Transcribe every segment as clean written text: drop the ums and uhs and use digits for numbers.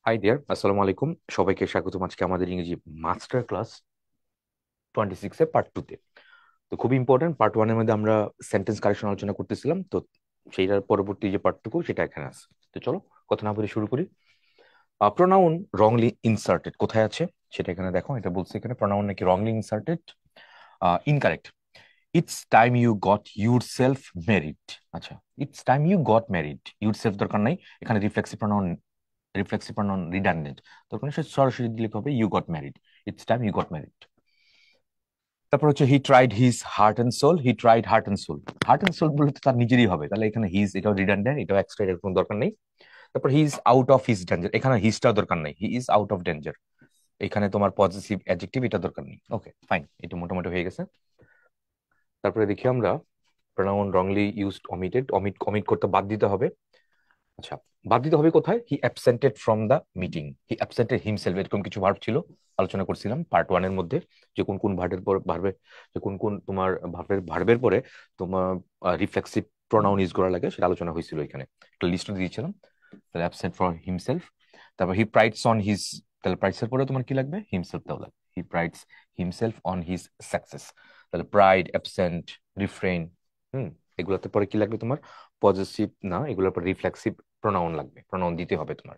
High deer, আসসালামু আলাইকুম। সবাইকে স্বাগতম আজকে আমাদের ইংরেজি মাস্টার ক্লাস 26 এ পার্ট 2 তে। তো খুবই ইম্পর্টেন্ট, পার্ট 1 এর মধ্যে আমরা সেন্টেন্স কারেকশন আলোচনা করতেছিলাম, তো সেইটার পরবর্তী যে পার্টটুকু সেটা এখানে আছে। তো চলো কথা না বলে শুরু করি। প্রোনাউন রংলি ইনসার্টেড কোথায় আছে সেটা এখানে দেখো। এটা বলছে এখানে প্রোনাউন নাকি wrongly inserted, incorrect. It's time you got yourself married. আচ্ছা, it's time you got married, yourself দরকার নাই এখানে, রিফ্লেক্সিভ প্রনাউন রিডান্ডেন্ট দরকার নেই, সরাসরি দিলে হবে you got married. It's time you got married. তারপর হচ্ছে he tried his heart and soul, he tried heart and soul. Heart and soul বলে তো তার নিজেরই হবে, তাহলে এখানে হিজ এটাও রিডান্ডেন্ট, এটাও এক্সট্রা, এর কোনো দরকার নেই। তারপর he is out of his danger, এখানে হিজটাও দরকার নেই, হি ইজ আউট অফ ডেঞ্জার। এখানে তোমার পজিটিভ অ্যাডজেক্টিভ, এটা দরকার নেই। ওকে ফাইন, এটা মোটামুটি হয়ে গেছে। তারপরে দেখি আমরা pronoun wrongly used omitted, omit omit করতে বাদ দিতে হবে। আচ্ছা, বাদ দিতে হবে কোথায়? He absented from the meeting, he absented himself, এরকম কিছু ভার্ব ছিল, আলোচনা করছিলাম পার্ট 1 এর মধ্যে, যে কোন কোন ভার্বের পর ভার্বে, যে কোন কোন তোমার ভার্বের পরে তোমার রিফ্লেক্সিভ প্রোনাউন ইউজ করা লাগে, সেটা আলোচনা হয়েছিল এখানে, একটা লিস্ট দিয়েছিলাম। তাহলে অ্যাবসেন্ট ফর হিমসেলফ। তারপর হি প্রাইডস অন হিজ, তাহলে প্রাইডস এর পরে তোমার কি লাগবে? হিমসেলফ দেওয়া লাগবে। He prides himself on his success. তাহলে প্রাইড, অ্যাবসেন্ট, রিফ্রেইন, হুম, এগুলোতে পরে কি লাগবে তোমার? পজিটিভ না, এগুলোর পর রিফ্লেক্সিভ প্রোনাউন লাগবে, প্রোনাউন দিতে হবে তোমার।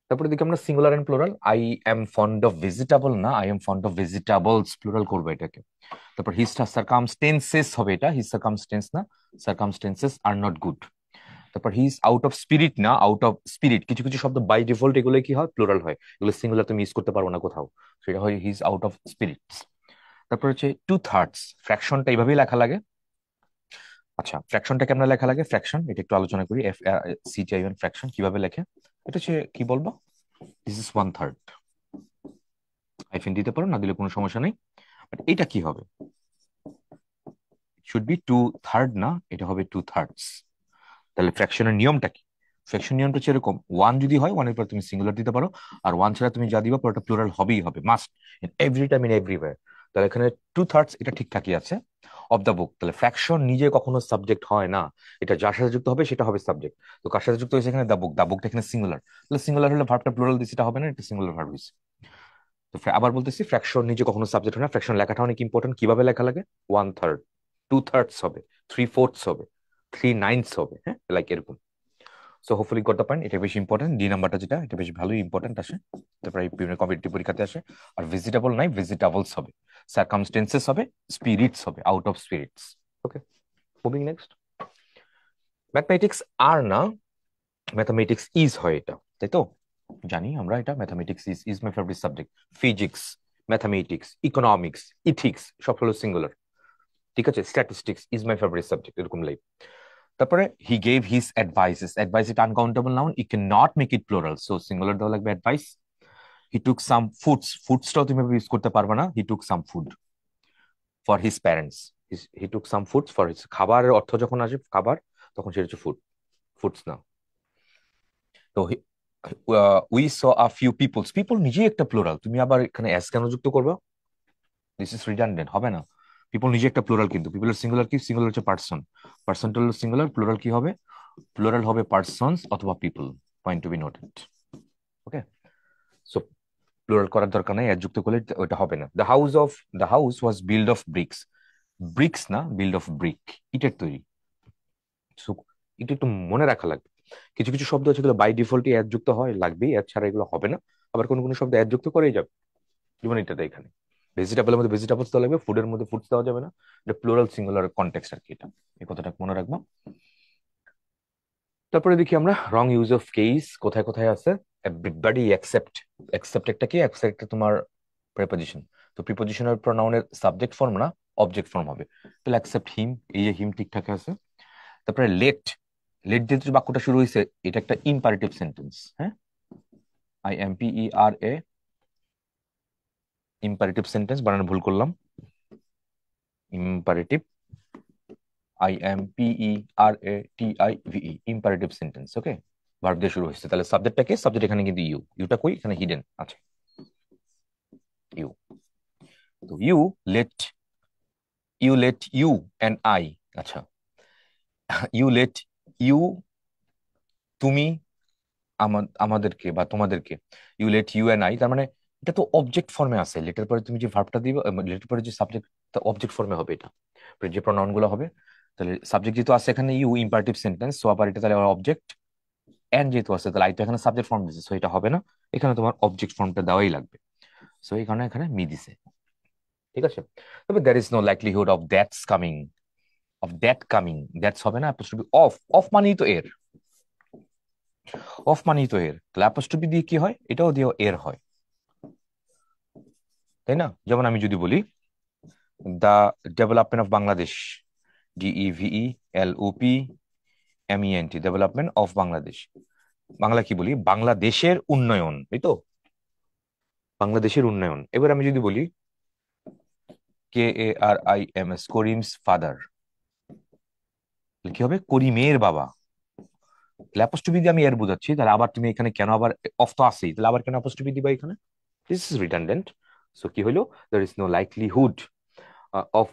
তারপরে দেখি আমরা singular and plural. I am fond of vegetable, না I am fond of vegetables, plural করবো এটাকে। তারপর হিজ সার্কামস্টেন্সেস হবে, এটা হিজ সার্কামস্টেন্স না, সার্কামস্টেন্সেস আর নট গুড। তারপর he is out of spirit, না আউট অফ স্পিরিট, কিছু কিছু শব্দ বাই ডিফল্ট এগুলো কি হয়? প্লুরাল হয়, এগুলো সিঙ্গুলার তুমি ইউজ করতে পারবো না কোথাও, সেটা হয় হি ইজ আউট অফ স্পিরিটস। তারপর হচ্ছে টু থার্ডস, ফ্র্যাকশনটা এইভাবেই লেখা লাগে। আচ্ছা, ফ্র্যাকশনটা কেমন লেখা লাগে? ফ্র্যাকশন এটা একটু আলোচনা করি। F C T I N, fraction কিভাবে লেখে? এটা হচ্ছে কি বলবো, this is one third, hyphen দিতে পারো, না দিলে কোনো সমস্যা নেই। বাট এটা কি হবে? শুড বি টু থার্ড, না এটা হবে টু থার্ডস। তাহলে ফ্র্যাকশনের নিয়মটা কি? ফ্র্যাকশন নিয়মটা হচ্ছে এরকম, ওয়ান যদি হয়, ওয়ানের পর তুমি সিঙ্গুলার দিতে পারো, আর ওয়ান ছাড়া তুমি যা দিবা পরটা প্লুরাল হবেই হবে, must, in every time, in everywhere. তাহলে এখানে টু থার্ডস এটা ঠিকঠাকই আছে। অফ দ্য বুক, তাহলে ফ্র্যাকশন নিজে কখনো সাবজেক্ট হয় না, এটা যার সাথে যুক্ত হবে সেটা হবে সাবজেক্ট। তো কার সাথে যুক্ত হয়েছে এখানে? দ্য বুক, দ্য বুকটা এখানে সিঙ্গুলার, তাহলে সিঙ্গুলার হলে ভার্বটা প্লুরাল দিচ্ছে, এটা হবে না, এটা সিঙ্গুলার ভার্ব হয়েছে। তো আবার বলতেছি, ফ্র্যাকশন নিজে কখনো সাবজেক্ট হয় না, ফ্র্যাকশন লেখাটা অনেক ইম্পর্টেন্ট। কিভাবে লেখা লাগে? ওয়ান থার্ড, টু থার্ডস হবে, থ্রি ফোর্থস হবে, থ্রি নাইনথস হবে, হ্যাঁ, লাইক এরকম। So hopefully got the point, এটা বেশি ইম্পর্টেন্ট, ডি নাম্বারটা যেটা, এটা বেশি ভালোই ইম্পর্টেন্ট আসে, তারপরে বিভিন্ন কম্পিটিটিভ পরীক্ষাতে আসে। আর ভেজিটেবল নাই, ভেজিটেবলস হবে, সার্কামস্টেন্সেস হবে, স্পিরিটস হবে, out of spirits. Okay, moving next. Mathematics are না, ম্যাথমেটিক্স ইজ হয় এটা, তাই তো? জানি আমরা এটা, mathematics is, is my favourite subject. Physics, mathematics, economics, ethics সব হলো সিঙ্গুলার, ঠিক আছে? Statistics is my favourite subject, এরকম লাইক। তারপরে he gave his advices, advice এটা uncountable noun, we can not make it plural, so singular দেওয়া লাগবে advice. হি took some foods, ফুডসটাও তুমি ইউজ করতে পারবে না, he took some food for his parents. He took some foods for his, খাবারের অর্থ যখন আসে খাবার, তখন সেটা হচ্ছে ফুড, ফুডস না। তো we saw a few peoples, people নিজেই একটা প্লুরাল, তুমি আবার এখানে এস কেন যুক্ত করবে? দিস ইজ রিডান্ডেন্ট, হবে না। পিপল নিজে একটা প্লুরাল, কিন্তু পিপলের সিঙ্গুলার কি? সিঙ্গুলার হচ্ছে পার্সন, পার্সনটা হলো সিঙ্গুলার, প্লুরাল কি হবে? প্লুরাল হবে পার্সনস অথবা people, point to be noted. Okay, so plural করার দরকার নাই, এর যুক্ত করলে ওটা হবে না। The house was build of bricks, bricks না, বিল্ড অফ ব্রিক, ইটের তৈরি। So, এটা একটু মনে রাখা লাগবে। কিছু কিছু শব্দ আছে যেগুলো বাই ডিফল্টই এর যুক্ত হয়, লাগবে, এর ছাড়া এগুলো হবে না। আবার কোনো কোনো শব্দ এর যুক্ত করেই যাবে, যেমন এটাতে এখানে ভেজিটেবলের মধ্যে ভেজিটেবলস দেওয়া লাগবে, ফুডের মধ্যে ফুডস দেওয়া যাবে না। এটা প্লুরাল সিঙ্গুলার কনটেক্সট আর কি, এটা এই কথাটা মনে রাখবো। তারপরে দেখি আমরা রং ইউজ অফ কেস কোথায় কোথায় আছে। এভরিবডি এক্সেপ্ট, এক্সেপ্ট একটা কি? এক্সেপ্ট তোমার প্রিপোজিশন। তো প্রিপোজিশনের প্রোনাউনের সাবজেক্ট ফর্ম না, অবজেক্ট ফর্ম হবে। তাহলে অ্যাকসেপ্ট হিম, এই যে হিম ঠিকঠাক আছে। তারপরে লেট, লেট দিয়ে যে বাক্যটা শুরু হয়েছে, এটা একটা ইম্পারেটিভ সেন্টেন্স, হ্যাঁ, I M P E R A, imperative sentence, বানানো ভুল করলাম, imperative, I M P E R A T I V E, imperative sentence. Okay, verb দিয়ে শুরু হয়েছে, তাহলে সাবজেক্টটা কে? সাবজেক্ট এখানে কিন্তু ইউ, ইউটা কই? এখানে হিডেন আছে, ইউ। তো let you let you and I, আচ্ছা, ইউ লেট ইউ, তুমি, আমাদেরকে বা তোমাদেরকে, you let you and I, তার মানে এটা তো অবজেক্ট ফর্মে আছে। লেটের পরে তুমি যে ভার্বটা দিবে, লেটের পরে যে সাবজেক্ট, অবজেক্ট ফর্মে হবে এটা, যে প্রনাউন গুলো হবে। তাহলে সাবজেক্ট যেহেতু আছে এখানে ইউ, ইম্পারেটিভ সেন্টেন্স, সো আবার এটা তাহলে অবজেক্ট, এন্ড যেহেতু আছে তাহলে আই তো এখানে সাবজেক্ট ফর্ম দিছে, সো এটা হবে না, এখানে তোমার অবজেক্ট ফর্মটা দেওয়াই লাগবে। সো এই কারণে এখানে মি দিছে। ঠিক আছে, তবে there is no likelihood of that's coming, of that coming, that's হবে না, অ্যাপোস্ট্রফি অফ, অফ মানেই তো এর, অফ মানেই তো এর, তাহলে অ্যাপোস্ট্রফি দিয়ে কি হয়, এটাও দিয়েও এর হয়, তাই না? যেমন আমি যদি বলি the development of Bangladesh, DEVELOPMENT, development of Bangladesh, Bangla কি বলি, বাংলাদেশের উন্নয়ন, এই তো, বাংলাদেশের উন্নয়ন। এবার আমি যদি বলি KARIMS, করিমস ফাদার, কি হবে, করিমের বাবা। অ্যাপোস্ট্রফি দিয়ে আমি এর বোঝাচ্ছি, তাহলে আবার তুমি এখানে কেন আবার, অফ তো আছেই, তাহলে আবার কেন অ্যাপোস্ট্রফি দিবা এখানে? This is redundant. সো কি হলো, there is no likelihood of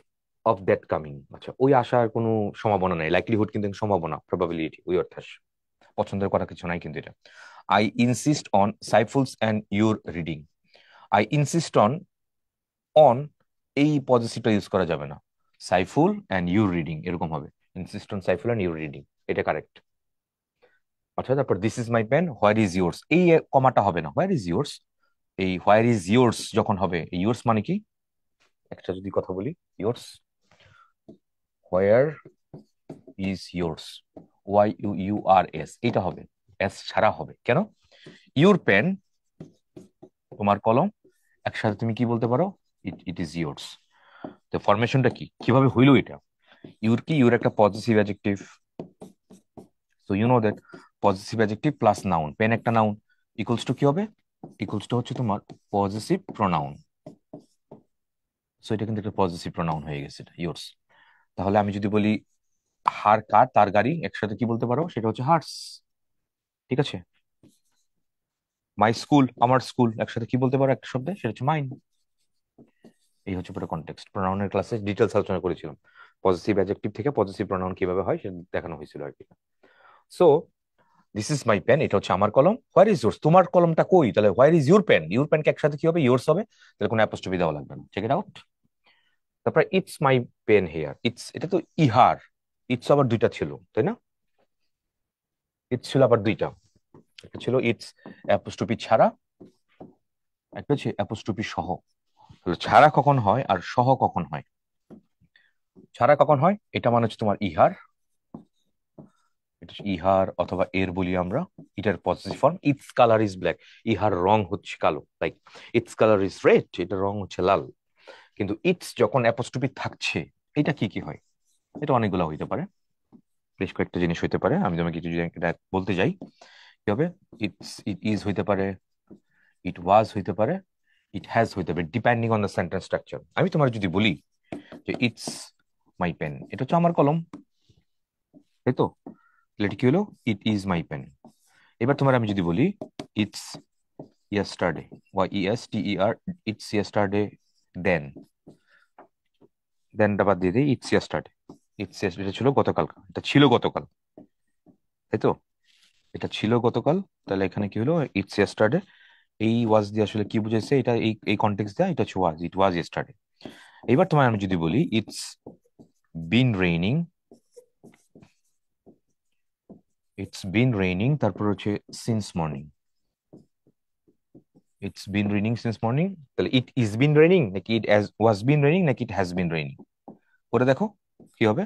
of that coming. আচ্ছা, ওই আসার কোনো সম্ভাবনা নাই, লাইকলিহুড কিন্তু সম্ভাবনা, প্রবাবিলিটি, ওই অর্থে আসে। পছন্দের করা কিছু নাই কিন্তু এটা। I insist on Saiful's and your reading, I insist on, on এই পজিটিভটা ইউজ করা যাবে না, সাইফুল অ্যান্ড ইউর রিডিং এরকম হবে, insist on Saiful and your reading, এটা কারেক্ট। আচ্ছা, তারপর this is my pen, where is yours, এই কমাটা হবে না, হোয়ার ইজ ইয়োর্স, এই হোয়ার ইজ ইয়োর্স যখন হবে, ইয়োর্স মানে কি, একটা যদি কথা বলি, yours, where is yours, YOURS, এটা হবে, এস ছাড়া হবে কেন, ইউর পেন, তোমার কলম, একসাথে তুমি কি বলতে পারো, ইট ইট ইজ ইয়োর্স। তো ফরমেশনটা কি, কিভাবে হইলো এটা, ইউর কি, ইউর একটা positive adjective, so you know that positive adjective plus noun, pen একটা নাউন, ইকুয়ালস টু কি হবে, ইকুয়ালস টু হচ্ছে তোমার পজিটিভ প্রোনাউন, সো এটা কিন্তু একটা পজিটিভ প্রোনাউন হয়ে গেছে, এটা ইয়োর্স। তাহলে আমি যদি বলি হার কার, তার গাড়ি, একসাথে কি বলতে পারো, সেটা হচ্ছে হার্স। ঠিক আছে, মাই স্কুল, আমার স্কুল, একসাথে কি বলতে পারো একটা শব্দে, সেটা হচ্ছে মাইন। এই হচ্ছে পুরো কনটেক্সট, প্রোনাউনের ক্লাসে ডিটেলস আলোচনা করেছিলাম, পজিটিভ অ্যাডজেক্টিভ থেকে পজিটিভ প্রোনাউন কিভাবে হয় সেটা দেখানো হয়েছিল আর কি। So this is my pen, এটা হচ্ছে আমার কলম, হোয়ার ইজ ইয়োর্স, তোমার কলমটা কই, তাহলে where is your pen, your পেনকে একসাথে কি হবে, ইয়োর্স হবে, তাহলে কোনো অ্যাপোস্ট্রফি দেওয়া লাগবে না, চেক ইট আউট। তারপরে it's my pen here, it's, এটা তো ইহার, ইটস আবার দুইটা ছিল তাই না, ইটস ছিল আবার দুইটা, একটা ছিল ইটস অ্যাপোস্ট্রফি ছাড়া, একটা হচ্ছে অ্যাপোস্ট্রফি সহ। তাহলে ছাড়া কখন হয় আর সহ কখন হয়, ছাড়া কখন হয়, এটা মানে হচ্ছে তোমার ইহার, এটা হচ্ছে ইহার অথবা এর বলি আমরা, এটার positive form, it's colour is black, ইহার রং হচ্ছে কালো, like it's colour is red, এটা রং হচ্ছে লাল। কিন্তু ইটস যখন অ্যাপোস্ট্রফি থাকছে, এটা কি কি হয়, এটা অনেকগুলো হইতে পারে, বেশ কয়েকটা জিনিস হইতে পারে, আমি তোমাকে কিছু জিনিস এটা বলতে যাই, কি হবে, ইট ইজ হইতে পারে, ইট ওয়াজ হইতে পারে, ইট হ্যাজ হইতে পারে, depending on the sentence structure. আমি তোমার যদি বলি যে ইটস মাই পেন, এটা হচ্ছে আমার কলম, তাই তো, তাহলে এটা কি হলো, ইট ইজ মাই পেন। এবার তোমার আমি যদি বলি it's yesterday, YESTER, it's yesterday, then, দেনটা বাদ দিয়ে দিই, ইটস ইয়েস্টারডে, ইটস, এটা ছিল গতকাল, এটা ছিল গতকাল, তাই তো, এটা ছিল গতকাল, তাহলে এখানে কি হলো, ইটস ইয়েস্টারডে, এই ওয়াজ দিয়ে আসলে কি বুঝাইছে, এটা এই কনটেক্সট দেয়া, এটা হচ্ছে ওয়াজ, ইট ওয়াজ ইয়েস্টারডে। এবার তোমার আমি যদি বলি it's been raining, it's been raining, তারপর হচ্ছে since morning, it's been raining since morning, তাহলে ইট ইজ বিন রেইনিং নাকি ইট ওয়াজ বিন রেইনিং নাকি ইট হ্যাজ বিন রেইনিং, করে দেখো কি হবে,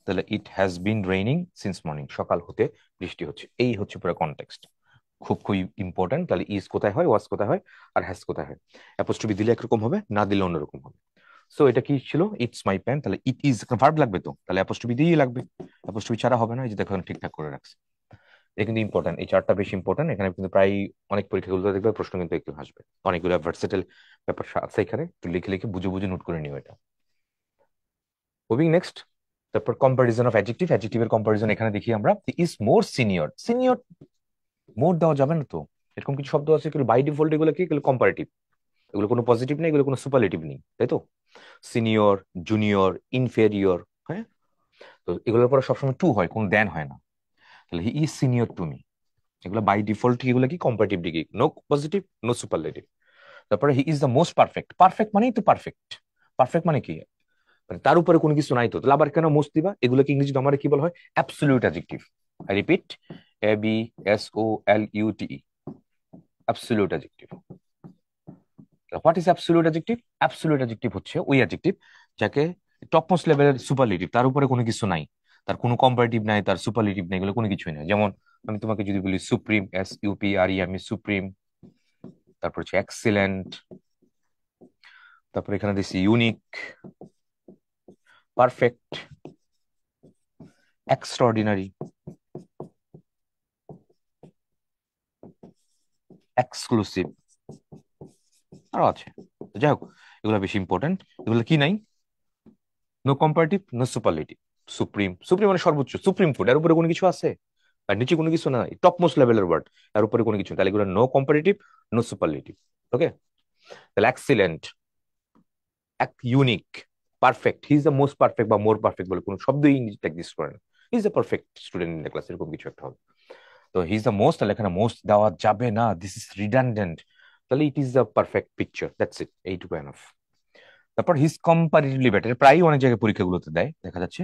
তাহলে it has been raining since morning, সকাল হতে বৃষ্টি হচ্ছে, এই হচ্ছে পুরো কনটেক্সট, খুব খুব ইম্পর্টেন্ট। তাহলে ইজ কোথায় হয়, ওয়াজ কোথায় হয়, আর হ্যাজ কোথায় হয়, অ্যাপোস্ট্রফি দিলে একরকম হবে, না দিলে অন্যরকম হবে। সো এটা কি ছিল, ইটস মাই পেন, তাহলে ইট ইজ ভার্ব লাগবে, তো তাহলে অ্যাপোস্ট্রফি দিয়েই লাগবে, অ্যাপোস্ট্রফি ছাড়া হবে না, এই যে দেখো ঠিকঠাক করে রাখছে। এটা কিন্তু ইম্পর্টেন্ট, এই চারটা বেশি ইম্পর্টেন্ট, এখানে কিন্তু প্রায় অনেক পরীক্ষাগুলো দেখবে প্রশ্ন কিন্তু একটু আসবে, অনেকগুলো ভার্সেটাইল ব্যাপার আছে এখানে, একটু লিখে লিখে বুঝে বুঝে নোট করে নিও এটা। মুভিং নেক্সট, তারপর কম্পারিজন অফ অ্যাডজেক্টিভ, অ্যাডজেক্টিভের কম্পারিজন এখানে দেখি আমরা, ইজ মোর সিনিয়র, সিনিয়র মোর দেওয়া যাবে না তো, এরকম কিছু শব্দ আছে এগুলো বাই ডিফল্ট, এগুলো কি, এগুলো কম্পারেটিভ, এগুলো কোনো পজিটিভ নেই, এগুলো কোনো সুপারলেটিভ নেই, তাই তো, সিনিয়র, জুনিয়র, ইনফেরিয়র, হ্যাঁ, তো এগুলোর পরে সবসময় টু হয়, কোনো দেন হয় না, তাহলে he is senior to me, এগুলো বাই ডিফল্ট এগুলো কি comparative degree, no positive no superlative. তারপরে he is the most perfect, perfect মানেই তো পারফেক্ট, পারফেক্ট মানে কি, মানে তার উপরে কোনো কিছু নাই তো, তাহলে আবার কেন মোস্ট দিবা, এগুলোকে ইংরেজিতে আমার কি বলা হয়, absolute adjective. I repeat, ABSOLUTE, absolute adjective. What is absolute adjective? Absolute adjective হচ্ছে ওই অ্যাডজেক্টিভ যাকে টপমোস্ট লেভেলের সুপারলেটিভ, তার উপরে কোনো কিছু নাই, তার কোনো কম্পারেটিভ নাই, তার সুপারলেটিভ নাই, এগুলো কোনো কিছুই নাই। যেমন আমি তোমাকে যদি বলি সুপ্রিম, SUPRE, আমি সুপ্রিম, তারপর হচ্ছে এক্সিলেন্ট, তারপর এখানে দিচ্ছি ইউনিক, পারফেক্ট, এক্সট্রাঅর্ডিনারি, এক্সক্লুসিভ, আরো আছে। তো যাই হোক, এগুলো বেশি ইম্পর্টেন্ট। এগুলো কি নাই, no comparative no superlative. Supreme, supreme মানে সর্বোচ্চ, সুপ্রিম ফুড, এর উপরে কোনো কিছু আছে? আর নিচে কোনো কিছু নাই, টপ মোস্ট লেভেলের ওয়ার্ড, এর উপরে কোনো কিছু নেই। তাহলে এগুলো নো কম্পারেটিভ নো সুপারলেটিভ। ওকে, তাহলে এক্সিলেন্ট, এক unique, perfect, he is the most perfect বা মোর পারফেক্ট বলে কোনো শব্দই ইংরেজিতে এক্সিস্ট করে না। He is the perfect student in the class, এরকম কিছু একটা হবে। তো হি ইজ দ্য মোস্ট, তাহলে এখানে মোস্ট দেওয়া যাবে না, দিস ইজ রিডান্ডেন্ট। তাহলে it is the perfect picture, that's it, এইটুকু এনাফ। তারপর হিজ কম্পারেটিভলি বেটার, প্রায় অনেক জায়গায় পরীক্ষাগুলোতে দেয়, দেখা যাচ্ছে।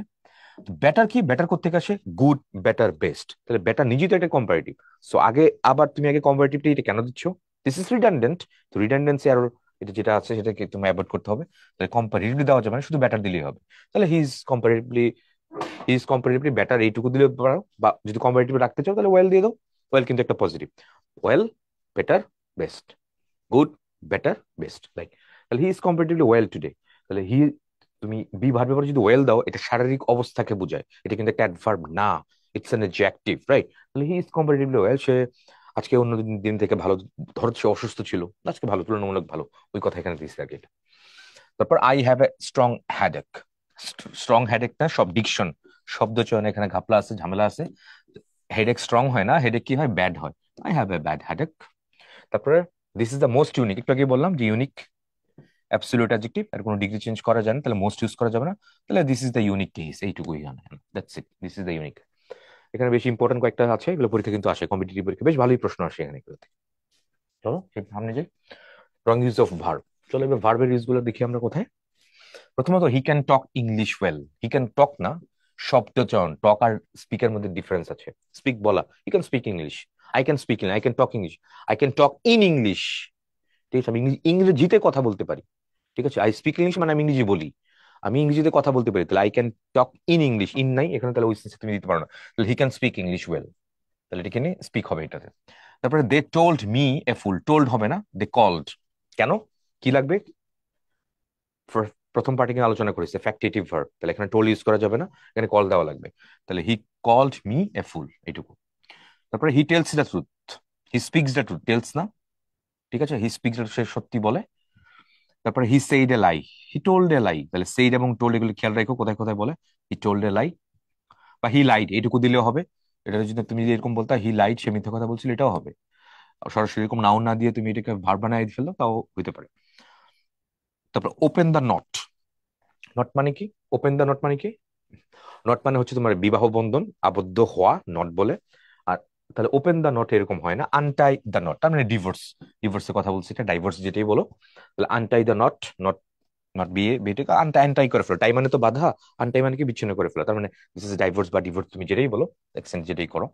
বেটার কি, বেটার করতে আসে গুড, বেটার, বেস্ট, তাহলে বেটার নিজেই তো একটা কম্পারেটিভ। সো আগে আবার তুমি আগে কম্পারেটিভটা এটা কেন দিচ্ছ? This is redundant. তো রিডান্ডেন্সি আর এটা যেটা আছে সেটাকে তুমি অ্যাভয়েড করতে হবে। তাহলে কম্পারেটিভলি দেওয়া যাবে না, শুধু বেটার দিলেই হবে। তাহলে হি ইজ কম্পারেটিভলি বেটার, এইটুকু দিলে পারো, বা যদি কম্পারেটিভ রাখতে চাও তাহলে ওয়েল দিয়ে দাও। ওয়েল কিন্তু একটা positive, well, better, best, good, better, best, like. তাহলে he is comparatively well today. তাহলে হি, তুমি বি ভার্বের পরে যদি ওয়েল দাও, এটা শারীরিক অবস্থাকে বোঝায়, এটা কিন্তু একটা অ্যাডভার্ব না, ইটস অ্যান অ্যাডজেক্টিভ, রাইট? তাহলে হি ইজ কম্পারেটিভলি ওয়েল, সে আজকে অন্য দিন থেকে ভালো, ধরো সে অসুস্থ ছিল, আজকে ভালো, তুলনামূলক ভালো, ওই কথা এখানে দিয়েছে আর কি এটা। তারপর I have a strong headache, strong headache না, সব ডিকশন, শব্দ চয়ন এখানে ঘাপলা আছে, ঝামেলা আছে। হেডেক স্ট্রং হয় না, হেডেক কি হয়, ব্যাড হয়। I have a bad headache. তারপরে this is the most unique, একটু আগে বললাম যে ইউনিক অ্যাবসলিউট অ্যাডজেক্টিভ, আর কোনো ডিগ্রি চেঞ্জ করা যায় না, তাহলে মোস্ট ইউজ করা যাবে না। তাহলে this is the unique case, এইটুকুই জানে, that's it, this is the unique. এখানে বেশি ইম্পর্টেন্ট কয়েকটা আছে, এগুলো পরীক্ষা কিন্তু আসে, কম্পিটিটিভ পরীক্ষা বেশ ভালোই প্রশ্ন আসে এখানে এগুলোতে। চলো সামনে যাই। রং ইউজ অফ ভার্ব, চলো এবার ভার্বের ইউজ গুলো দেখি আমরা কোথায়। প্রথমত he can talk English well, he can talk না, শব্দ চয়ন, টক আর স্পিকের মধ্যে ডিফারেন্স আছে। স্পিক বলা, হি can speak English, I can speak English, I can talk English, I can talk in English. ঠিক আছে, আমি ইংরেজিতে কথা বলতে পারি। ঠিক আছে, আই স্পিক ইংলিশ মানে আমি ইংরেজি বলি, আমি ইংরেজিতে কথা বলতে পারি, তাহলে I can talk in English, in নাই এখানে, তাহলে ওই সেন্সে তুমি দিতে পারো না, তাহলে he can speak English well, তাহলে এখানে স্পিক হবে এটাতে। তারপরে they told me a fool, told হবে না, দে কল্ড। কেন, কি লাগবে, প্রথম পার্টি কিন্তু আলোচনা করেছে ফ্যাক্টিটিভ ভার্ব, তাহলে এখানে টোল ইউজ করা যাবে না, এখানে কল দেওয়া লাগবে। তাহলে he called me a fool, এইটুকু। তারপরে he tells the truth, he speaks the truth, tells না, ঠিক আছে, হি স্পিক্স, সে সত্যি বলে। তারপরে হি said A lie, he told a লাই, তাহলে সেইড এবং টোল্ড এগুলো খেয়াল রাখো কোথায় কোথায় বলে। হি টোল্ড এ লাই বা হি লাইড, এইটুকু দিলেও হবে। এটা যদি তুমি যদি এরকম বলতা হি লাইড, সে মিথ্যা কথা বলছিল, এটাও হবে। আর সরাসরি এরকম নাউন না দিয়ে তুমি এটাকে ভার্ব বানায় ফেললো, তাও হইতে পারে। তারপর ওপেন দ্য নট, নট মানে কি, ওপেন দ্য নট মানে কি, নট মানে হচ্ছে তোমার বিবাহ বন্ধন, আবদ্ধ হওয়া, নট বলে। আর তাহলে ওপেন দ্য নট এরকম হয় না, আনটাই দ্য নট, তার মানে ডিভোর্স, ডিভোর্সের কথা বলছি, এটা ডাইভোর্স যেটাই বলো। তাহলে আনটাই দ্য নট, নট, নট বিয়ে, বিয়েটাকে আনটাই, আনটাই করে ফেলো, টাই মানে তো বাধা, আনটাই মানে কি বিচ্ছিন্ন করে ফেলো, তার মানে দিস ইজ ডাইভোর্স বা ডিভোর্স, তুমি যেটাই বলো, এক্সচেঞ্জ যেটাই করো।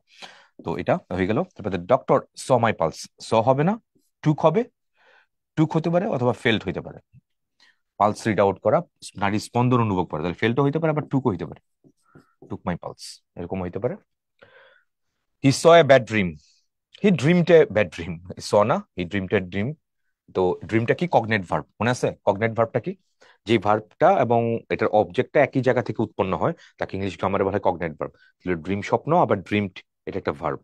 তো এটা হয়ে গেল। তারপরে ডক্টর স মাই পালস, স হবে না, টুক হবে, টুক হতে পারে অথবা ফেল্ট হইতে পারে। পালস রিড আউট করা, নারী স্পন্দন অনুভব করা, তাহলে ফেল্টও হইতে পারে, আবার টুকও হইতে পারে, টুক মাই পালস, এরকম হইতে পারে। He saw a bad dream, he dreamed a bad dream, saw না, হি ড্রিমড এ ড্রিম। তো ড্রিমটা কি, কগনেট ভার্ব, মনে আছে কগনেট ভার্বটা কি, যে ভার্বটা এবং এটার অবজেক্টটা একই জায়গা থেকে উৎপন্ন হয়, তাকে ইংলিশ গ্রামারে বলা হয় কগনেট ভার্ব। তাহলে ড্রিম স্বপ্ন, আবার ড্রিমড, এটা একটা ভার্ব।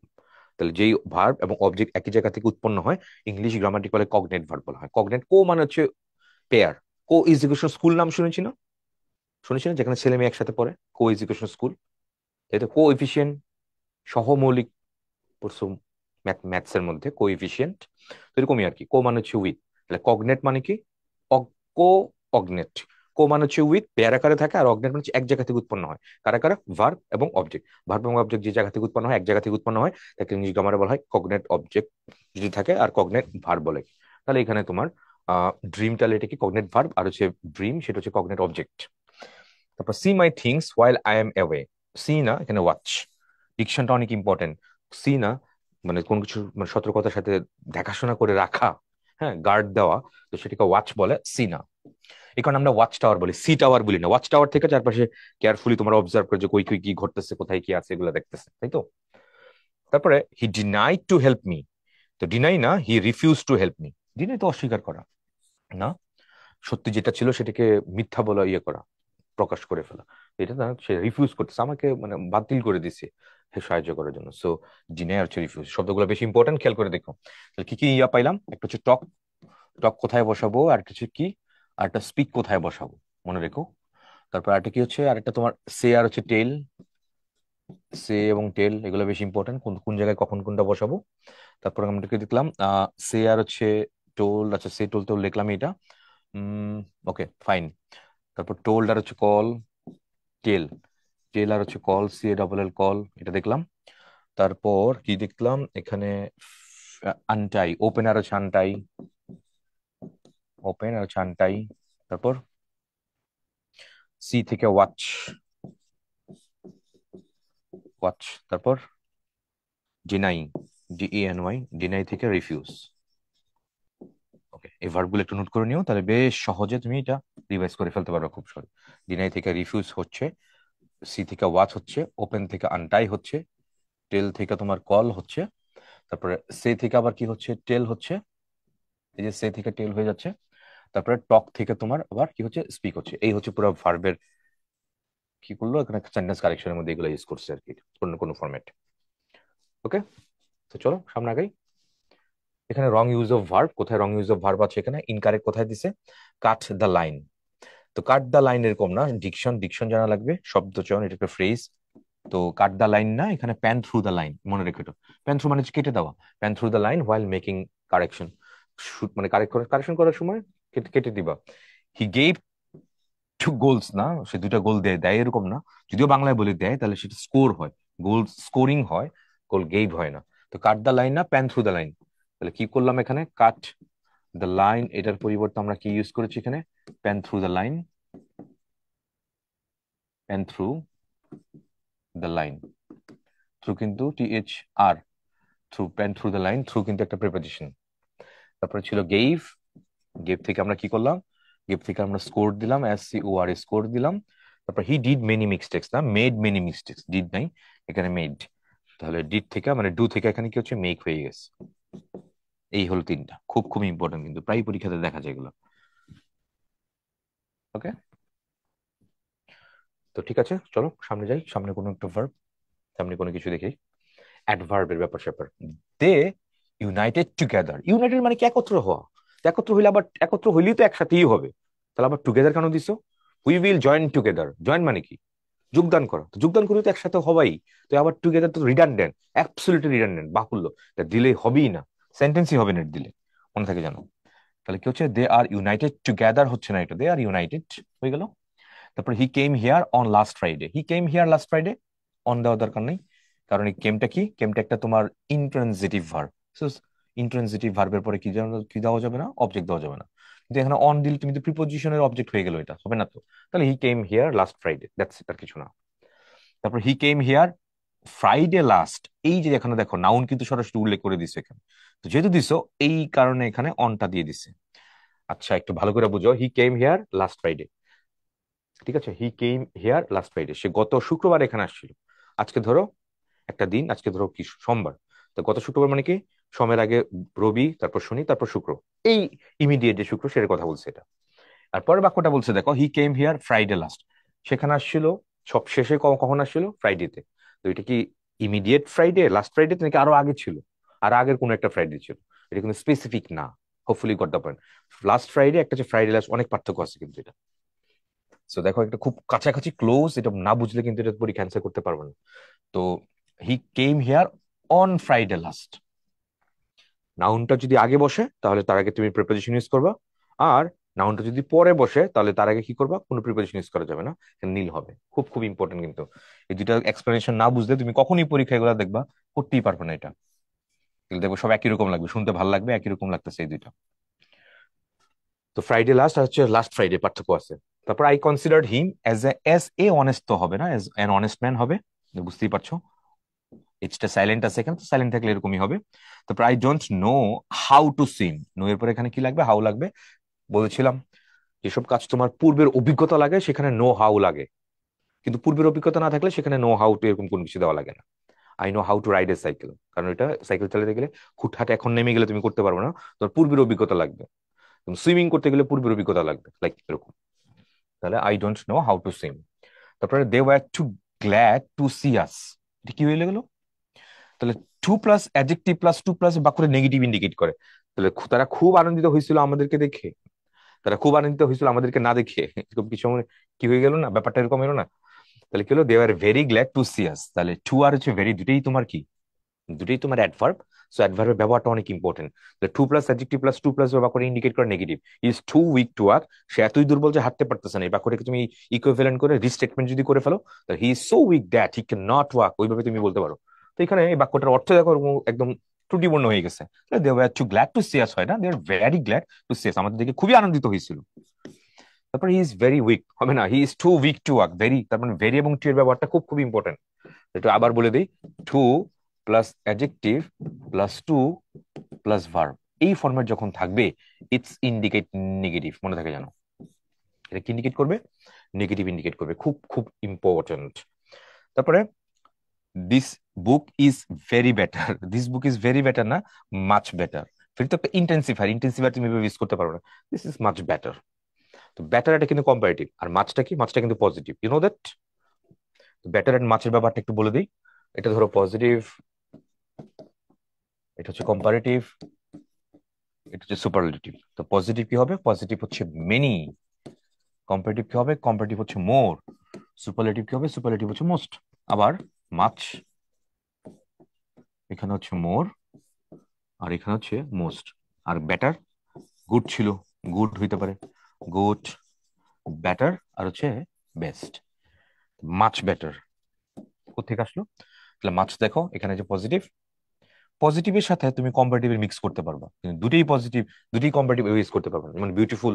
তাহলে যেই ভার্ব এবং অবজেক্ট একই জায়গা থেকে উৎপন্ন হয়, ইংলিশ গ্রামাটিক বলে কগনেট ভার্ব বলা হয়। কগনেট, কো মানে হচ্ছে পেয়ার, কো এডুকেশন স্কুল নাম শুনেছি না, শুনেছি না, যেখানে ছেলে মেয়ে একসাথে পড়ে, কো এডুকেশন স্কুল। তাই তো, কো এফিসিয়েন্ট, সহমৌলিক, পড়ছো ম্যাথস এর মধ্যে কোএফিসিয়েন্ট, তো এরকমই আর কি। কো মানে হচ্ছে উইথ, তাহলে কগনেট মানে কি, কো অগনেট, কো মানে হচ্ছে উইথ, পেয়ার আকারে থাকে, আর অগনেট মানে হচ্ছে এক জায়গা থেকে উৎপন্ন হয়। কারা কারা? ভার্ব এবং অবজেক্ট। ভার্ব এবং অবজেক্ট যে জায়গা থেকে উৎপন্ন হয়, এক জায়গা থেকে উৎপন্ন হয়, তাকে ইংরেজি গ্রামারে বলা হয় কগনেট অবজেক্ট যদি থাকে, আর কগনেট ভার্ব বলে। তাহলে এখানে তোমার ড্রিম, তাহলে এটা কি কগনেট ভার্ব, আর হচ্ছে ড্রিম সেটা হচ্ছে কগনেট অবজেক্ট। তারপর see my things while I am away. See না, এখানে ওয়াচ। ডিকশনটা অনেক ইম্পর্টেন্ট। সি না মানে কোন কিছু মানে সতর্কতার সাথে দেখাশোনা করে রাখা, হ্যাঁ, গার্ড দেওয়া, তো সেটাকে ওয়াচ বলে, সি না। এই কারণে আমরা ওয়াচ টাওয়ার বলি, সি টাওয়ার বলি না। ওয়াচ টাওয়ার থেকে চারপাশে কেয়ারফুলি তোমার অবজার্ভ করে যে কই কই কি ঘটতেছে, কোথায় কি আছে, এগুলো দেখতেছে, তাই তো। তারপরে হি ডিনাইড টু হেল্প মি। তো ডিনাই না, হি refuse to help me. Deny তো অস্বীকার করা না, সত্যি যেটা ছিল সেটাকে মিথ্যা বলা, ইয়ে করা, প্রকাশ করে ফেলা। এটা না, সে রিফিউজ করতেছে, আমাকে মানে বাতিল করে দিছে সে সাহায্য করার জন্য। সো ডিনাই হচ্ছে রিফিউজ। শব্দগুলো বেশি ইম্পর্টেন্ট, খেয়াল করে দেখো। তাহলে কি কি ইয়া পাইলাম? একটা হচ্ছে টক, টক কোথায় বসাবো, আর একটা হচ্ছে কি, আর একটা স্পিক কোথায় বসাবো, মনে রেখো। তারপর আরেকটা কি হচ্ছে, আরেকটা তোমার সে আর হচ্ছে টেল। সে এবং টেল এগুলো বেশি ইম্পর্টেন্ট, কোন কোন জায়গায় কখন কোনটা বসাবো। তারপর আমরা কি দেখলাম, সে আর হচ্ছে টোল। আচ্ছা, সে টোল তো লিখলাম এটা। Okay fine. তারপর টোল্ড আর হচ্ছে কল, টেল। টেল আর হচ্ছে call, C A double L, call, এটা দেখলাম। তারপর কি দেখলাম এখানে, আনটাই, ওপেন আর হচ্ছে আনটাই, ওপেন আর হচ্ছে আনটাই। তারপর সি থেকে ওয়াচ, ওয়াচ। তারপর ডিনাই, ডিএনওয়াই, ডিনাই থেকে রিফিউজ। ওকে, এই ভার্বগুলো একটু নোট করে নিও, তাহলে বেশ সহজে তুমি এটা রিভাইজ করে ফেলতে পারবে খুব সহজ। ডিনাই থেকে রিফিউজ হচ্ছে, সি থেকে ওয়াচ হচ্ছে, ওপেন থেকে আনটাই হচ্ছে, টেল থেকে তোমার কল হচ্ছে, তারপরে সে থেকে আবার কি হচ্ছে, টেল হচ্ছে, এই যে সে থেকে টেল হয়ে যাচ্ছে। তারপরে টক থেকে তোমার আবার কি হচ্ছে, স্পিক হচ্ছে। এই হচ্ছে পুরো ভার্বের কি করলো এখানে, সেন্টেন্স কারেকশনের মধ্যে এগুলো ইউজ করছে আর কি, কোনো কোনো ফরম্যাট। ওকে, তো চলো সামনে আগাই। এখানে রং ইউজ অফ ভার্ব, কোথায় রং ইউজ অফ ভার্ব আছে এখানে, ইনকারেক্ট কোথায় দিছে, কাট দ্য লাইন। তো কাট দ্য লাইন এরকম না, ডিকশন, ডিকশন জানা লাগবে, শব্দ চয়ন, এটা একটা ফ্রেজ। তো কাট দ্য লাইন না, এখানে প্যান থ্রু দ্য লাইন, মনে রেখো এটা। প্যান থ্রু মানে হচ্ছে কেটে দেওয়া, pan through the line while making correction, মানে কারেকশন করার সময় কেটে কেটে দিবা। হি গেভ টু গোলস না, সে দুইটা গোল দেয়, দেয় এরকম না। যদিও বাংলায় বলে দেয়, তাহলে সেটা স্কোর হয়, গোল স্কোরিং হয়, গোল গেভ হয় না। তো কাট দ্য লাইন না, প্যান থ্রু দ্য লাইন। তাহলে কি করলাম এখানে, কাট দ্য লাইন, এটার পরিবর্তে আমরা কি ইউজ করেছি এখানে, pan through the line, pan through the line. Through কিন্তু টিএইচ আর, through, pan through the line, through কিন্তু একটা প্রিপোজিশন। তারপরে ছিল গেভ, গেভ থেকে আমরা কি করলাম, গেভ থেকে আমরা স্কোর দিলাম, এস সি ও আর, স্কোর দিলাম। তারপর হি ডিড মেনি মিস্টেক্স না, মেড মেনি মিস্টেক্স, ডিড নাই এখানে, মেড। তাহলে ডিড থেকে মানে ডু থেকে এখানে কি হচ্ছে, মেক হয়ে গেছে। এই হলো তিনটা, খুব খুব ইম্পর্টেন্ট, কিন্তু প্রায় পরীক্ষাতে দেখা যায় এগুলো। ওকে, তো ঠিক আছে, চলো সামনে যাই, সামনে কোনো একটা ভার্ব, সামনে কোনো কিছু দেখি। অ্যাডভার্বের ব্যাপার স্যাপার। দে ইউনাইটেড টুগেদার, ইউনাইটেড মানে কি, একত্র হওয়া। তো একত্র হইলে আবার, একত্র হইলেই তো একসাথেই হবে, তাহলে আবার টুগেদার কেন দিছো? We will join together, join মানে কি, যোগদান করা, তো যোগদান করে তো একসাথে হবাই। তো আবার টুগেদার তো রিডান্ডেন্ট, অ্যাবসলিউটলি রিডান্ডেন্ট, বাহুল্য, এটা দিলে হবেই না, সেন্টেন্সই হবে না এটা দিলে, মনে থাকে জানো। তাহলে কি হচ্ছে, দে আর ইউনাইটেড টুগেদার হচ্ছে না, এটা দে আর ইউনাইটেড হয়ে গেল। তারপর he came here on last Friday, he came here last Friday, on দেওয়ার দরকার নেই, কারণ এই কেমটা কি, কেমটা একটা তোমার ইন্ট্রানজিটিভ ভার্ব। ইন্ট্রানজিটিভ ভার্বের পরে কি কি দেওয়া যাবে না, অবজেক্ট দেওয়া যাবে না। কিন্তু এখানে অন দিলে তুমি তো প্রিপোজিশনের অবজেক্ট হয়ে গেল, এটা হবে না তো। তাহলে he came here last Friday, that's it, আর কিছু না। তারপর he came here Friday last, এই যে এখানে দেখো নাউন কিন্তু সরাসরি উল্লেখ করে দিছে এখানে, তো যেহেতু দিছো এই কারণে এখানে অনটা দিয়ে দিছে। আচ্ছা, একটু ভালো করে বুঝো, হি কেম হিয়ার লাস্ট ফ্রাইডে, ঠিক আছে, হি কেম হিয়ার লাস্ট ফ্রাইডে, সে গত শুক্রবার এখানে আসছিল। আজকে ধরো একটা দিন, আজকে ধরো কি সোমবার, তো গত শুক্রবার মানে কি, সোমের আগে রবি, তারপর শনি, তারপর শুক্র, এই ইমিডিয়েট যে শুক্র সেটার কথা বলছে এটা। আর পরের বাক্যটা বলছে দেখো, হি কেম হিয়ার ফ্রাইডে লাস্ট, সেখানে আসছিল সব শেষে, কখন আসছিল, ফ্রাইডেতে। তো এটা কি ইমিডিয়েট ফ্রাইডে, লাস্ট ফ্রাইডে, নাকি আরো আগে ছিল, আর আগের কোন একটা ফ্রাইডে ছিল, এটা কিন্তু স্পেসিফিক না। Hopefully got the point. Last Friday একটা যে ফ্রাইডে লাস্ট, অনেক পার্থক্য আছে কিন্তু এটা। সো দেখো, এটা খুব কাছাকাছি ক্লোজ, এটা না বুঝলে কিন্তু এটা পরীক্ষা অ্যান্সার করতে পারবে না। তো he came here on Friday last, নাউনটা যদি আগে বসে তাহলে তার আগে তুমি প্রিপোজিশন ইউজ করবা, আর নাউনটা যদি পরে বসে তাহলে তার আগে কি করবা, কোনো প্রিপোজিশন ইউজ করা যাবে না, নীল হবে। খুব খুব ইম্পর্টেন্ট কিন্তু, এই দুইটা এক্সপ্লেনেশন না বুঝলে তুমি কখনই পরীক্ষা এগুলো দেখবা করতেই পারবে না এটা। এগুলো দেখবো সব একই রকম লাগবে, শুনতে ভালো লাগবে, একই রকম লাগতেছে এই দুইটা। তো ফ্রাইডে লাস্ট আর হচ্ছে লাস্ট ফ্রাইডে পার্থক্য আছে। তারপর I considered him as a honest, তো হবে না, এজ অ্যান অনেস্ট ম্যান হবে, বুঝতেই পারছো। এইচটা সাইলেন্ট আছে এখানে, তো সাইলেন্ট থাকলে এরকমই হবে। তারপর I don't know how to swim, no এর পরে এখানে কি লাগবে, হাউ লাগবে। বলেছিলাম যেসব কাজ তোমার পূর্বের অভিজ্ঞতা লাগে সেখানে নো হাউ লাগে, কিন্তু পূর্বের অভিজ্ঞতা না থাকলে সেখানে নো হাউ টু এরকম কোনো কিছু দেওয়া লাগে না। I know how to ride A cycle, কারণ এটা সাইকেল চালাতে গেলে হুটহাট এখন নেমে গেলে তুমি করতে পারবে না, তোমার পূর্বের অভিজ্ঞতা লাগবে। তুমি সুইমিং করতে গেলে পূর্বের অভিজ্ঞতা লাগবে, লাইক এরকম। তাহলে I don't know how to swim. তারপরে they were too glad to see us, এটা কি হয়ে গেল? তাহলে too plus adjective plus to plus বাক্যটা নেগেটিভ ইন্ডিকেট করে। তাহলে তারা খুব আনন্দিত হয়েছিল আমাদেরকে দেখে, তারা খুব আনন্দিত হয়েছিল আমাদেরকে না দেখে, এরকম কিছু কি হয়ে গেল না, ব্যাপারটা এরকম এলো না। তাহলে কি হলো, they are very glad to see us. তাহলে টু আর হচ্ছে ভেরি, দুটেই তোমার কি, দুটোই তোমার অ্যাডভার্ব। সো অ্যাডভার্বের ব্যবহারটা অনেক important. Too plus adjective plus to plus বাক্যটা ইন্ডিকেট করে negative. Is too weak to walk, সে এতই দুর্বল যে হাঁটতে পারতেছে না, এই বাক্যটাকে তুমি ইকুইভ্যালেন্ট করে রিস্টেটমেন্ট যদি করে ফেলো, তাহলে he is so weak that he can not walk, ওইভাবে তুমি বলতে পারো। তো এখানে এই বাক্যটার অর্থ দেখো একদম ত্রুটিপূর্ণ হয়ে গেছে। They were too glad to see us হয় না, they are very glad to see us, আমাদের দিকে খুবই আনন্দিত হয়েছিল। তারপর হি ইজ ভেরি উইক হবে না, he is too weak to walk, very, তার মানে ভেরি এবং টু এর ব্যবহারটা খুব খুব ইম্পর্টেন্ট। একটু আবার বলে দিই, too plus adjective plus to plus verb, এই ফরম্যাট যখন থাকবে ইটস ইন্ডিকেট নেগেটিভ, মনে থাকে জানো। এটা কি ইন্ডিকেট করবে, নেগেটিভ ইন্ডিকেট করবে, খুব খুব ইম্পর্টেন্ট। তারপরে this book is very better, this book is very better না, মাচ বেটার। ফির তো একটা ইন্টেন্সিফায়ার, ইন্টেন্সিফায়ার তুমি ইউজ করতে পারো না, দিস ইজ মাচ বেটার। তো বেটার এটা কিন্তু কম্পারেটিভ, আর মাছটা কি, মাছটা কিন্তু positive, you know that. Better and মাছের ব্যাপারটা একটু বলে দিই। এটা ধরো পজিটিভ, এটা হচ্ছে কম্পারেটিভ, এটা হচ্ছে সুপারলেটিভ। তো পজিটিভ কি হবে, পজিটিভ হচ্ছে মেনি, কম্পারেটিভ কি হবে, কম্পারেটিভ হচ্ছে মোর, সুপারলেটিভ কি হবে, সুপারলেটিভ হচ্ছে মোস্ট। আবার মাছ, এখানে হচ্ছে মোর, আর এখানে হচ্ছে মোস্ট। আর বেটার, গুড ছিল, গুড হইতে পারে, গুড, বেটার, আর হচ্ছে বেস্ট। মাছ বেটার কোথেকে আসলো, তাহলে মাছ দেখো এখানে যে পজিটিভ, পজিটিভের সাথে তুমি কম্পারেটিভ মিক্স করতে পারবা, কিন্তু দুটোই পজিটিভ, দুটোই কম্পারেটিভ ইউজ করতে পারবা না। যেমন beautiful,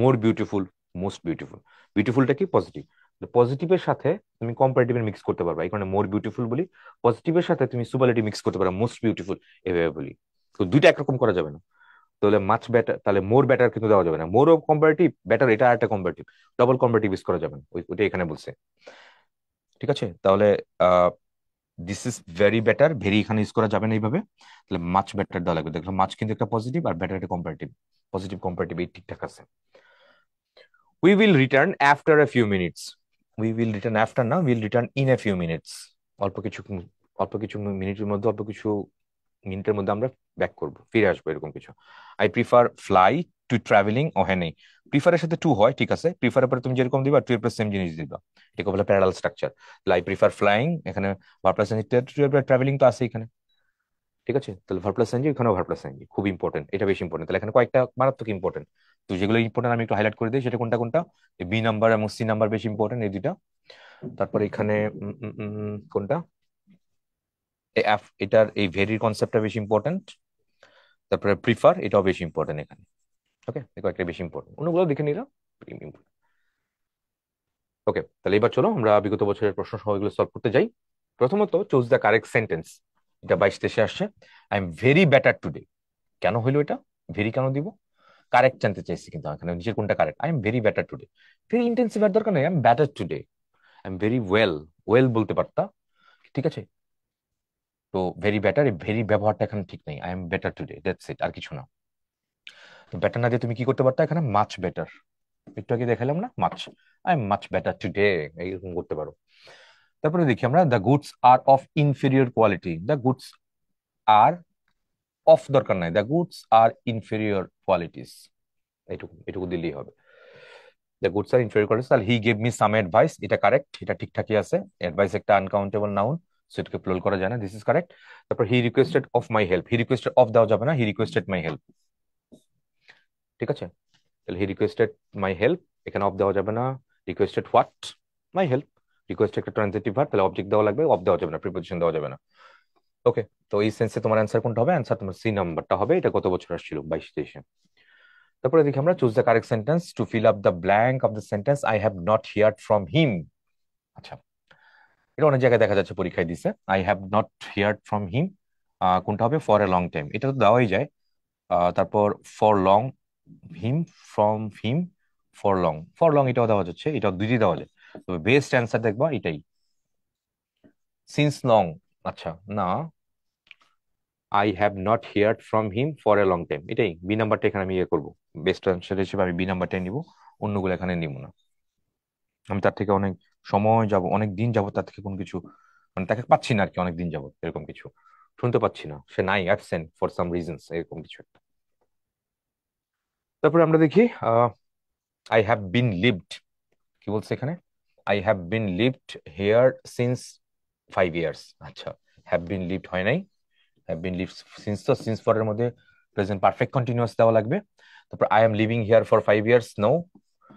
more beautiful, most beautiful, বিউটিফুলটা কি পজিটিভ, পজিটিভের সাথে তুমি কম্পারেটিভ মিক্স করতে পারবা, এই কারণে মোর বিউটিফুল বলি। পজিটিভের সাথে তুমি সুপারলেটিভ মিক্স করতে পারবা, মোস্ট বিউটিফুল, এভাবে বলি। তো দুইটা একরকম করা যাবে না। তাহলে মাছ বেটার, তাহলে মোর বেটার কিন্তু দেওয়া যাবে না, মোরও কম্পারেটিভ, বেটার এটা একটা কম্পারেটিভ, ডবল কম্পারেটিভ ইউজ করা যাবে না, ওইটা এখানে বলছে। ঠিক আছে, তাহলে this is very better, very এখানে ইউজ করা যাবে না এইভাবে। তাহলে মাছ বেটার দেওয়া লাগবে। দেখো মাছ কিন্তু একটা পজিটিভ, আর বেটার একটা কম্পারেটিভ, পজিটিভ কম্পারেটিভ এই ঠিকঠাক আছে। We will return after a few minutes, we will return after না, will return in a few minutes, অল্প কিছু, অল্প কিছু মিনিটের মধ্যে, অল্প কিছু মিনিটের মধ্যে আমরা ব্যাক করবো, ফিরে আসবো, এরকম কিছু। I prefer fly to travelling, ও হ্যাঁ নেই, প্রিফারের সাথে টু হয়, ঠিক আছে, প্রিফারের পরে তুমি যেরকম দিবা টু এর প্লাস সেম জিনিস দিবা, এটাকে বলে parallel structure. I prefer flying, এখানে ভার্ব প্লাস ট্রাভেলিং তো আছে এখানে, ঠিক আছে, তাহলে ভার্ব প্লাস এনজি, এখানেও ভার্ব প্লাস এনজি, খুব ইম্পর্টেন্ট, এটা বেশি ইম্পর্টেন্ট। তাহলে এখানে কয়েকটা মারাত্মক ইম্পর্টেন্ট, তো যেগুলো ইম্পর্টেন্ট আমি একটু হাইলাইট করে দিই, সেটা কোনটা কোনটা, বি নাম্বার এবং সি নাম্বার বেশি ইম্পর্টেন্ট, এই দুইটা। তারপর এখানে কোনটা, এটার এই ভেরির কনসেপ্টটা বেশি ইম্পর্টেন্ট। তারপরে প্রিফার, এটাও বেশি ইম্পর্টেন্ট এখানে। ওকে, এই কয়েকটা বেশি ইম্পর্টেন্ট, অন্যগুলো দেখে নিলাম। ওকে, তাহলে এবার চলো আমরা বিগত বছরের প্রশ্ন সহ এগুলো সলভ করতে যাই। প্রথমত চুজ দ্য কারেক্ট সেন্টেন্স, এটা 22 আসছে। I am very better today, কেন হইলো এটা, ভেরি কেন দিব, কারেক্ট জানতে চাইছি, কিন্তু এখানে নিচের কোনটা correct, I am very better today, very intensive আর দরকার নেই, I am better today, I am very well, well বলতে পারতা, ঠিক আছে। তো ভেরি বেটার, ভেরি ব্যবহারটা এখানে ঠিক নেই, I am better today, that's it, আর কিছু না। তো বেটার না দিয়ে তুমি কি করতে পারতা, এখানে মাচ বেটার, একটু আগে দেখালাম না, much, I am much better today, এইরকম করতে পারো। তারপরে দেখি আমরা, the goods are of inferior quality, the goods are of দরকার নাই, the goods are inferior qualities, এটুকু এটুকু দিলেই হবে। The goods are inferior qualities, তাহলে he gave me some advice, এটা কারেক্ট, এটা ঠিকঠাকই আছে, অ্যাডভাইস একটা আনকাউন্টেবল নাউন, সেটাকে প্লুরাল করা যায় না, দিস ইজ কারেক্ট। তারপর he requested of my help, he requested of দেওয়া যাবে না, হি রিকোয়েস্টেড মাই হেল্প, ঠিক আছে। তাহলে হি রিকোয়েস্টেড মাই হেল্প, এখানে অফ দেওয়া যাবে না। Requested what, my help. Request একটা ট্রানজিটিভ ভার্ব, তাহলে অবজেক্ট দেওয়া লাগবে, অফ দেওয়া যাবে না, প্রিপোজিশন দেওয়া যাবে না। ওকে, তো এই সেন্সে তোমার অ্যান্সার কোনটা হবে? অ্যান্সার তোমার সি নাম্বারটা হবে। এটা গত বছর আসছিল 22-23-এ। তারপরে দেখি আমরা, choose the correct sentence to fill up the blank of the sentence I have not heard from him. আচ্ছা, এটা অনেক জায়গায় দেখা যাচ্ছে, পরীক্ষায় দিছে I have not heard from him. কোনটা হবে? ফর এ লং টাইম, এটা তো দেওয়াই যায়। তারপর for long, him, from him, for long এটাও দেওয়া যাচ্ছে, এটাও দুইটি দেওয়া যায়। তবে বেস্ট অ্যান্সার দেখবা এটাই, সিন্স লং। আচ্ছা না, I have not heard from him for a long time, এটাই বি নাম্বারটা এখানে আমি ইয়ে করবো। বেস্ট অ্যান্সার হিসেবে আমি বি নাম্বারটাই নিব, অন্যগুলো এখানে নিব না। আমি তার থেকে অনেক সময় যাব, অনেক দিন যাব, তার থেকে কোনো কিছু মানে তাকে পাচ্ছি না আর কি, অনেক দিন যাব এরকম কিছু শুনতে পাচ্ছি না, সে নাই, অ্যাবসেন্ট ফর সাম রিজনস, এরকম কিছু একটা। তারপরে আমরা দেখি, আই হ্যাভ বিন লিভড, কি বলছে এখানে? I have been lived here since 5 years। আচ্ছা, হ্যাভ বিন লিভড হয় নাই, হ্যাভ বিন লিভড সিন্স, তো সিন্স ফরের মধ্যে প্রেজেন্ট পারফেক্ট কন্টিনিউয়াস দেওয়া লাগবে। তারপর I am living here for 5 years, no.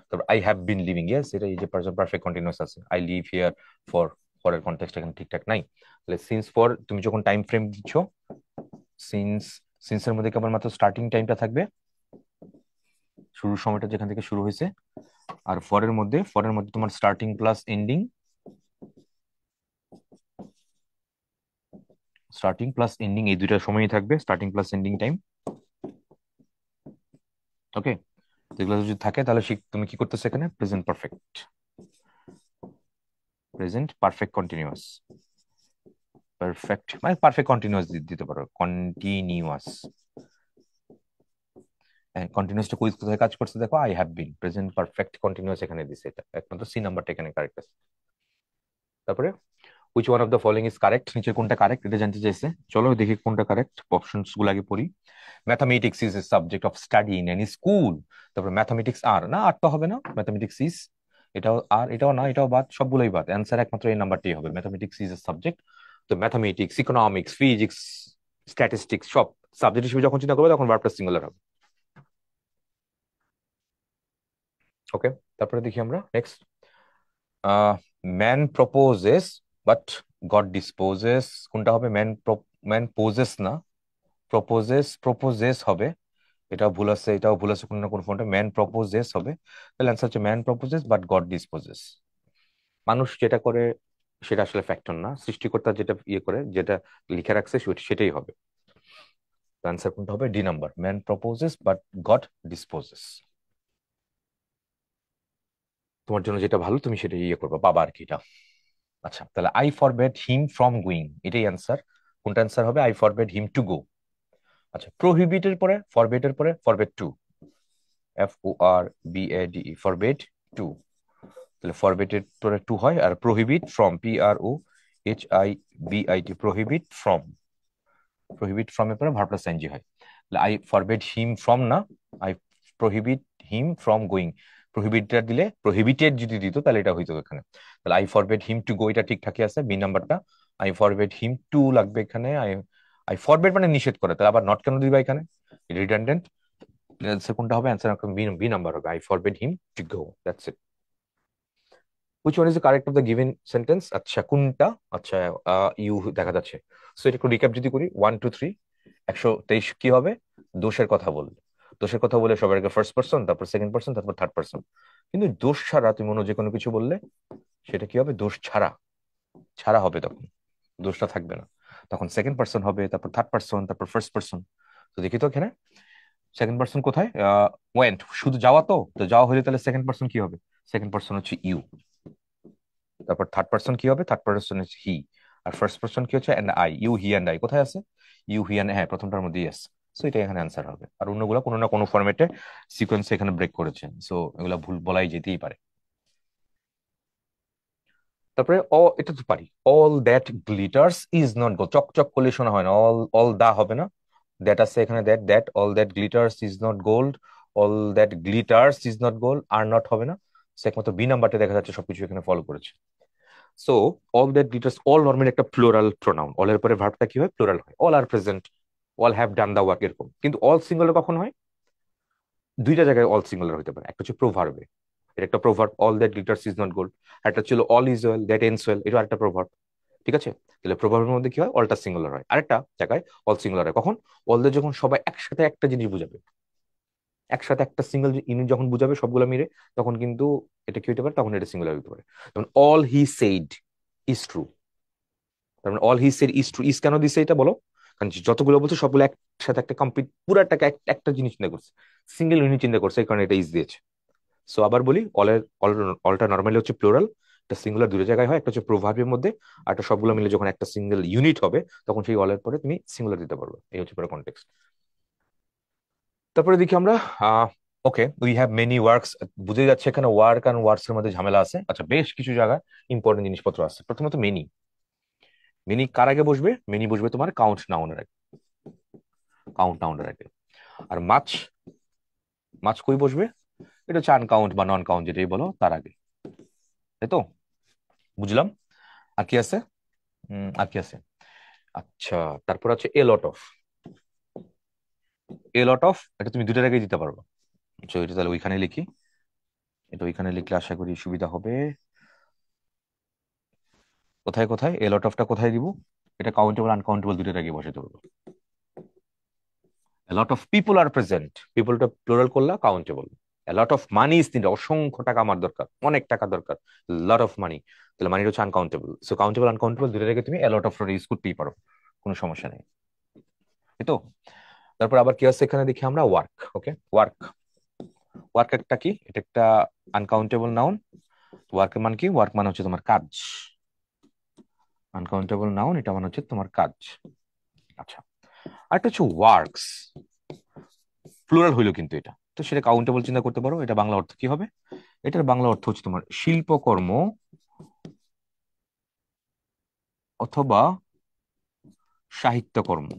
তারপর I have been living, yes, এটা এই যে প্রেজেন্ট পারফেক্ট কন্টিনিউয়াস আছে। আই লিভ হিয়ার ফর, ফরের কন্টেক্সট এখানে ঠিকঠাক নাই। তাহলে সিন্স ফর তুমি যখন টাইম ফ্রেম দিচ্ছ, সিন্স, সিন্সের মধ্যে কেবলমাত্র স্টার্টিং টাইমটা থাকবে, শুরুর সময়টা যেখান থেকে শুরু হয়েছে। আর ফরের মধ্যে তোমার starting plus ending, starting plus ending এই দুইটা সময়ই থাকবে, স্টার্টিং প্লাস এন্ডিং টাইম। ওকে, এগুলো যদি থাকে তাহলে তুমি কি করতেছো এখানে? Present perfect, present perfect continuous, perfect মানে পারফেক্ট কন্টিনিউয়াস দিতে পারো, কন্টিনিউয়াস। কন্টিনিউয়াসটা কুইজ কোথায় কাজ করছে দেখো, I have bin, present perfect continuous এখানে দিছে, এটা একমাত্র সি নাম্বারটা এখানে কারেক্ট আছে। তারপরে which one of the following is correct, নিচের কোনটা কারেক্ট এটা জানতে চাইছে, চলো দেখি কোনটা কারেক্ট, অপশনস গুলো আগে পড়ি। Mathematics is a subject of study in any school. তারপর ম্যাথামেটিক্স আর না, আর তো হবে না, ম্যাথামেটিক্স ইজ, এটাও আর, এটাও না, এটাও বাদ, সবগুলোই বাদ, অ্যান্সার একমাত্র এই নাম্বারটাই হবে, ম্যাথামেটিক্স ইজ এ সাবজেক্ট। তো ম্যাথামেটিক্স, ইকোনমিক্স, ফিজিক্স, স্ট্যাটিস্টিক্স সব সাবজেক্ট হিসেবে যখন চিন্তা করবে তখন ভার্ব প্লাস সিঙ্গুলার হবে। ওকে, তারপরে দেখি আমরা next, man proposes but god disposes, কোনটা হবে? ম্যান পোজেস না, প্রপোজেস হবে, এটাও ভুল আছে, এটাও ভুল আছে, কোনো না কোনো ফোনটা ম্যান প্রপোজেস হবে। তাহলে অ্যান্সার হচ্ছে man proposes but god disposes. মানুষ যেটা করে সেটা আসলে ফ্যাক্টর না, সৃষ্টিকর্তা যেটা ইয়ে করে, যেটা লিখে রাখছে সেটাই হবে। অ্যান্সার কোনটা হবে? D number, man proposes but god disposes. তোমার জন্য যেটা ভালো তুমি সেটা ইয়ে করবে, পাবা আর কি এটা। আচ্ছা, তাহলে I forbade him from going, এটাই অ্যান্সার। কোনটা অ্যান্সার হবে? I forbade him to go. আচ্ছা, প্রহিবিটের পরে, ফরবেটের পরে forbade to, FORBADE, forbade to. তাহলে ফরবেটের পরে টু হয়, আর prohibit from, PROHIBIT, prohibit from, prohibit from এর পরে ভার্ব প্লাস এনজি হয়। তাহলে আই ফরবেড হিম ফ্রম না, I prohibit him from going. প্রহিবিটটা দিলে, প্রহিবিটেড যদি দিত তাহলে এটা হইতো এখানে। তাহলে আই ফরবেড হিম টু গো, এটা ঠিকঠাকই আছে, বি নাম্বারটা। আই ফরবেড হিম টু লাগবে এখানে, আই আই ফরবেড মানে নিষেধ করে, তাহলে আবার নট কেন দিবা এখানে? রিডান্ডেন্ট। অ্যান্সার কোনটা হবে? অ্যান্সার বি নাম্বার হবে, I forbade him to go, that's it. which one is the correct of the given sentence? আচ্ছা কোনটা? আচ্ছা, ইউ দেখা যাচ্ছে। সো এটা একটু রিক্যাপ যদি করি, 1 2 3, 123 কি হবে? দোষের কথা বললে, দোষের কথা বলে সবার আগে ফার্স্ট পার্সন, তারপর সেকেন্ড পার্সন, তারপর থার্ড পার্সন। কিন্তু দোষ ছাড়া তুমি অন্য যে কোনো কিছু বললে সেটা কি হবে? দোষ ছাড়া, ছাড়া হবে, তখন দোষটা থাকবে না, তখন সেকেন্ড পার্সন হবে, তারপর থার্ড পার্সন, তারপর ফার্স্ট পার্সন। তো দেখি তো এখানে সেকেন্ড পার্সন কোথায়? ওয়েন্ট, শুধু যাওয়া, তো তো যাওয়া হলে তাহলে সেকেন্ড পার্সন কি হবে? সেকেন্ড পার্সন হচ্ছে ইউ। তারপর থার্ড পার্সন কি হবে? থার্ড পার্সন হচ্ছে হি। আর ফার্স্ট পার্সন কি হচ্ছে? And I, you he and I কোথায় আছে? ইউ হি এন্ড, হ্যাঁ প্রথমটার মধ্যে ইয়েস। সো এটা এখানে অ্যান্সার হবে, আর অন্যগুলো কোনো না কোনো ফরম্যাটে সিকোয়েন্সে এখানে ব্রেক করেছে, সো এগুলো ভুল বলাই যেতেই পারে। তারপরে এটা তো পারি, all that glitters is not gold, চকচক করলে শোনা হয় না, অল, অল দা হবে না, দ্যাট আছে এখানে, that, that, all that glitters is not gold, all that glitters is not gold, are not হবে না। সে একমাত্র বি নাম্বারটা দেখা যাচ্ছে সবকিছু এখানে ফলো করেছে। So all that glitters, all normally একটা প্লুরাল প্রোনাউন, অল এর পরে ভার্বটা কি হয়? প্লুরাল হয়, অল আর present, all have done the work এরকম। কিন্তু অল সিঙ্গুলার কখন হয়? দুইটা জায়গায় অল সিঙ্গুলার হতে পারে। একটা হচ্ছে প্রোভার্বে, এটা একটা proverb, all that glitters is not gold. একটা ছিল all is well that ends well, এটা আরেকটা প্রোভার্ব। ঠিক আছে, তাহলে প্রোভার্বের মধ্যে কি হয়, অলটা সিঙ্গুলার হয়। আরেকটা জায়গায় অল সিঙ্গুলার হয় কখন, অলদের যখন সবাই একসাথে একটা জিনিস বুঝাবে, একসাথে একটা সিঙ্গেল ইউনিট যখন বুঝাবে সবগুলো মিলে, তখন কিন্তু এটা কি হতে পারে, তখন এটা সিঙ্গুলার হতে পারে। যেমন all he said is true, তার মানে all he said is true. Is কেন দিছে এটা বলো, কারণ যতগুলো বলছে সবগুলো একসাথে একটা কমপ্লিট পুরাটাকে একটা জিনিস চিন্তা করছে, সিঙ্গেল ইউনিট চিন্তা করছে, এই কারণে এটা ইজ দিয়েছে। সো আবার বলি, অলটা নর্মালি হচ্ছে প্লুরাল, একটা সিঙ্গুলার দুটো জায়গায় হয়, একটা হচ্ছে প্রোভার্বের মধ্যে, আর একটা সবগুলো মিলে যখন একটা সিঙ্গেল ইউনিট হবে, তখন সেই অলের পরে তুমি সিঙ্গুলার দিতে পারবে। এই হচ্ছে পুরো কনটেক্সট। তারপরে দেখি আমরা, okay we have many works, বুঝে যাচ্ছে এখানে ওয়ার্ক আর ওয়ার্কস এর মধ্যে ঝামেলা আছে। আচ্ছা, বেশ কিছু জায়গায় ইম্পর্টেন্ট জিনিসপত্র আছে। প্রথমত মেনি, মেনি কার আগে বসবে, মেনি বসবে তোমার কাউন্ট নাউনের আগে, কাউন্ট নাউনের আগে। আর মাছ, মাছ কই বসবে, এটা হচ্ছে আনকাউন্ট বা নন কাউন্ট যেটাই বলো তার আগে, তাই তো, বুঝলাম। আর কি আছে, আর কি আছে, আচ্ছা, তারপর আছে এ lot of, A lot of এটা তুমি দুটার আগে দিতে পারবে। তো এটা তাহলে ওইখানে লিখি, এটা ওইখানে লিখলে আশা করি সুবিধা হবে। কোথায় কোথায় এ লট অফটা কোথায় দিব, এটা কাউন্টেবল আনকাউন্টেবল দুটার আগে বসাতে পারবো। A lot of people are present, পিপলটা প্লুরাল করলা countable. A lot of money is needed, অসংখ্য টাকা আমার দরকার, অনেক টাকা দরকার, লট অফ মানি, তাহলে মানি হচ্ছে আনকাউন্টেবল। সো কাউন্টেবল আনকাউন্টেবল দুটো রেখে তুমি a lot of ইউজ করতেই পারো, কোনো সমস্যা নেই, এই তো। তারপর আবার কি আছে এখানে দেখি আমরা, ওয়ার্ক। ওকে, ওয়ার্ক, ওয়ার্ক একটা কি, এটা একটা আনকাউন্টেবল নাউন। ওয়ার্কের মান কি, ওয়ার্ক মানে হচ্ছে তোমার কাজ, আনকাউন্টেবল নাউন, এটা মানে হচ্ছে তোমার কাজ। আচ্ছা, আরেকটা হচ্ছে ওয়ার্কস, প্লুরাল হইলো কিন্তু এটা, তো সেটা কাউন্টেবল চিন্তা করতে পারো। এটা বাংলা অর্থ কি হবে, এটার বাংলা অর্থ হচ্ছে তোমার শিল্পকর্ম অথবা সাহিত্যকর্ম,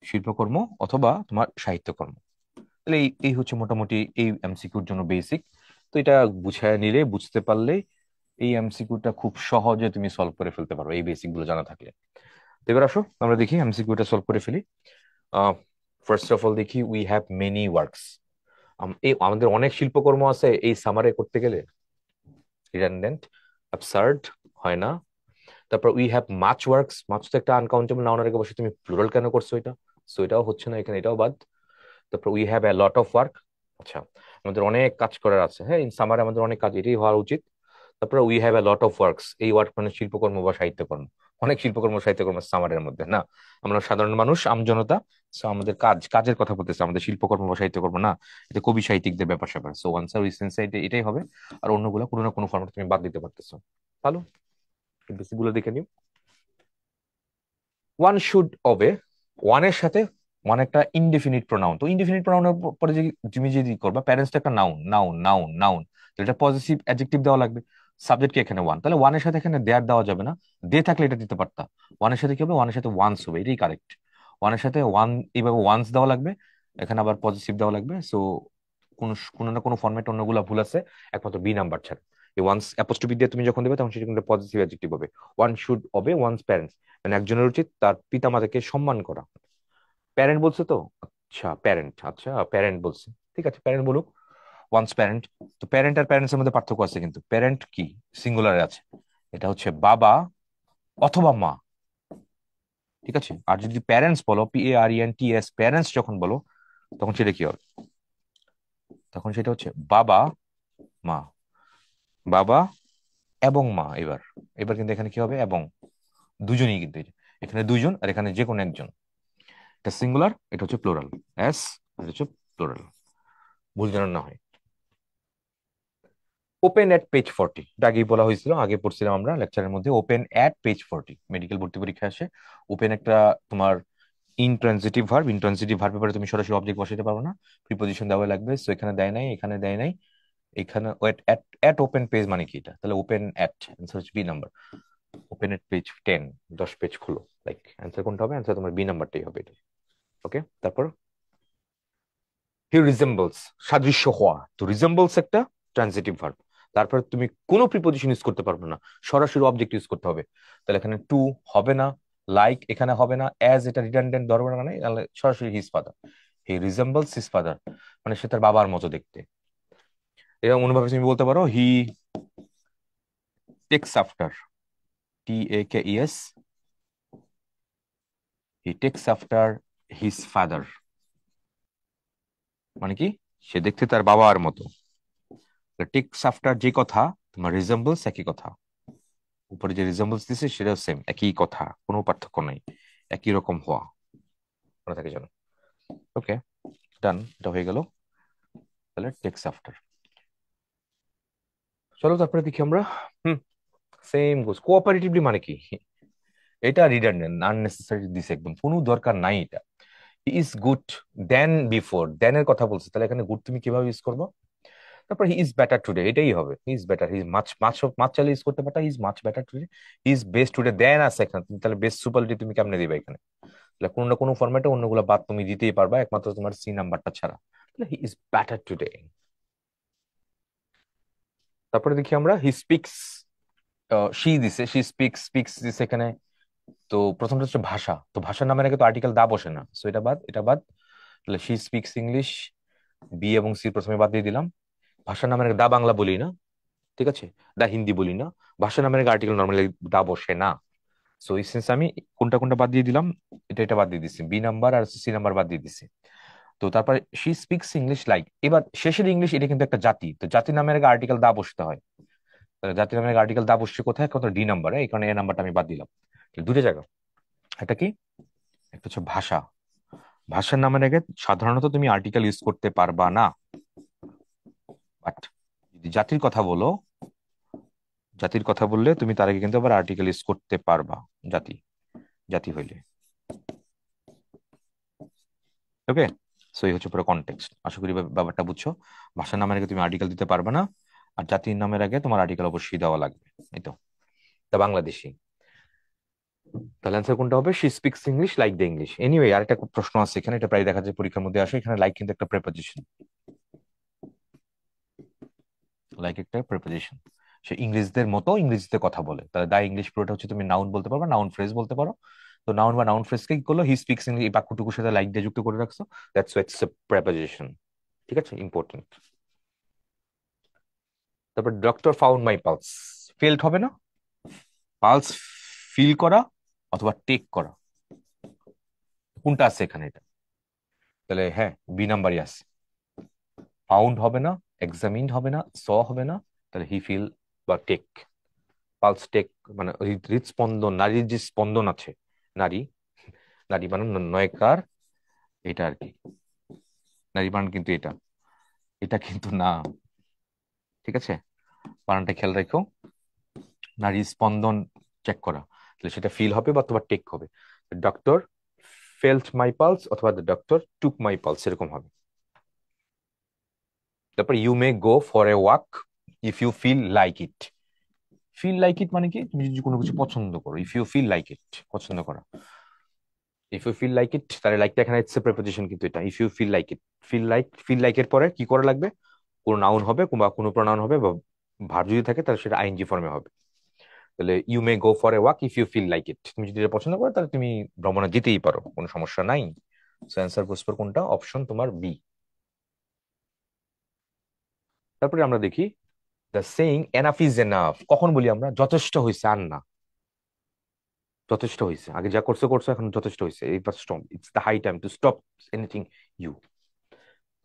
শিল্পকর্ম অথবা তোমার সাহিত্যকর্ম। তাহলে এই এই হচ্ছে মোটামুটি এই এমসিকিউর জন্য বেসিক। তো এটা বুঝায় নিলে, বুঝতে পারলে এই এমসিকিউটা খুব সহজে তুমি সলভ করে ফেলতে পারো, এই বেসিক গুলো জানা থাকলে। তো এবার আসো আমরা দেখি এমসিকিউটা সলভ করে ফেলি। ফার্স্ট অফ অল দেখি, উই হ্যাভ মেনি ওয়ার্কস, এই আমাদের অনেক শিল্পকর্ম আছে, এই সামারে করতে গেলে রিডান্ডেন্ট, অ্যাবসার্ড, হয় না। তারপর we have much works, much তো একটা আনকাউন্টেবল নাউন রেখে বসে তুমি প্লুরাল কেন করছো এটা, সো এটাও হচ্ছে না এখানে, এটাও বাদ। তারপর we have a lot of work, আচ্ছা আমাদের অনেক কাজ করার আছে, হ্যাঁ ইন সামারে আমাদের অনেক কাজ, এটাই হওয়া উচিত। তারপরে we have a lot of works, এই ওয়ার্ক মানে শিল্পকর্ম বা সাহিত্যকর্ম, অনেক শিল্পকর্ম সাহিত্যকর্ম সামারের মধ্যে না, আমরা সাধারণ মানুষ আমজনতা, সো আমাদের কাজ, কাজের কথা বলতেছে, আমাদের শিল্পকর্ম বা সাহিত্যকর্ম না, এটা কবি সাহিত্যিকদের ব্যাপার স্যাপার। সো আনসার উই সেন্স এটাই হবে। আর অন্যগুলো কোনো না কোনো ফর্মেট তুমি বাদ দিতে পারতেছো। ভালো, বেসিক গুলো দেখে নিও। ওয়ান শুড ওবে, ওয়ানের সাথে, ওয়ান একটা ইনডেফিনিট প্রোনাউন, তো ইনডেফিনিট প্রোনাউনের পরে যে তুমি যদি করবা, প্যারেন্টসটা একটা নাউন, নাউন নাউন নাউন, তো এটা পজিটিভ অ্যাডজেক্টিভ দেওয়া লাগবে। সাবজেক্ট কি এখানে ওয়ান, তাহলে ওয়ানের সাথে এখানে দেয়ার দেওয়া যাবে না, দে থাকলে এটা দিতে পারতা। ওয়ানের সাথে কি হবে, ওয়ানের সাথে ওয়ান্স হবে, এটাই কারেক্ট। ওয়ানের সাথে ওয়ান, এইভাবে ওয়ান্স দেওয়া লাগবে, এখানে আবার পজিটিভ দেওয়া লাগবে। সো কোনো কোনো না কোনো ফর্মেট অন্যগুলা ভুল আছে, একমাত্র বি নাম্বার ছাড়া। এই ওয়ান্স অ্যাপোস্ট্রোফি দিয়ে তুমি যখন দেবে, তখন সেটা কিন্তু পজিটিভ অ্যাডজেক্টিভ হবে। One should obey one's parents, মানে একজনের উচিত তার পিতা মাতাকে সম্মান করা। প্যারেন্ট বলছে তো, আচ্ছা প্যারেন্ট, আচ্ছা প্যারেন্ট বলছে, ঠিক আছে প্যারেন্ট বলুক, ওয়ান্স প্যারেন্ট। তো প্যারেন্ট আর প্যারেন্টস এর মধ্যে পার্থক্য আছে কিন্তু, প্যারেন্ট কি সিঙ্গুলারে আছে, এটা হচ্ছে বাবা অথবা মা, ঠিক আছে। আর যদি প্যারেন্টস বলো, PARENTS, প্যারেন্টস যখন বলো, তখন সেটা কি হবে, তখন সেটা হচ্ছে বাবা মা, বাবা এবং মা। এবার এবার কিন্তু এখানে কি হবে, এবং দুজনই কিন্তু, এখানে দুইজন আর এখানে যে কোনো একজন, এটা সিঙ্গুলার, এটা হচ্ছে প্লুরাল, এস, এটা হচ্ছে প্লুরাল, ভুল যেন না হয়। ওপেন এট পেজ 40, এটা আগেই বলা হয়েছিল, আগে পড়ছিলাম আমরা লেকচারের মধ্যে। ওপেন এট পেজ 40 মেডিকেল ভর্তি পরীক্ষা আসে। ওপেন একটা তোমার ইনট্রানজিটিভ ভার্ব, ইনট্রানজিটিভ ভার্বের পরে তুমি সরাসরি অবজেক্ট বসাতে পারো না, প্রিপোজিশন দেওয়া লাগবে। সো এখানে দেয় নাই, এখানে দেয় নাই, এখানে wait at, at open page মানে কি এটা, তাহলে ওপেন এট, অ্যান্সার হচ্ছে B number. Open at page 10, 10 page খুলো, লাইক অ্যান্সার কোনটা হবে, অ্যান্সার তোমার বি নাম্বারটাই হবে এটা। ওকে, তারপর হি রিজেম্বলস, সাদৃশ্য হওয়া, তো রিজেম্বলস একটা ট্রানজিটিভ ভার্ব। তারপর তুমি কোনো প্রিপোজিশন ইউজ করতে পারবে না, সরাসরি অবজেক্ট ইউজ করতে হবে। তাহলে এখানে টু হবে না, লাইক এখানে হবে না, অ্যাজ এটা রিডান্ডেন্ট দরকার মানে সরাসরি হিজ ফাদার, হি রিজেম্বলস হিজ ফাদার, মানে সে তার বাবার মতো দেখতে। এবং অনুভাবে তুমি বলতে পারো he takes after, TAKES, he takes after his father, মানে কি সে দেখতে তার বাবার মতো। টেক্স আফটার যে কথা, তোমার রিজেম্বলস একই কথা, উপরে যে রিজেম্বলস দিছে সেটাও সেম, একই কথা, কোনো পার্থক্য নাই, একই রকম হওয়া, মনে থাকে জানো। ওকে, ডান, এটা হয়ে গেল। তাহলে টেক্স আফটার। চলো তারপরে দেখি আমরা। হুম, সেম গোস কোঅপারেটিভলি মানে কি, এটা রিডান্ডেন্ট আননেসেসারি দিছে, একদম কোনো দরকার নাই এটা। He is good then, before then এর কথা বলছে, তাহলে এখানে গুড তুমি কিভাবে ইউজ করবো? তারপর হি ইজ বেটার টুডে, এটাই হবে, he is better, he is much much much চাইলে ইউজ করতে পারতা, he is much better today, he is best today then আছে এখানে, তুমি তাহলে বেস্ট সুপারলেটিভ তুমি কেমনে দিবে এখানে? তাহলে কোনো না কোনো ফরম্যাটে অন্যগুলো বাদ তুমি দিতেই পারবা, একমাত্র তোমার সি নাম্বারটা ছাড়া। তাহলে হি ইজ বেটার টুডে। তারপরে দেখি আমরা হি স্পিক্স, শি দিছে, শি স্পিক্স, স্পিক্স দিছে এখানে। তো প্রথমটা হচ্ছে ভাষা, তো ভাষার নামের আগে তো আর্টিকেল দা বসে না, সো এটা বাদ, এটা বাদ। তাহলে শি স্পিক্স ইংলিশ, বি এবং সি প্রথমে বাদ দিয়ে দিলাম। ভাষার নামের আগে দা বাংলা বলি না, ঠিক আছে, দা হিন্দি বলি না, ভাষার নামের আগে আর্টিকেল নর্মালি দা বসে না। সো এই সেন্স আমি কোনটা কোনটা বাদ দিয়ে দিলাম, এটা এটা বাদ দিয়ে দিচ্ছি, বি নাম্বার আর সি নাম্বার বাদ দিয়ে দিচ্ছি। তো তারপরে শি স্পিক্স ইংলিশ লাইক, এবার শেষের ইংলিশ এটা কিন্তু একটা জাতি, তো জাতি নামের আগে আর্টিকেল দা বসতে হয়। তাহলে জাতি নামের আগে আর্টিকেল দা বসছে কোথায়? কত ডি নাম্বারে, এই কারণে এ নাম্বারটা আমি বাদ দিলাম। দুটো জায়গা, একটা কি, একটা হচ্ছে ভাষা, ভাষার নামের আগে সাধারণত তুমি আর্টিকেল ইউজ করতে পারবা না, বাট যদি জাতির কথা বলো, জাতির কথা বললে তুমি তার আগে কিন্তু আবার আর্টিকেল ইউজ করতে পারবা, জাতি, জাতি হইলে। ওকে, সো এই হচ্ছে পুরো কনটেক্সট, আশা করি ব্যাপারটা বুঝছো। ভাষার নামের আগে তুমি আর্টিকেল দিতে পারবে না, আর জাতির নামের আগে তোমার আর্টিকেল অবশ্যই দেওয়া লাগবে। এই তো, তা বাংলাদেশি। তাহলে অ্যান্সার কোনটা হবে? She speaks English like the English. Anyway, আরেকটা প্রশ্ন আছে এখানে, এটা প্রায় দেখা যায় পরীক্ষার মধ্যে আসে, এখানে লাইক কিন্তু একটা প্রেপোজিশন, লাইক একটা প্রেপোজিশন। সে ইংরেজদের মতো ইংরেজিতে কথা বলে, তাহলে দা ইংলিশ পুরোটা হচ্ছে তুমি নাউন বলতে পারো, নাউন ফ্রেজ বলতে পারো। তো নাউন বা নাউন ফ্রেজকে কি করলো, হি স্পিক্স ইংলিশ, এই বাক্যটুকুর সাথে লাইক দিয়ে যুক্ত করে রাখছো, দ্যাটস ইটস এ প্রেপোজিশন। ঠিক আছে, ইম্পর্টেন্ট। তারপর doctor found my pulse, felt হবে না, পালস ফিল করা অথবা টেক করা, কোনটা আছে এখানে এটা? তাহলে হ্যাঁ, বি নাম্বারই আছে, ফাউন্ড হবে না, এক্সামিন্ড হবে না, স হবে না, তাহলে হি ফিল বা টেক, পালস টেক, মানে হৃদস্পন্দন, নারীর যে স্পন্দন আছে, নারী, নারী বানান নয়কার, এটা আর কি, নারী বানান কিন্তু এটা, এটা কিন্তু না, ঠিক আছে, বানানটা খেয়াল রাখো, নারীর স্পন্দন চেক করা, তাহলে সেটা ফিল হবে বা তোমার টেক হবে। ডক্টর ফেল্ট মাই পালস অথবা the doctor took my pulse, এরকম হবে। তারপর you may go for a walk if you feel like it, feel like it মানে কি, তুমি যদি কোনো কিছু পছন্দ করো, if you feel like it, পছন্দ করা, if you feel like it, তাহলে লাইকটা এখানে ইটস এ প্রেপোজিশন, কিন্তু এটা if you feel like it, feel like, feel like এর পরে কি করা লাগবে? কোনো নাউন হবে বা কোনো প্রনাউন হবে, বা ভার্ব যদি থাকে তাহলে সেটা আইএনজি ফর্মে হবে। তাহলে you may go for a walk if you feel like it, তুমি যদি এটা পছন্দ করো তাহলে তুমি ভ্রমণে যেতেই পারো, কোনো সমস্যা নাই। সো অ্যান্সার গোস ফর কোনটা? অপশন তোমার বি। তারপরে আমরা দেখি the saying enough is enough, কখন বলি আমরা? যথেষ্ট হয়েছে, আর না, যথেষ্ট হয়েছে, আগে যা করছো করছো, এখন যথেষ্ট হয়েছে, এইবার stop, it's the high time to stop anything you.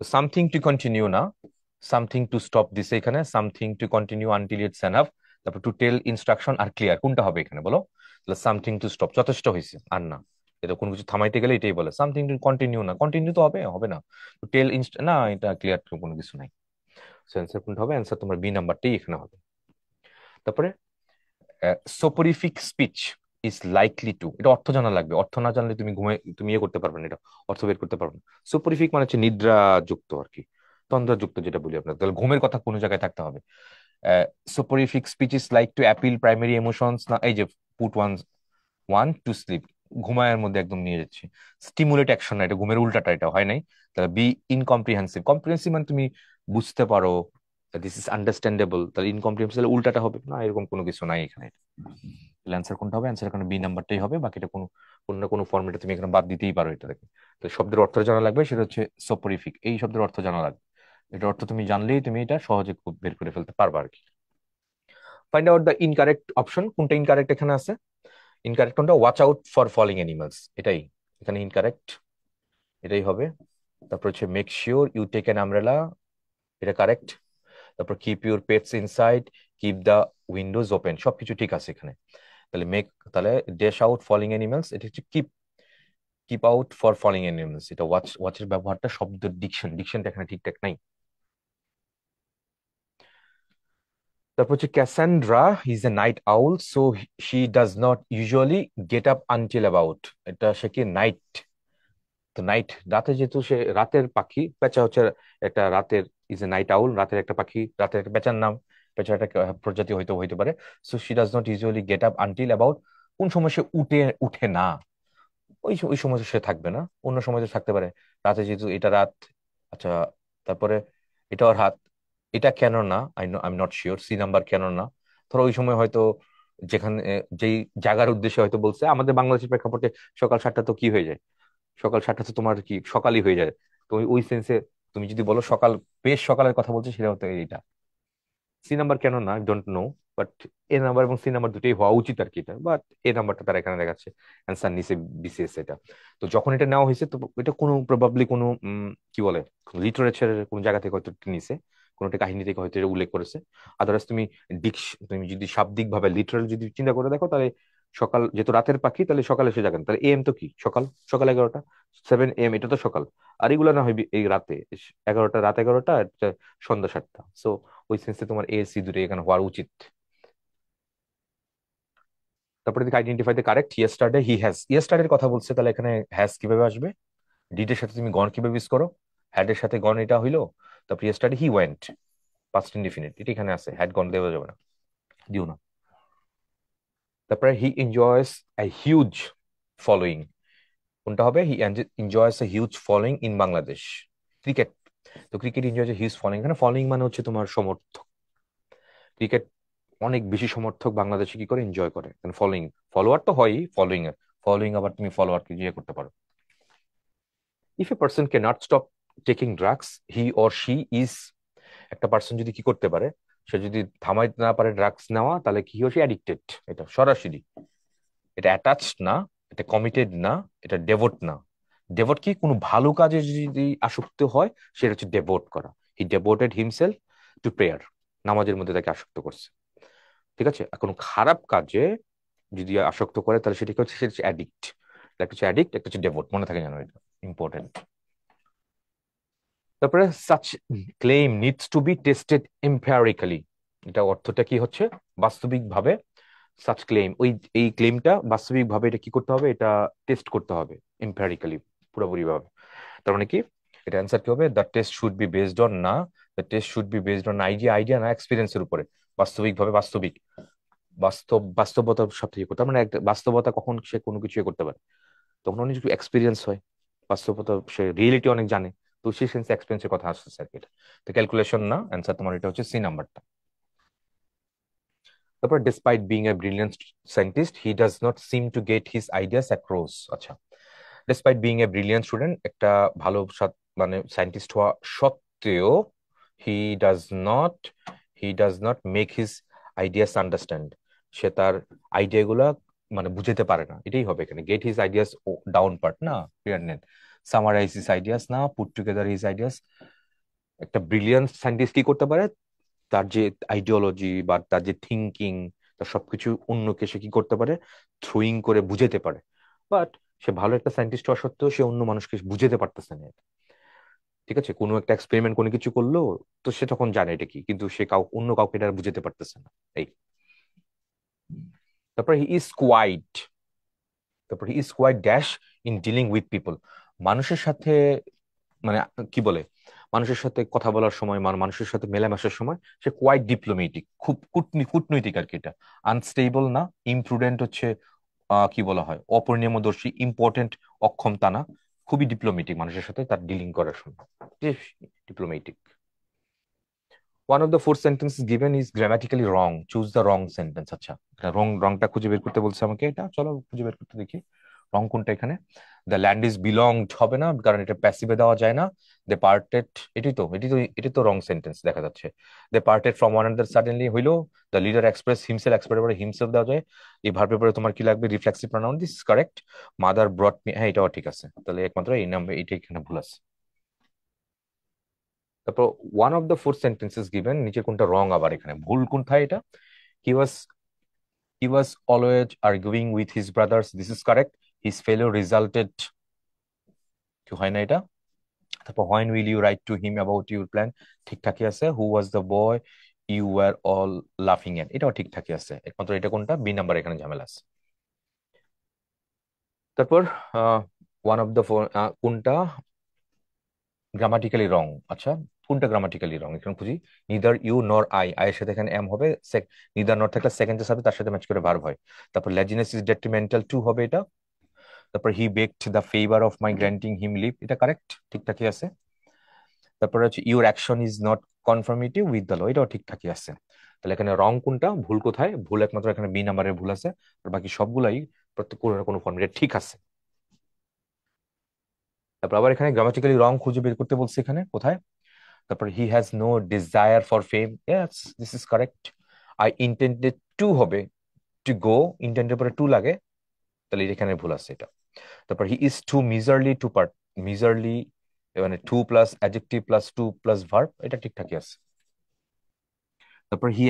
Something to continue না, সামথিং টু স্টপ দিছে এখানে, something to continue until it's enough, তারপর to tell instruction are clear, কোনটা হবে এখানে বলো? তাহলে সামথিং টু স্টপ, যথেষ্ট হয়েছে আর না, এটা কোনো কিছু থামাইতে গেলে এটাই বলে, সামথিং টু কন্টিনিউ না, কন্টিনিউ তো হবে, হবে না, টু টেল ইনস্ট না, এটা ক্লিয়ার কোনো কিছু নাই। অ্যান্সার কোনটা হবে? অ্যান্সার তোমার বি নাম্বারটাই এখানে হবে। তারপরে সোপরিফিক স্পিচ ইজ লাইকলি টু, এটা অর্থ জানা লাগবে, অর্থ না জানলে তুমি তুমি ইয়ে করতে পারবে না, এটা অর্থ বের করতে পারবে না। সোপরিফিক মানে হচ্ছে নিদ্রা যুক্ত আর কি, তন্দ্রাযুক্ত যেটা বলি আপনার, তাহলে ঘুমের কথা কোনো জায়গায় থাকতে হবে। Soporific speech is like to appeal primary emotions না, এই যে put one one to sleep, ঘুমায়ের মধ্যে একদম নিয়ে যাচ্ছে, স্টিমুলেট অ্যাকশন না, এটা ঘুমের উল্টাটা, এটা হয় নাই। তাহলে বি ইনকম্প্রিহেন্সিভ, কম্প্রিহেন্সিভ মানে তুমি বুঝতে পারো, দিস ইজ আন্ডারস্ট্যান্ডেবল, তাহলে ইনকম্প্রিহেন্সিবল উল্টাটা হবে না, এরকম কোনো কিছু নাই এখানে। তাহলে অ্যান্সার কোনটা হবে? অ্যান্সার এখানে বি নাম্বারটাই হবে, বাকিটা কোনো কোনো না কোনো ফর্মেটে তুমি এখানে বাদ দিতেই পারো এটা থেকে। তো শব্দের অর্থ জানা লাগবে, সেটা হচ্ছে সপরিফিক, এই শব্দের অর্থ জানা লাগবে। এটার অর্থ তুমি জানলেই তুমি এটা সহজে খুব বের করে ফেলতে পারবা আর কি। Find out the incorrect option, কোনটা ইনকারেক্ট এখানে আছে? ইনকারেক্ট কোনটা? Watch out for falling animals, এটাই এখানে ইনকারেক্ট, এটাই হবে। তারপর হচ্ছে make sure you take an umbrella, এটা কারেক্ট। তারপর keep your pets inside, keep the windows open, সবকিছু ঠিক আছে এখানে। তাহলে মেক, তাহলে ড্যাশ আউট ফলিং অ্যানিমালস, এটা হচ্ছে keep, keep out for falling animals. এটা ওয়াচ, ওয়াচের ব্যবহারটা, শব্দ ডিকশনটা এখানে ঠিকঠাক নাই। তারপর হচ্ছে Cassandra is a night owl, so she does not usually get up until about, এটা সে কি নাইট, তো নাইট রাতে, যেহেতু সে রাতের পাখি, পেঁচা হচ্ছে একটা রাতের, ইজ এ নাইট আউল, রাতের একটা পাখি, রাতের একটা পেঁচার নাম, পেঁচার একটা প্রজাতি হয়তো হইতে পারে। So she does not usually get up until about, কোন সময় সে উঠে উঠে না, ওই সময় সে থাকবে না, অন্য সময় তো থাকতে পারে। রাতে যেহেতু এটা রাত, আচ্ছা, তারপরে এটাও রাত, এটা কেন না, I am not sure, C number কেন না। ধরো ওই সময় হয়তো যেখানে যেই জায়গার উদ্দেশ্যে হয়তো বলছে, আমাদের বাংলাদেশের প্রেক্ষাপটে সকাল 7টা তো কি হয়ে যায়, সকাল 7টা তো তোমার কি সকালই হয়ে যায়। তো ওই সেন্সে তুমি যদি বলো সকাল, বেশ সকালের কথা বলছো, সেটা হতো এইটা। সি নাম্বার কেন না, don't know, but A number এবং সি নাম্বার দুটোই হওয়া উচিত আর কি এটা, বাট এ নাম্বারটা তারা এখানে দেখাচ্ছে অ্যান্সার নিচে, বিসিএস এটা। তো যখন এটা নেওয়া হয়েছে, তো এটা কোনো প্রবাবলি কোনো কি বলে, লিটারেচারের কোন জায়গা থেকে হয়তো এটা নিছে, কোনো একটা কাহিনী থেকে হয়তো এটা উল্লেখ করেছে। আদারওয়াইজ তুমি তুমি যদি শাব্দিক ভাবে লিটারাল যদি চিন্তা করে দেখো, তাহলে সকাল যেহেতু রাতের পাখি, তাহলে সকালে এসে জাগেন, তাহলে এম তো কি সকাল, সকাল 11টা, 7 AM, এটা তো সকাল। আর এগুলো না হয় এই রাতে 11টা, রাত 11টা, সন্ধ্যা 7টা। সো ওই সেন্সে তোমার এ সি দুটো এখানে হওয়ার উচিত। তারপরে দিকে identify the correct yesterday, he has, ইয়েস্টারডের কথা বলছে, তাহলে এখানে হ্যাজ কিভাবে আসবে? ডিড এর সাথে তুমি গন কিভাবে ইউজ করো? হ্যাড এর সাথে গন, এটা হইলো। তারপর yesterday he went, past indefinite, এটা এখানে আছে, হ্যাড গন দেওয়া যাবে না, দিও না। তারপরে he enjoys a huge following, কোনটা হবে? He enjoys a huge following in Bangladesh, cricket. তো cricket enjoys a huge following, এখানে ফলোয়িং মানে হচ্ছে তোমার সমর্থক, ক্রিকেট অনেক বেশি সমর্থক বাংলাদেশে কি করে, এনজয় করে, ফলোইং, ফলোয়ার তো হয়ই, ফলোইং এর, ফলোইং আবার তুমি ফলোয়ারকে ইয়ে করতে পারো। If a person K not stop taking drugs, he or she is, একটা পার্সন যদি কি করতে পারে, সে যদি থামাইতে না পারে ড্রাগস নেওয়া, তাহলে কি হচ্ছে অ্যাডিক্টেড, এটা সরাসরি, এটা অ্যাটাচড না, এটা কমিটেড না, এটা ডেভোট না। ডেভোট কি, কোনো ভালো কাজে যদি আসক্ত হয়, সেটা হচ্ছে ডেভোট করা। হি ডেভোটেড হিমসেলফ টু প্রেয়ার, নামাজের মধ্যে তাকে আসক্ত করছে। ঠিক আছে, আর কোনো খারাপ কাজে যদি আসক্ত করে, তাহলে সেটা কি হচ্ছে, সেটা হচ্ছে অ্যাডিক্ট। একটা হচ্ছে অ্যাডিক্ট, একটা হচ্ছে ডেভোট, মনে থাকে জানো, এটা ইম্পর্টেন্ট। তারপরে such claim needs to be tested empirically, এটা অর্থটা কি হচ্ছে? বাস্তবিক ভাবে, সাচ ক্লেম, ওই এই ক্লেমটা বাস্তবিক ভাবে এটা কি করতে হবে, এটা টেস্ট করতে হবে এম্পিরিক্যালি, পুরোপুরি ভাবে। তার মানে কি, এটা অ্যান্সার কি হবে? The test should be based on, না, the test should be based on idea, idea না এক্সপিরিয়েন্সের উপরে, বাস্তবিক ভাবে, বাস্তবিক, বাস্তবতার সাথে ইয়ে করতে, তার মানে একটা বাস্তবতা কখন সে কোনো কিছু ইয়ে করতে পারে, তখন অনেক কিছু এক্সপিরিয়েন্স হয়, বাস্তবতা, সে রিয়েলিটি অনেক জানে। তো সেই সেন্সে এক্সপিরিয়েন্সের কথা আসছে আর কি এটা। তো ক্যালকুলেশন না, অ্যান্সার তোমার এটা হচ্ছে সি নাম্বারটা। তারপর despite being a brilliant scientist, he does not seem to get his ideas across, আচ্ছা, despite being a brilliant student, একটা ভালো মানে সায়েন্টিস্ট হওয়া সত্ত্বেও, he does not, he does not make his ideas understand, সে তার আইডিয়া গুলা মানে বুঝতে পারে না, এটাই হবে এখানে। Gate his ideas down part না, ক্লিয়ার নেন, সামারাইজ হিজ আইডিয়াস না, পুট টুগেদার হিজ আইডিয়াস। একটা ব্রিলিয়ান্ট সায়েন্টিস্ট কি করতে পারে, তার যে আইডিওলজি বা তার যে থিঙ্কিং, তার সবকিছু অন্যকে সে কি করতে পারে, থ্রোয়িং করে বুঝাতে পারে। বাট সে ভালো একটা সায়েন্টিস্ট হওয়া সত্ত্বেও সে অন্য মানুষকে বুঝাতে পারতেছে না এটা। ঠিক আছে, কোনো একটা এক্সপেরিমেন্ট কোনো কিছু করলো, তো সে তখন জানে এটা কি, কিন্তু সে অন্য কাউকে এটা বুঝাতে পারতেছে না, এই। তারপর হি ইজ কোয়াইট, তারপর he is quite dash in dealing with people, মানুষের সাথে, মানে কি বলে, মানুষের সাথে কথা বলার সময়, মানুষের সাথে মেলামেশার সময় সে কোয়াইট ডিপ্লোমেটিক, খুব কূটনৈতিক আর কি এটা। আনস্টেবল না, ইমপ্রুডেন্ট হচ্ছে কি বলা হয়, অপরিণামদর্শী, ইম্পর্টেন্ট অক্ষম তা না, খুবই ডিপ্লোমেটিক মানুষের সাথে তার ডিলিং করার সময়, diplomatic. One of the four sentence given is grammatically wrong, choose the wrong sentence. আচ্ছা, রংটা খুঁজে বের করতে বলছে আমাকে, এটা চলো খুঁজে বের করতে দেখি রং কোনটা এখানে। দ্য ল্যান্ড ইজ বিলংড হবে না, কারণ এটা প্যাসিভে দেওয়া যায় না। দে পার্টেড, এটি তো রং সেন্টেন্স দেখা যাচ্ছে। They parted from one another suddenly হইলো। The leader express himself, express পরে হিমসেলফ দেওয়া যায়। এই ভার্বের পরে তোমার কি লাগবে? Reflexive pronoun, this is correct. Mother brought me, হ্যাঁ এটাও ঠিক আছে, তাহলে একমাত্র এই নাম্বার এটা এখানে ভুল আছে। তারপর one of the four sentences given, নিচে কোনটা রং আবার এখানে ভুল কোনটা এটা? He was he was always arguing with his brothers, this is correct. His failure resulted, কি হয় না এটা? তারপর when will you write to him about your plan, ঠিকঠাকই আছে। Who was the boy you were all লাফিং at, এটাও ঠিকঠাকই আছে, একমাত্র এটা কোনটা? বি নাম্বার এখানে ঝামেলা আছে। তারপর ওয়ান অফ দ্য কোনটা গ্রামাটিক্যালি রং? আচ্ছা, কোনটা গ্রামাটিক্যালি রং এখানে খুঁজি। Neither you nor I, I এর সাথে এখানে এম হবে। নিদার নর থাকলে সেকেন্ড সাথে তার সাথে ম্যাচ করে ভার্ব হয়। তারপর লেজিনেস ইজ ডেট্রিমেন্টাল টু হবে এটা। তারপর he begged the favour of my granting him leave, এটা কারেক্ট, ঠিকঠাকই আছে। তারপরে হচ্ছে your action is not confirmative with the law, এটাও ঠিকঠাকই আছে। তাহলে এখানে রং কোনটা, ভুল কোথায়? ভুল একমাত্র এখানে বি নাম্বারের ভুল আছে, আর বাকি সবগুলাই প্রত্যেক কোনো না কোনো ফর্মেটে ঠিক আছে। তারপর আবার এখানে গ্রামাটিক্যালি রং খুঁজে বের করতে বলছে, এখানে কোথায়? তারপর he has no desire for fame, yes this is correct. I intended to হবে, টু গো, ইন্টেন্ডের পরে টু লাগে, তাহলে এখানে ভুল আছে এটা। তারপর he is too miserly to part, miserly মানে too plus adjective plus to plus verb, এটা ঠিকঠাকই আছে। তারপর he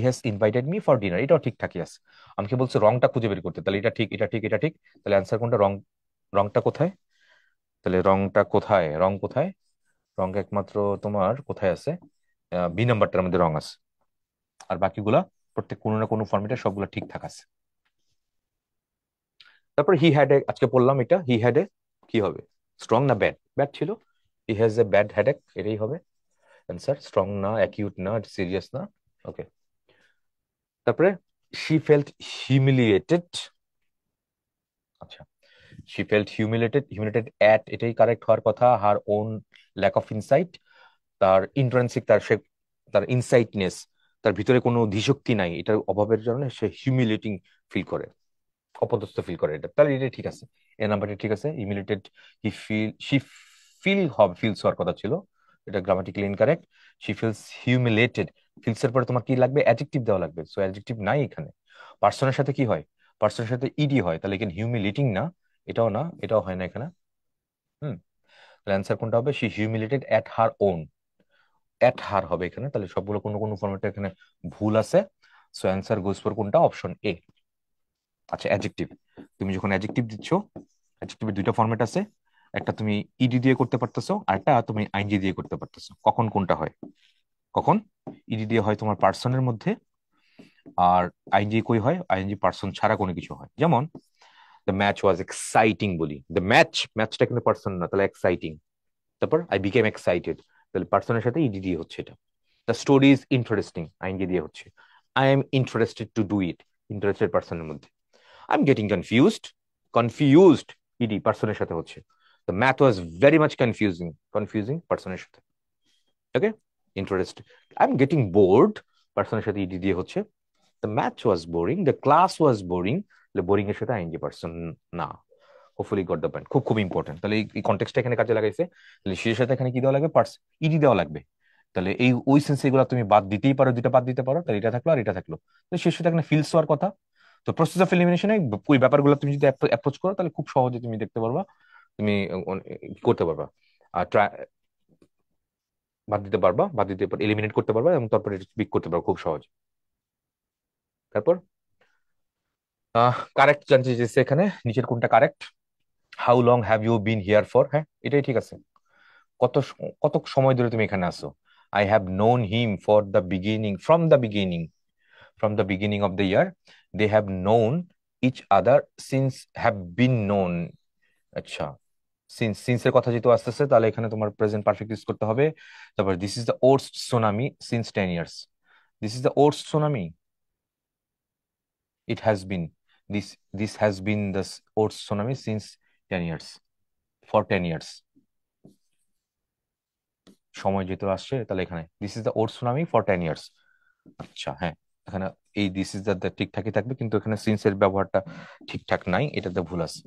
has invited me for dinner, এটাও ঠিকঠাকই আছে। আমাকে বলছে রংটা খুঁজে বের করতে, তাহলে এটা ঠিক, এটা ঠিক, এটা ঠিক, তাহলে অ্যান্সার কোনটা? রং, রংটা কোথায়? তাহলে রংটা কোথায়, রং কোথায়? রং একমাত্র তোমার কোথায় আছে? বি নাম্বারটার মধ্যে রং আছে, আর বাকিগুলা প্রত্যেক কোনো না কোনো ফর্মেটে সবগুলো ঠিকঠাক আছে। তারপর হি হ্যাড এ, আজকে পড়লাম এটা, হি হ্যাড এ কি হবে? স্ট্রং না ব্যাড? ব্যাড ছিল। He has a bad headache, এটাই হবে অ্যান্সার। স্ট্রং না, অ্যাকিউট না, সিরিয়াস না। ওকে। তারপরে শি ফেল্ট হিউমিলিয়েটেড, আচ্ছা, শি ফেল্ট হিউমিলেটেড অ্যাট, এটাই কারেক্ট হওয়ার কথা। Her own lack of insight, তার ইন্ট্রান্সিক, তার ইনসাইটনেস, তার ভিতরে কোনো ধীশক্তি নাই, এটার অভাবের জন্য সে হিউমিলেটিং ফিল করে, অপদস্থ ফিল করে, এটা তাহলে এটা ঠিক আছে। এ নাম্বারটা ঠিক আছে। হিউমিলেটেড, শি ফিলস হওয়ার কথা ছিল, এটা grammatically incorrect. She feels humiliated, feels এর পরে তোমার কি লাগবে? অ্যাডজেক্টিভ দেওয়া লাগবে, সো অ্যাডজেক্টিভ নাই এখানে। পার্সনের সাথে কি হয়? পার্সনের সাথে ইডি হয়, তাহলে এখানে হিউমিলেটিং না, এটাও না, এটাও হয় না এখানে। হুম, তাহলে অ্যান্সার কোনটা হবে? She humiliated at her own, at her হবে এখানে, তাহলে সবগুলো কোনো কোনো ফর্মেটে এখানে ভুল আছে। সো অ্যান্সার গোস ফর কোনটা? Option A. আচ্ছা, অ্যাডজেক্টিভ, তুমি যখন অ্যাডজেক্টিভ দিচ্ছ, অ্যাডজেক্টিভের দুইটা ফরম্যাট আছে, একটা তুমি ইডি দিয়ে করতে পারতেছো, আর একটা তুমি আইনজি দিয়ে করতে পারতেছো। কখন কোনটা হয়? কখন ইডি দিয়ে হয় তোমার পার্সনের মধ্যে, আর আইনজি কই হয়? আইনজি পার্সন ছাড়া কোনো কিছু হয়। যেমন দ্য ম্যাচ ওয়াজ এক্সাইটিং বলি, দ্য ম্যাচটা কিন্তু পার্সন না, তাহলে এক্সাইটিং। তারপর আই বিকেম এক্সাইটেড, তাহলে পার্সনের সাথে ইডি দিয়ে হচ্ছে এটা। The story is interesting, ING দিয়ে হচ্ছে। I am interested to do it, interested পার্সনের মধ্যে। I am getting confused, ED পার্সনের সাথে হচ্ছে। The math was very much confusing পার্সনের সাথে। Okay, interest. I am getting bored, পার্সনের সাথে ইডি দিয়ে হচ্ছে। The math was boring, the class was boring, boring এর সাথে আইএনজি পার্সন না। হোপফুলি গট দ্য পয়েন্ট, খুব খুব ইম্পর্টেন্ট। তাহলে এই কনটেক্সটটা এখানে কাজে লাগাইছে, তাহলে সেই সাথে এখানে কি দেওয়া লাগবে? ইডি দেওয়া লাগবে। তাহলে এই ওই সেন্স এগুলো তুমি বাদ দিতেই পারো, দুটা বাদ দিতে পারো, তাহলে এটা থাকলো আর এটা থাকলো। তো শেষ সাথে এখানে ফিলস হওয়ার কথা। তো প্রসেস অফ এলিমিনেশনে ওই ব্যাপারগুলো তুমি যদি অ্যাপ্রোচ করো, তাহলে খুব সহজে তুমি দেখতে পারবা, তুমি করতে পারবা। আর বাদ দিতে পারো, এলিমিনেট করতে পারবা, এবং তারপরে পিক করতে পারো খুব সহজ। তারপর কারেক্ট জানতে চেয়েছে এখানে, নিচের কোনটা correct? How long have you been here for, হ্যাঁ এটাই ঠিক আছে। কত সময় ধরে তুমি এখানে আসো? I have known him for the beginning, from the beginning of the year. They have known each other since, have been known. আচ্ছা, সিন্সের কথা যেহেতু আসতেছে, তাহলে এখানে তোমার প্রেজেন্ট পারফেক্ট ইউজ করতে হবে। তারপর this is the worst tsunami since 10 years, this is the worst tsunami, it has been, this has been the old tsunami since 10 years, for 10 years. সময় যেহেতু আসছে, তাহলে এখানে this is the or tsunami for 10 years. আচ্ছা হ্যাঁ, এখানে এই this is the ঠিকঠাকই থাকবে, কিন্তু এখানে সিন্সের ব্যবহারটা ঠিকঠাক নাই, এটাতে ভুল আছে।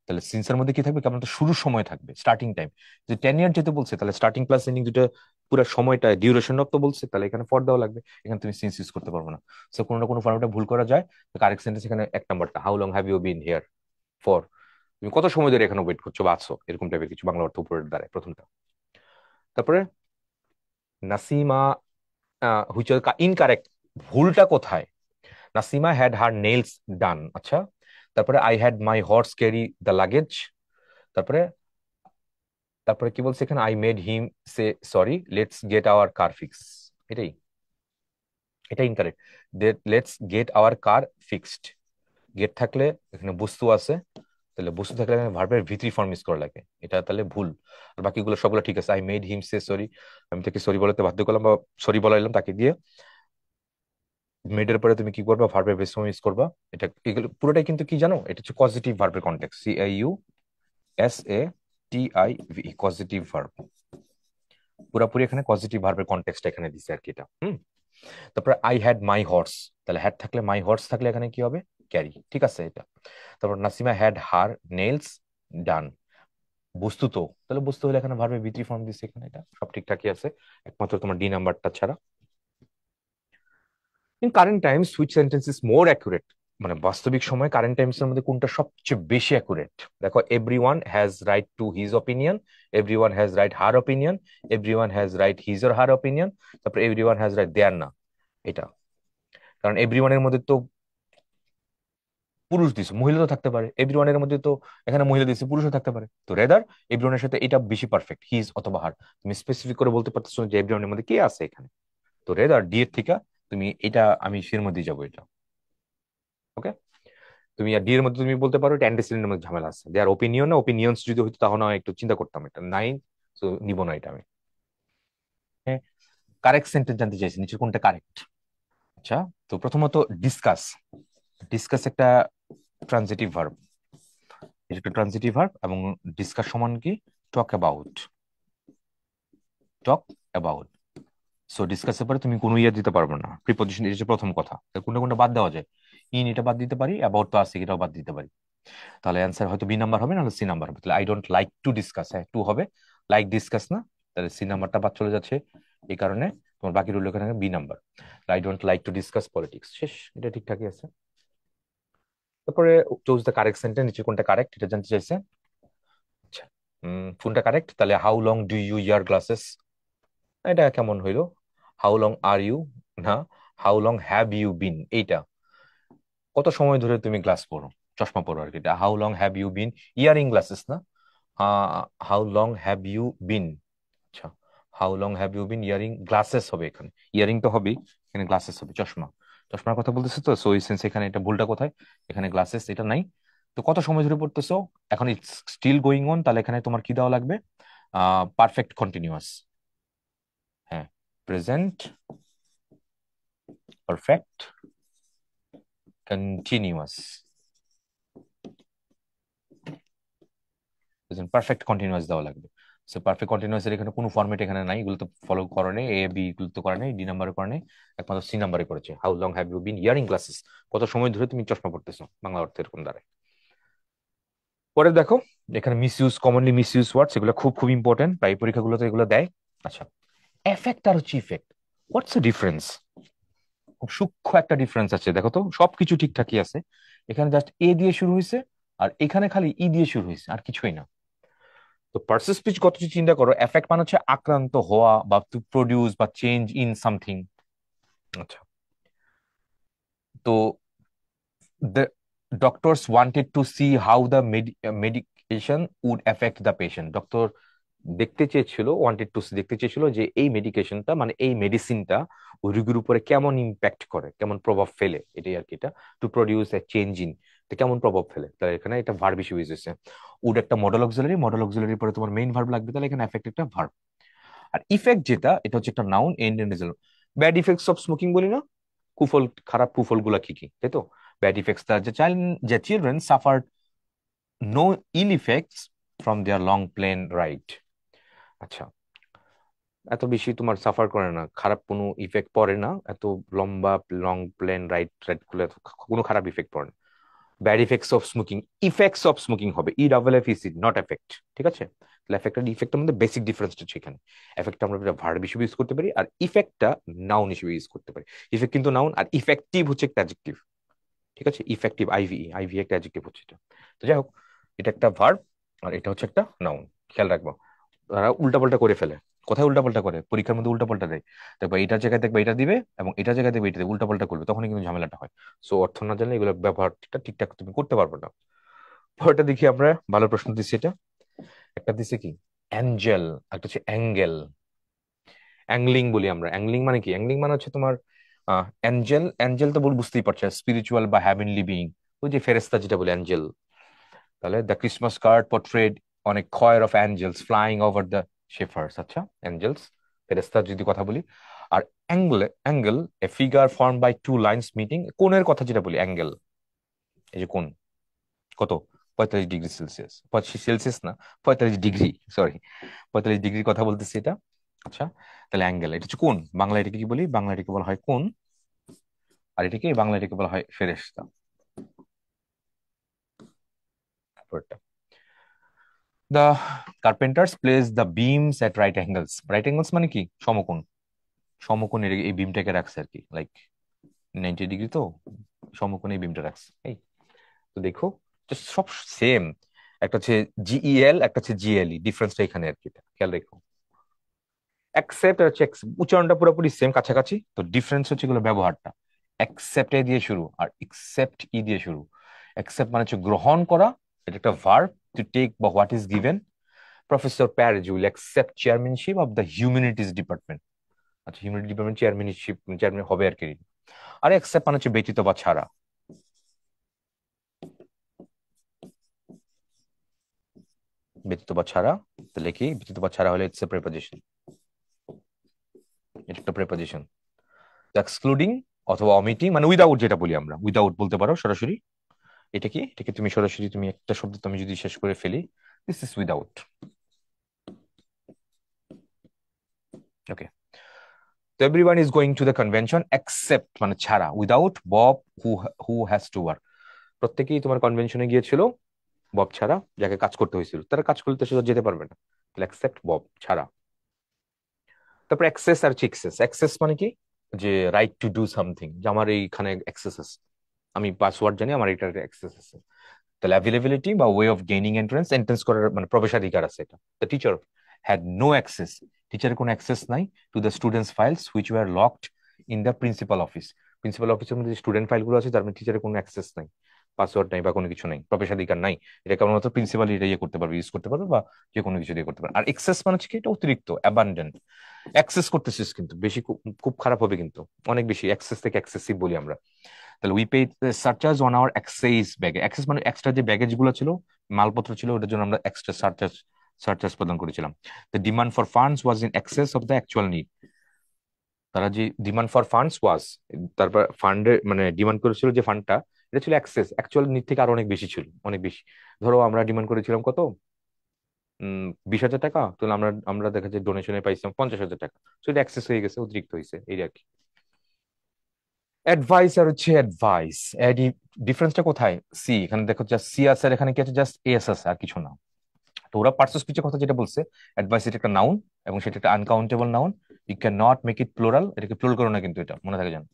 তাহলে সিন্সের মধ্যে কি থাকবে, কেমন তো শুরুর সময় থাকবে, স্টার্টিং টাইম। যে 10 ইয়ার যেতে বলছে, তাহলে স্টার্টিং প্লাস এন্ডিং দুটো পুরো সময়টা ডিউরেশন অফ তো বলছে, তাহলে এখানে ফর দেওয়া লাগবে, এখানে তুমি সিন্স ইউজ করতে পারবে না। সো কোনো না কোনো ফর্মেটে ভুল করা যায়। তো কারেক্ট সেন্টেন্স এখানে এক নাম্বারটা, how long have you been here for, তুমি কত সময় ধরে এখানে ওয়েট করছো বা আছো, এরকম টাইপের কিছু বাংলা অর্থ উপরের দ্বারা প্রথমটা। তারপরে নাসিমা, হুইচ ইনকারেক্ট, ভুলটা কোথায়? Nasima had her nails done. আচ্ছা, তারপরে I had my horse carry the luggage. তারপরে তারপরে কি বলছে এখানে, I made him say sorry, let's get our car fix. এটাই, এটা incorrect. Let's get our car fixed, get থাকলে এখানে বস্তু আছে, তাহলে বস্তু থাকলে এখানে ভার্বের ভিতরি ফর্ম ইউজ করা লাগে, এটা তাহলে ভুল। আর বাকিগুলো সবগুলো ঠিক আছে। I made him say sorry, আমি তাকে সরি বলাতে বাধ্য করলাম বা সরি বলাইলাম তাকে দিয়ে। মেডের পরে তুমি কি করবা, ভার্বের বেস ফর্ম ইউজ করবা। এটা এগুলো পুরোটাই কিন্তু কি জানো, এটা হচ্ছে পজিটিভ ভার্বের কন্টেক্সট, CAUSATIV, পজিটিভ ভার্ব। পুরোপুরি এখানে পজিটিভ ভার্বের কন্টেক্সট এখানে দিছে আর কি এটা। তারপরে আই হ্যাড মাই হর্স, তাহলে হ্যাড থাকলে মাই হর্স থাকলে এখানে কি হবে, ক্যারি, ঠিক আছে এটা। তারপর নাসিমা হ্যাড হার নেলস ডান, বস্তু তো, তাহলে বস্তু হলে এখানে ভার্বের ভিতরি ফর্ম দিছে, এখানে এটা সব ঠিকঠাকই আছে, একমাত্র তোমার ডি নাম্বারটা ছাড়া। In current Times which sentence is more accurate, মানে বাস্তবিক সময় কারেন্ট টাইমস এর মধ্যে কোনটা সবচেয়ে বেশি অ্যাকুরেট? দেখো, everyone has right to his opinion, everyone has right her opinion, everyone has right his or her opinion, তারপর এভরিওয়ান হ্যাজ রাইট দেয়ার না, এটা। কারণ এভরিওয়ানের মধ্যে তো পুরুষ দিছে, মহিলা তো থাকতে পারে, এভরিওয়ানের মধ্যে তো এখানে মহিলা দিছে, পুরুষও থাকতে পারে, তো রেদার এভরিওয়ানের সাথে এটা বেশি পারফেক্ট, হিজ অথবা হার। তুমি স্পেসিফিক করে বলতে পারতেছো না যে এভরিওয়ানের মধ্যে কে আছে এখানে, তো রেদার ডি এর থেকে তুমি এটা, আমি সির মধ্যে যাবো এটা। ওকে, তুমি আর ডি এর মধ্যে তুমি বলতে পারো এটা অ্যান্টিসিডেন্টের মধ্যে ঝামেলা আছে, দেয়ার ওপিনিয়ন না ওপিনিয়ন্স যদি হইতো তাহলে হয় একটু চিন্তা করতাম, এটা নাই, তো নিব না এটা আমি। হ্যাঁ, কারেক্ট সেন্টেন্স জানতে চাইছি, নিচে কোনটা কারেক্ট? আচ্ছা, তো প্রথমত ডিসকাস, ডিসকাস একটা ট্রানজিটিভ ভার্ব, এটা একটা ট্রানজিটিভ ভার্ব, এবং ডিসকাস সমান কি, talk about, talk about. So ডিসকাসের পরে তুমি কোনো ইয়ে দিতে পারবে না, প্রিপজিশন, এটা হচ্ছে প্রথম কথা। কোনটা কোনটা বাদ দেওয়া যায়, ইন এটা বাদ দিতে পারি, অ্যাবাউট তো আছে এটাও বাদ দিতে পারি। তাহলে অ্যান্সার হয়তো বি নাম্বার হবে, নাহলে সি নাম্বার হবে। তাহলে I don't like to discuss, হ্যাঁ টু হবে, লাইক ডিসকাস না, তাহলে সি নাম্বারটা বাদ চলে যাচ্ছে, এই কারণে তোমার বাকি রইল এখানে B number, I don't like to discuss politics, শেষ, এটা ঠিকঠাকই আছে। তারপরে চুজ দ্য কারেক্ট সেন্টেন্স, নিচে কোনটা কারেক্ট এটা জানতে চাইছে। আচ্ছা, কোনটা কারেক্ট, তাহলে how long do you wear glasses, এটা কেমন হইলো, হাউ লং আর ইউ, না how long have you been, এইটা কত সময় ধরে তুমি গ্লাস পরো, চশমা পরো আর কি, এটা how long have you been wearing glasses না, how long have you been, আচ্ছা how long have you been wearing glasses হবে, এখানে ইয়ারিং তো হবে, এখানে গ্লাসেস হবে, চশমা, চশমার কথা বলতেছে তো, সো এই সেন্স এখানে এটা ভুলটা কোথায়, এখানে গ্লাসেস এটা নাই। তো কত সময় ধরে পড়তেছো, এখন ইটস স্টিল গোয়িং অন, তাহলে এখানে তোমার কি দেওয়া লাগবে, পারফেক্ট কন্টিনিউয়াস, হ্যাঁ প্রেজেন্ট পারফেক্ট কন্টিনিউয়াস, বুঝলেন, পারফেক্ট কন্টিনিউয়াস দেওয়া লাগবে। সো পারফেক্ট কন্টিনিউয়াস এর এখানে কোনো ফরম্যাট এখানে নাই, এগুলো তো ফলো করে নেই, এ বি এগুলো তো করে নেই, ডি নাম্বারে করে নেই, একমাত্র সি নাম্বারে করেছে, how long have you been wearing glasses, কত সময় ধরে তুমি চশমা পড়তেছো, বাংলা অর্থ এরকম দাঁড়ায়। পরে দেখো, এখানে miss use, commonly miss use words, এগুলো খুব খুব ইম্পর্টেন্ট, প্রায় পরীক্ষাগুলোতে এগুলো দেয়। আচ্ছা, এফেক্ট আর হচ্ছে ইফেক্ট, হোয়াটস দ্য ডিফারেন্স? খুব সূক্ষ্ম একটা ডিফারেন্স আছে, দেখো তো সবকিছু ঠিকঠাকই আছে, এখানে জাস্ট এ দিয়ে শুরু হয়েছে, আর এখানে খালি ই দিয়ে শুরু হয়েছে, আর কিছুই না। তো পার্সেস স্পিচ কত কিছু চিন্তা করো, এফেক্ট মানে হচ্ছে আক্রান্ত হওয়া বা টু প্রডিউস বা চেঞ্জ ইন সামথিং। আচ্ছা, তো the doctors wanted to see how the medication would affect the patient, doctor দেখতে চেয়েছিল, ওয়ান্টেড টু দেখতে চেয়েছিল যে এই মেডিকেশনটা মানে এই মেডিসিনটা ওই রোগীর উপরে কেমন ইম্প্যাক্ট করে, কেমন প্রভাব ফেলে, এটাই আর কি, এটা to produce A change in, কেমন প্রভাব ফেলে, তাহলে এখানে এটা ভার্ব হিসেবে ইউজ হয়েছে। উড একটা মডেল অক্সিলারি, মডেল অক্সিলারির পরে তোমার মেইন ভার্ব লাগবে, তাহলে এখানে এফেক্ট একটা ভার্ব। আর ইফেক্ট যেটা, এটা হচ্ছে একটা noun, and end result. Bad effects of smoking বলি না, কুফল, খারাপ কুফল গুলা কি কি, তাই তো? ব্যাড ইফেক্টস যে চাইল্ড, যে children suffer no ill effects from their long plane ride. আচ্ছা, এত বেশি তোমার সাফার করে না, খারাপ কোনো ইফেক্ট পড়ে না, এত লম্বা লং প্লেন রাইট রাইট গুলো কোনো খারাপ ইফেক্ট পড়ে না। Bad effects of smoking, effects of smoking হবে E double F EC, not effect. ঠিক আছে, তাহলে এফেক্ট আর ইফেক্টের মধ্যে বেসিক ডিফারেন্সটা হচ্ছে এখানে। এফেক্টটা আমরা ভার্ব হিসেবে ইউজ করতে পারি, আর ইফেক্টটা নাউন হিসেবে ইউজ করতে পারি। ইফেক্ট কিন্তু নাউন, আর ইফেক্টিভ হচ্ছে একটা অ্যাডজেক্টিভ। ঠিক আছে, ইফেক্টিভ আইভি, আইভি একটা অ্যাডজেক্টিভ হচ্ছে এটা। তো যাই হোক, এটা একটা ভার্ব আর এটা হচ্ছে একটা নাউন। খেয়াল রাখবো, তারা উল্টাপাল্টা করে ফেলে। কোথায় উল্টাপাল্টা করে? পরীক্ষার মধ্যে উল্টাপাল্টা দেয়। দেখবে এটার জায়গায় দেখবে এটা দিবে, এবং এটার জায়গায় দেখবে এটা দিবে, উল্টাপাল্টা করবে, তখনই কিন্তু ঝামেলাটা হয়। সো অর্থ না জানলে এগুলো ব্যবহারটা ঠিকঠাক তুমি করতে পারবে না। পরেরটা দেখি আমরা, ভালো প্রশ্ন দিচ্ছি এটা। একটা দিচ্ছে কি অ্যাঞ্জেল, একটা হচ্ছে অ্যাঙ্গেল। অ্যাংলিং বলি আমরা। অ্যাংলিং মানে কি? অ্যাংলিং মানে হচ্ছে তোমার অ্যাঞ্জেল। অ্যাঞ্জেল তো বুঝতেই পারছো, স্পিরিচুয়াল বা হ্যাভেনলি বিইং, ওই যে ফেরেশতা যেটা বলে অ্যাঞ্জেল। তাহলে the Christmas card portrayed on a choir of angels flying over the shepherds। আচ্ছা, অ্যাঞ্জেলস, ফেরেশতা যদি কথা বলি। আর angle, angle a figure form by two lines meeting, কোণের কথা যেটা বলি অ্যাঙ্গেল। এই যে কোণ, কত? 45 ডিগ্রি সেলসিয়াস, সেলসিয়াস না, 45 ডিগ্রি, সরি, 45 ডিগ্রির কথা বলতেছি এটা। আচ্ছা, তাহলে অ্যাঙ্গেল এটা হচ্ছে কোণ। বাংলা এটাকে কি বলি? বাংলা এটাকে বলা হয় কোণ, আর এটাকে বাংলা এটাকে বলা হয় ফেরেশতা। তারপরটা, the carpenters place the beams at right angles. Right angles মানে কি? সমকোণ। সমকোণের এই বিমটাকে রাখছে আর কি, লাইক 90 ডিগ্রি, তো সমকোণে এই বিমটা রাখছে। এই তো দেখো, just সব সেম। একটা হচ্ছে জিইএল, একটা হচ্ছে জিএলই, ডিফারেন্সটা এখানে আর কি, এটা খেয়াল রেখো। অ্যাকসেপ্ট আর হচ্ছে উচ্চারণটা পুরোপুরি সেম, কাছাকাছি, তো ডিফারেন্স হচ্ছে এগুলো ব্যবহারটা। অ্যাকসেপ্ট এ দিয়ে শুরু, আর একসেপ্ট ই দিয়ে শুরু। অ্যাকসেপ্ট মানে হচ্ছে গ্রহণ করা, এটা একটা ভার্ব, টু টেক বা what is given. Professor Pérez will accept chairmanship of the humanities department. আচ্ছা, হিউম্যানিটি ডিপার্টমেন্ট চেয়ারম্যানশিপ, চেয়ারম্যান হবে আর কি। আর অ্যাকসেপ্ট মানে হচ্ছে ব্যতীত বা ছাড়া। ব্যতীত বা ছাড়া, তাহলে কি? ব্যতীত বা ছাড়া হলে ইটস এ প্রেপোজিশন, এটা একটা প্রেপোজিশন। এক্সক্লুডিং অথবা অমিটিং মানে উইদাউট, যেটা বলি আমরা উইদাউট বলতে পারো সরাসরি। এটা কি? এটাকে তুমি সরাসরি, তুমি একটা শব্দ তুমি যদি শেষ করে ফেলি, দিস ইজ উইদাউট। ওকে, তো everyone is going to the convention except মানে ছাড়া, without Bob who who has to work. প্রত্যেকেই তোমার কনভেনশনে গিয়েছিল বব ছাড়া, যাকে কাজ করতে হয়েছিল, তারা কাজ করতে সে যেতে পারবে না, তাহলে এক্সেপ্ট বব, ছাড়া। তারপর অ্যাক্সেস আর চিক্সেস। অ্যাক্সেস মানে কি? যে রাইট টু ডু সামথিং, যে আমার এইখানে অ্যাক্সেস আছে, আমি পাসওয়ার্ড জানি, আমার এটার অ্যাক্সেস আছে। তাহলে অ্যাভেলেবিলিটি বা way of gaining entrance, entrance করার মানে প্রবেশাধিকার আছে এটা। The teacher had no access, টিচারের কোনো অ্যাক্সেস নাই, to the students files which were locked in the principal office. Principal অফিসের মধ্যে যে স্টুডেন্ট ফাইলগুলো আছে, তার মধ্যে টিচারের কোনো অ্যাক্সেস নাই, পাসওয়ার্ড নাই বা কোনো কিছু নাই, প্রবেশাধিকার নাই। এটা কেবলমাত্র প্রিন্সিপাল এটা ইয়ে করতে পারবে, ইউজ করতে পারবে, বা যে কোনো কিছু দিয়ে করতে পারবে। আর এক্সেস মানে হচ্ছে কি? এটা অতিরিক্ত, অ্যাবান্ডেন্ট। অ্যাক্সেস করতেছিস কিন্তু বেশি, খুব খুব খারাপ হবে কিন্তু, অনেক বেশি, অ্যাক্সেস থেকে এক্সেসিভ বলি আমরা। তাহলে we paid surcharge on our excess ব্যাগে। এক্সেস মানে এক্সট্রা যে ব্যাগেজ গুলো ছিল, মালপত্র ছিল, ওটার জন্য আমরা এক্সট্রা সারচার্জ সারচার্জ প্রদান করেছিলাম। The demand for funds was in access of the actual need. তারা যে ডিমান্ড ফর ফান্ডস ওয়াজ, তারপর ফান্ডের মানে ডিমান্ড করেছিল যে ফান্ডটা, এটা ছিল এক্সেস, অ্যাকচুয়াল নিড থেকে আরো অনেক বেশি ছিল, অনেক বেশি। ধরো আমরা ডিমান্ড করেছিলাম কত, 20,000 টাকা, তাহলে আমরা আমরা দেখা যায় ডোনেশনে পাইছিলাম 50,000 টাকা। তো এটা এক্সেস হয়ে গেছে, অতিরিক্ত হয়েছে, এই আর কি। অ্যাডভাইস আর হচ্ছে অ্যাডভাইস, ডিফারেন্সটা কোথায়? সি, এখানে দেখো জাস্ট সি আছে, আর এখানে কি আছে? জাস্ট এস আছে, আর কিছু না। তো ওরা পার্টস অফ স্পিচের কথা যেটা বলছে, অ্যাডভাইস এটা একটা নাউন, এবং সেটা একটা uncountable noun. You can not make it plural, এটাকে প্লুরাল করো না কিন্তু, এটা মনে থাকে জানো,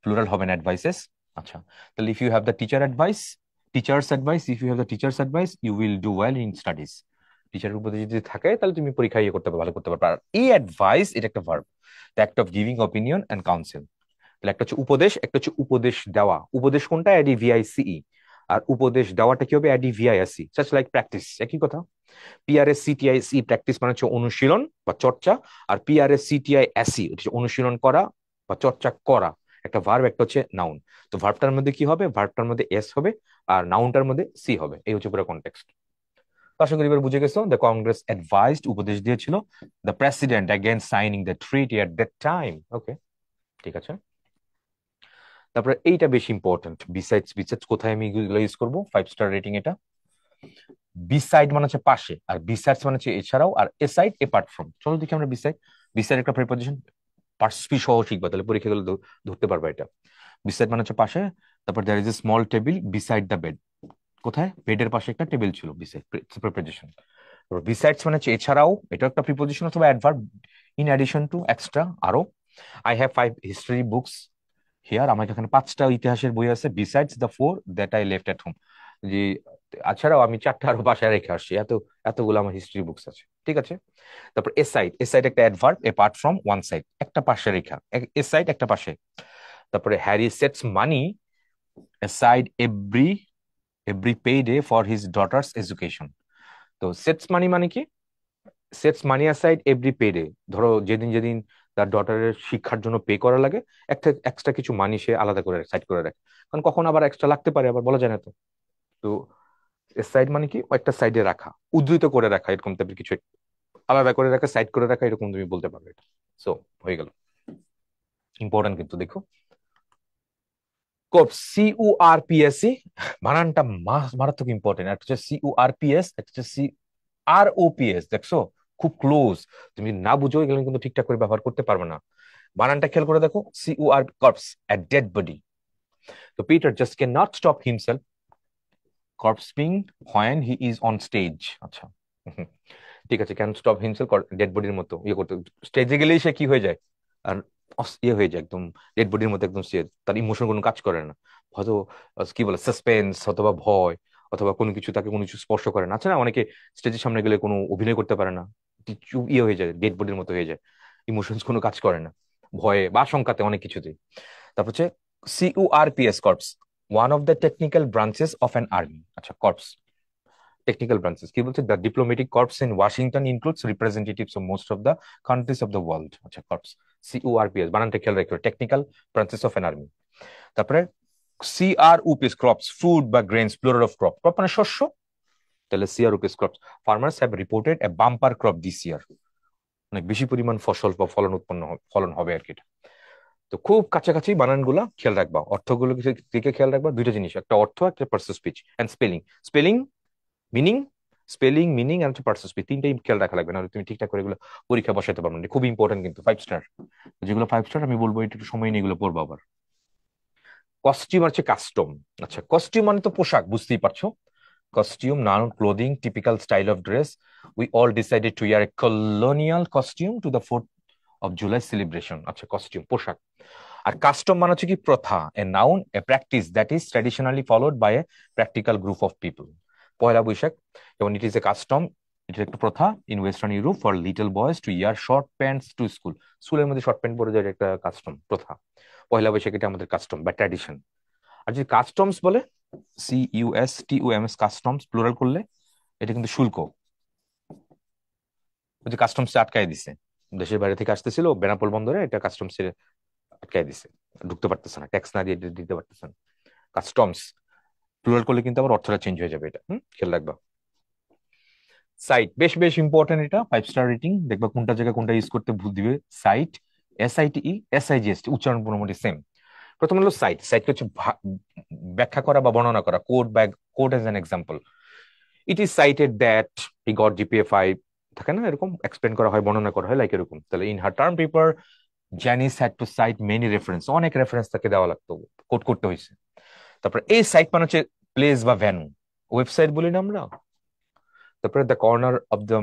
প্লুরাল হবে না অ্যাডভাইসেস। আচ্ছা, তাহলে if you have the teacher advice, teacher's advice, if you have the teacher's advice you will do well in studies. টিচারের উপদেশ যদি থাকে, তাহলে তুমি পরীক্ষা ইয়ে করতে পারবে, ভালো করতে পারবে। আর এই অ্যাডভাইস এটা একটা verb, the act of giving opinion and counsel. তাহলে একটা হচ্ছে উপদেশ, একটা হচ্ছে উপদেশ দেওয়া। উপদেশ কোনটা? এডিভিআইসিই। আর উপদেশ দেওয়াটা কি হবে? এডিভিআইএসি, সাচ লাইক প্র্যাকটিস, একই কথা। পিআরএস সিটিআইসি, প্র্যাকটিস মানে হচ্ছে অনুশীলন বা চর্চা, আর পিআরএস সিটিআইএসি হচ্ছে অনুশীলন করা বা চর্চা করা। একটা ভার্ব, একটা হচ্ছে নাউন। তো ভার্বটার মধ্যে কি হবে? ভার্বটার মধ্যে এস হবে, আর নাউনটার মধ্যে সি হবে। এই হচ্ছে পুরো কনটেক্সট। আশা করি এবার বুঝে গেছো। দ্য কংগ্রেস অ্যাডভাইসড, উপদেশ দিয়েছিল, the president against signing the treaty at that time. Okay, ঠিক আছে। তারপরে এইটা বেশি ইম্পর্টেন্ট, বিসাইডস। বিসাইডস কোথায় আমি এগুলো ইউজ করবো? 5 স্টার রেটিং এটা। বিসাইড মানে হচ্ছে পাশে, আর বিসাইডস মানে হচ্ছে এছাড়াও, আর এসাইড এপার্ট ফ্রম। চলো দেখি আমরা বিসাইড। বিসাইড একটা প্রিপোজিশন, পার্সপি সহ শিখবা, তাহলে পরীক্ষাগুলো ধরতে পারবা এটা। বিসাইড মানে হচ্ছে পাশে। তারপর there is a small table beside the bed, কোথায়? বেডের পাশে একটা টেবিল ছিল, বিসাইড প্রিপোজিশন। বিসাইডস মানে হচ্ছে এছাড়াও, এটা একটা প্রিপোজিশন অথবা adverb, in addition to, extra, আরো। I have 5 history books here, আমার এখানে 5টা ইতিহাসের বই আছে, besides the 4 that I left at home, যে এছাড়াও আমি 4টা আরো বাসায় রেখে আসছি, এতগুলো আমার হিস্ট্রি বুকস আছে, ঠিক আছে। তারপর এ সাইড, এ সাইড একটা অ্যাডভার্ব, এপার্ট ফ্রম ওয়ান সাইড, একটা পাশে রেখা, এ সাইড একটা পাশে। তারপরে Harry sets money aside every payday for his daughter's education। তো সেটস মানি মানে কি? সেটস মানি অ্যাসাইড এভরি পেডে, ধরো যেদিন যেদিন তার ডটারের শিক্ষার জন্য পে করা লাগে, একটা এক্সট্রা কিছু মানি সে আলাদা করে সাইড করে রাখে, কারণ কখন আবার এক্সট্রা লাগতে পারে, আবার বলা যায় না তো। তো সাইড মানে কি? একটা সাইডে রাখা, উদ্ধৃত করে রাখা, এরকম টাইপের কিছু, আলাদা করে রাখা, সাইড করে রাখা, এরকম তুমি বলতে পারবে এটা। সো হয়ে গেল, ইম্পর্টেন্ট কিন্তু দেখো। কোর্স, CURPS, বানানটা মারাত্মক ইম্পর্টেন্ট। একটা হচ্ছে CURPS, একটা হচ্ছে CROPS, দেখছো? খুব ক্লোজ। তুমি না বুঝো এগুলো কিন্তু ঠিকঠাক করে ব্যবহার করতে পারবে না। বানানটা খেয়াল করে দেখো, CUR, corps, a dead body। তো Peter just can not stop himself corpsing when he is on stage। আচ্ছা, ঠিক আছে, ক্যান স্টপ হিমসেলফ ডেড বডির মতো ইয়ে করতে, স্টেজে গেলেই সে কি হয়ে যায়, আর ইয়ে হয়ে যায় একদম, ডেড বডির মতো একদম, সে তার ইমোশন কোনো কাজ করে না, হয়তো কি বলে সাসপেন্স অথবা ভয় অথবা কোনো কিছু, তাকে কোনো কিছু স্পর্শ করে না। আছে না অনেকে স্টেজের সামনে গেলে কোনো অভিনয় করতে পারে না, চুপ ইয়ে হয়ে যায়, ডেড বডির মতো হয়ে যায়, ইমোশনস কোনো কাজ করে না, ভয়ে বা আশঙ্কাতে, অনেক কিছুতে। তারপর হচ্ছে CURPS, corps, one of the technical branches of an army. আচ্ছা, কর্পস টেকনিক্যাল ব্রাঞ্চেস কি বলছে? The diplomatic corps in Washington includes representatives of most of the countries of the world. আচ্ছা, কর্পস, CURPS, বানানটা খেয়াল রাখো, technical branches of an army. তারপরে CROPS, crops, food বা grains, plural of crop, crop মানে শস্য, তাহলে CROPS, crops, farmers have reported A bumper crop this ইয়ার, অনেক বেশি পরিমাণ ফসল বা ফলন হবে আর কি এটা। তো খুব কাছাকাছি বানানগুলা খেয়াল রাখবা, অর্থগুলো কিছু দিকে খেয়াল রাখবা, দুইটা জিনিস, একটা অর্থ, একটা person speech and spelling. Spelling, meaning, spelling, meaning আর হচ্ছে পার্সন স্পিচ, তিনটাই খেয়াল রাখা লাগবে, নাহলে তুমি ঠিকঠাক করে এগুলো পরীক্ষা বসাতে পারবে না। খুব ইম্পর্টেন্ট কিন্তু, 5 স্টার, যেগুলো 5 স্টার আমি বলবো একটু সময় নিয়ে এগুলো পড়বো আবার। কস্টিউম আর হচ্ছে কাস্টম। আচ্ছা, কস্টিউম মানে তো পোশাক, বুঝতেই পারছো। Costume, noun, clothing, typical style of dress. We all decided to wear a colonial costume to the 4th of July celebration. আচ্ছা, কস্টিউম পোশাক। আর কাস্টম মানে হচ্ছে কি? প্রথা, a noun, a practice that is traditionally followed by a practical group of people. Poila Boishakh, যেমন it is a custom, এটা একটা প্রথা in western Europe for little boys to wear short pants to school, স্কুলের মধ্যে শর্ট প্যান্ট পরে যায়, একটা custom, প্রথা। পয়লা বৈশাখ এটা আমাদের কাস্টম বা ট্র্যাডিশন। আর যদি কাস্টমস বলে, CUSTOMS, কাস্টমস প্লুরাল করলে এটা কিন্তু শুল্ক। ওই যে কাস্টমসে আটকায় দিছে, দেশের বাইরে থেকে আসতেছিল বেনাপোল বন্দরে, এটা কাস্টমসে আটকায় দিছে, ঢুকতে পারতেছে না, ট্যাক্স না দিয়ে দিতে পারতেছে না। কাস্টমস প্লুরাল করলে কিন্তু আবার অর্থটা চেঞ্জ হয়ে যাবে, এটা খেয়াল রাখবা। সাইট, বেশ বেশ ইম্পর্টেন্ট, এটা 5 স্টার রেটিং, দেখবা কোনটা জায়গায় কোনটা ইউজ করতে ভুল দিবে। সাইট, SITE, উচ্চারণ মোটামুটি সেম। প্রথম হলো সাইট, সাইট হচ্ছে ব্যাখ্যা করা বা বর্ণনা করা, quote as an example. It is cited that he got GPA 5, থাকে না এরকম, এক্সপ্লেন করা হয়, বর্ণনা করা হয়, লাইক এরকম। তাহলে in her term paper Janice had to cite many reference, অনেক রেফারেন্স তাকে দেওয়া লাগতো, কোড করতে হয়েছে। তারপর এই সাইট মানে হচ্ছে প্লেস বা ভ্যানু, ওয়েবসাইট বলি না আমরা। তারপরে the corner of the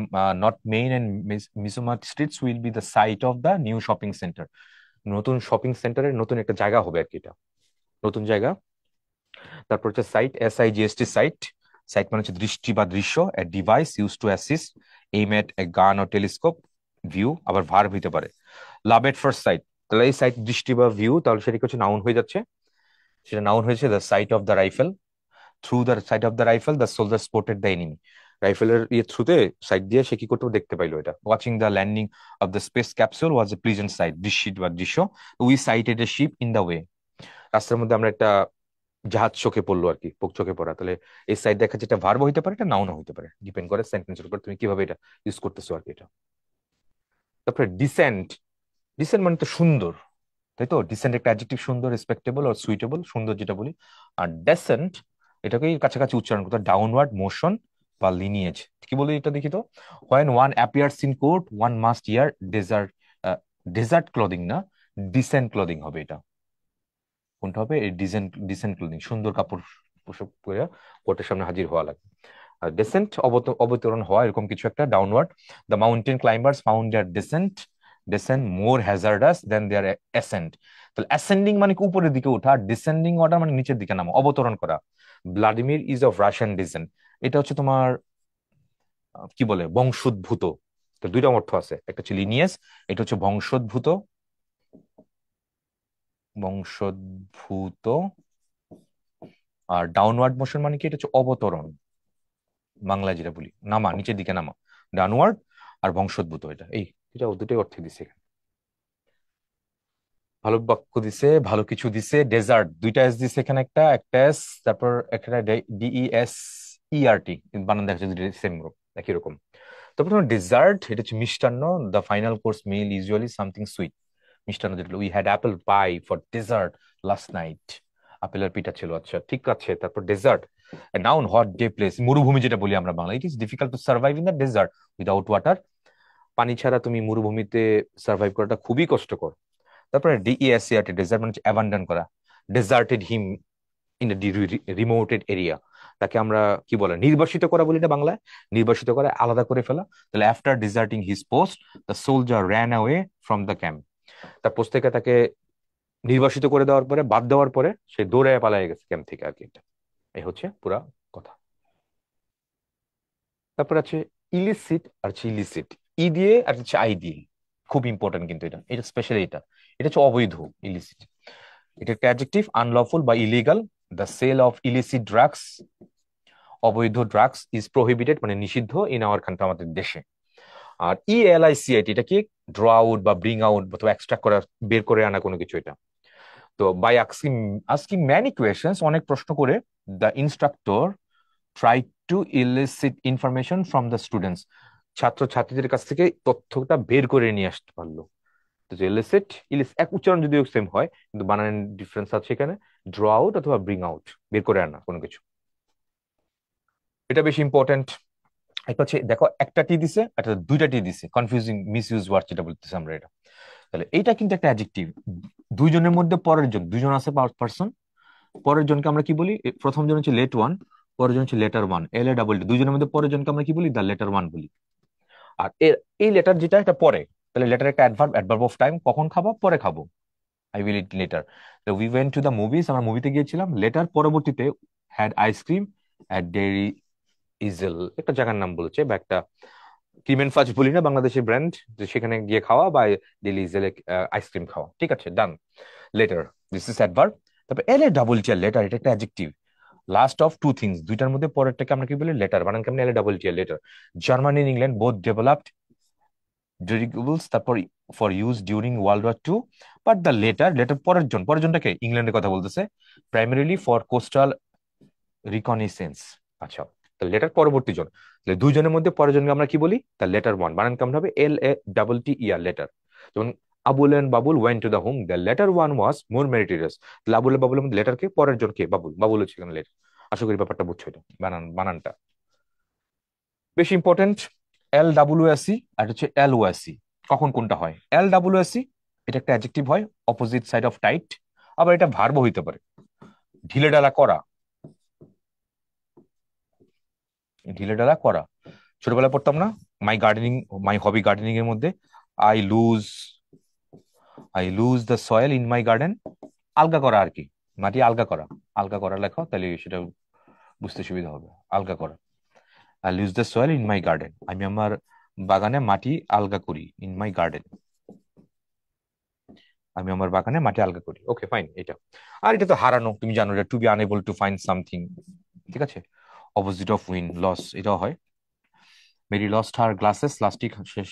not main and Misumat streets will be the site of the new shopping centre, নতুন শপিং সেন্টারের নতুন একটা জায়গা হবে আর কি, এটা নতুন জায়গা। তারপর হচ্ছে সাইট, SIGST, সাইট, সাইট মানে হচ্ছে দৃষ্টি বা দৃশ্য, a device use to assist aim at a gun or telescope, view আবার ভার্ব হইতে পারে। লাভ এট ফার্স্ট সাইট, তাহলে এই সাইট দৃষ্টি বা ভিউ, তাহলে সেটা হচ্ছে নাউন হয়ে যাচ্ছে, সেটা নাউন হয়েছে the site of the rifle. Through the site of the rifle the soldier spotted the enemy, রাইফেলের থ্রুতে সাইট দিয়ে সে কি করতে দেখতে পাইলো এটা। Watching the landing of the space capsule was a pleasant sight, দৃশ্য বা দৃশ্য। We sighted a ship in the way, রাস্তার মধ্যে আমরা একটা জাহাজ চোখে পড়লো আর কি, চোখে পড়া, তাহলে এই সাইড দেখা যেটা ভার্ব হইতে পারে, এটা নাউন হইতে পারে, ডিপেন্ড করে সেন্টেন্সের উপর তুমি কিভাবে এটা ইউজ করতেছো আর কি এটা। তারপরে ডিসেন্ট, ডিসেন্ট মানে তো সুন্দর, তাই তো? ডিসেন্ট একটা অ্যাডজেক্টিভ, সুন্দর, রেসপেক্টেবল আর সুইটেবল, সুন্দর যেটা বলি। আর ডেসেন্ট এটাকেই কাছাকাছি উচ্চারণ করতে, ডাউনওয়ার্ড মোশন বা লিনিয়েজ। কি বলি এটা দেখি তো? When one appears in court one must wear desert clothing না, ডিসেন্ট ক্লদিং হবে এটা। কোনটা হবে? এই ডিসেন্ট, ডিসেন্ট ক্লোদিং, সুন্দর কাপড় পোশাক পরে কোর্টের সামনে হাজির হওয়া লাগবে। আর ডেসেন্ট অবতরণ হওয়া, এরকম কিছু একটা, downward. The mountain climbers found their descent more hazardous than their ascent. তাহলে অ্যাসেন্ডিং মানে কি উপরের দিকে ওঠা, আর ডিসেন্ডিং অর্ডার মানে নিচের দিকে নামা, অবতরণ করা। Vladimir is of Russian descent, এটা হচ্ছে তোমার কি বলে, বংশোদ্ভূত। তো দুইটা অর্থ আছে, একটা হচ্ছে লিনিয়াস, এটা হচ্ছে বংশোদ্ভূত, বংশোদ্ভূত। আর ডাউনওয়ার্ড মোশন মানে কি, এটা হচ্ছে অবতরণ, বাংলায় যেটা বলি নামা, নিচের দিকে নামা, ডাউনওয়ার্ড। আর বংশোদ্ভূত, এটা এই এটা দুটোই অর্থে দিছে এখানে। ভালো বাক্য দিছে, ভালো কিছু দিছে। ডেজার্ট, দুইটা এস দিছে এখানে, একটা একটা এস, তারপর একটা DESERT, বানান দেখা যাচ্ছে সেম, একই রকম। তারপর তোমার ডেজার্ট, এটা হচ্ছে মিষ্টান্ন। The final course meal usually something sweet, মিষ্টান্ন যেটা, we had apple pie for dessert last night, আপেলের পিঠা ছিল, আচ্ছা ঠিক আছে। তারপর desert, noun hot dry place, মরুভূমি যেটা বলি আমরা Bangla, it is difficult to survive in the desert without water, পানি ছাড়া তুমি মরুভূমিতে সার্ভাইভ করাটা খুবই কষ্টকর। তারপরে DESERT, ডেজার্ট মানে অ্যাবান্ডন করা, ডেজার্টেড হিম ইন রিমোটেড এরিয়া, তাকে আমরা কি বলে, নির্বাসিত করা বলি না বাংলায়, নির্বাসিত করা, আলাদা করে ফেলা। তাহলে after deserting his post the soldier ran away from the camp, তার পোস্ট থেকে তাকে নির্বাসিত করে দেওয়ার পরে, বাদ দেওয়ার পরে সে দৌড়ে পালিয়ে গেছে ক্যাম্প থেকে আর কি। এটা এই হচ্ছে পুরা কথা। তারপর আছে ইলিসিট আর হচ্ছে ইলিসিট, ই দিয়ে আর হচ্ছে আই দিয়ে, খুব ইম্পর্টেন্ট কিন্তু এটা, এটা স্পেশালি এটা, এটা হচ্ছে অবৈধ, ইলিসিট। এটা একটা অ্যাডজেক্টিভ, আনলফুল বা illegal. The sale of illicit drugs, অবৈধ ড্রাগস ইজ প্রহিবিটেড মানে নিষিদ্ধ, ইন আওয়ার কান্ট্রি, আমাদের দেশে। আর ELICIT, এটা কি, ড্র আউট বা ব্রিং আউট অথবা এক্সট্রাক্ট করা, বের করে আনা কোনো কিছু এটা। তো by asking asking many questions, অনেক প্রশ্ন করে, the instructor try to elicit information from the students, ছাত্র ছাত্রীদের কাছ থেকে তথ্যটা বের করে নিয়ে আসতে পারলো। তো ইলিসিট, এক উচ্চারণ যদিও সেম হয়, কিন্তু বানানের ডিফারেন্স আছে এখানে, ড্র আউট অথবা ব্রিং আউট, বের করে আনা কোনো কিছু। এটা বেশি ইম্পর্টেন্ট। একটা হচ্ছে দেখো, একটা টি দিছে, একটা দুইটা টি দিছে, কনফিউজিং মিস ইউজ ওয়ার্ড যেটা বলতেছি আমরা এটা। তাহলে এইটা কিন্তু একটা অ্যাডজেক্টিভ, দুইজনের মধ্যে পরের জন, দুইজন আছে পার্সন, পরের জনকে আমরা কি বলি, প্রথম জন হচ্ছে লেট ওয়ান, পরের জন হচ্ছে লেটার ওয়ান, LA দুইজনের মধ্যে পরের জনকে আমরা কি বলি, দ্য লেটার ওয়ান বলি। আর এর এই লেটার যেটা, এটা পরে, তাহলে লেটার একটা অ্যাডভার্ব, অ্যাডভার্ব অফ টাইম, কখন খাবো, পরে খাবো, আই উইল ইট লেটার। তো we went to the movies, আমরা মুভিতে গিয়েছিলাম, লেটার পরবর্তীতে, হ্যাড আইসক্রিম অ্যাট ডেইরি ইজেল, একটা জায়গার নাম বলেছে, বা একটা ক্রিম এন্ড ফাজ বলি না বাংলাদেশের ব্র্যান্ড, যে সেখানে গিয়ে খাওয়া, বা ডেইলি ইজেলে আইসক্রিম খাওয়া, ঠিক আছে, done. Later, this is adverb. তারপর LA লেটার, এটা একটা adjective, last of two things, দুইটার মধ্যে পরেরটাকে আমরা কি বলি, লেটার, বানান কেমন, LA latter. Germany and England both developed dirigibles, তারপর for use during World War 2, but the latter পরের জন, পরের জনটাকে, ইংল্যান্ডের কথা বলতেছে, প্রাইমারিলি ফর কোস্টাল রিকনেসেন্স। আচ্ছা, তাহলে লেটার পরবর্তী জন, তাহলে দুইজনের মধ্যে পরের জনকে আমরা কি বলি, দ্য লেটার ওয়ান, বানান কেমন হবে, LATTER, লেটার। যেমন Abul and Babul went to the home, the latter one was more meritorious, তাহলে আবুল বাবুলের মধ্যে লেটার কে, পরের জন কে, বাবুল, বাবুল হচ্ছে এখানে লেটার। আশা করি ব্যাপারটা বুঝছো, এটা বানানটা বেশি ইম্পর্টেন্ট। LWSE আর হচ্ছে LOSE, কখন কোনটা হয়, LWSE, এটা একটা অ্যাডজেক্টিভ হয়, অপোজিট সাইড অফ টাইট, আবার এটা ভার্বও হইতে পারে, ঢিলে ঢালা করা, ঢিলে ঢালা করা। ছোটবেলায় পড়তাম না, মাই গার্ডেনিং, মাই হবি গার্ডেনিং এর মধ্যে, I loose I loose the soil in my garden, আলগা করা আর কি, মাটি আলগা করা, আলগা করা লেখো, তাহলে সেটা বুঝতে সুবিধা হবে, আলগা করা। I loose the soil in my garden, আমি আমার বাগানে মাটি আলগা করি, ইন মাই গার্ডেন, আমি আমার বাগানে মাটি আলগা করি, ওকে ফাইন এটা। আর এটা তো হারানো, তুমি জানো, এটা to be unable to find something, ঠিক আছে। অপোজিট অফ উইন, লস, এটাও হয়। Mary lost her glasses last week, শেষ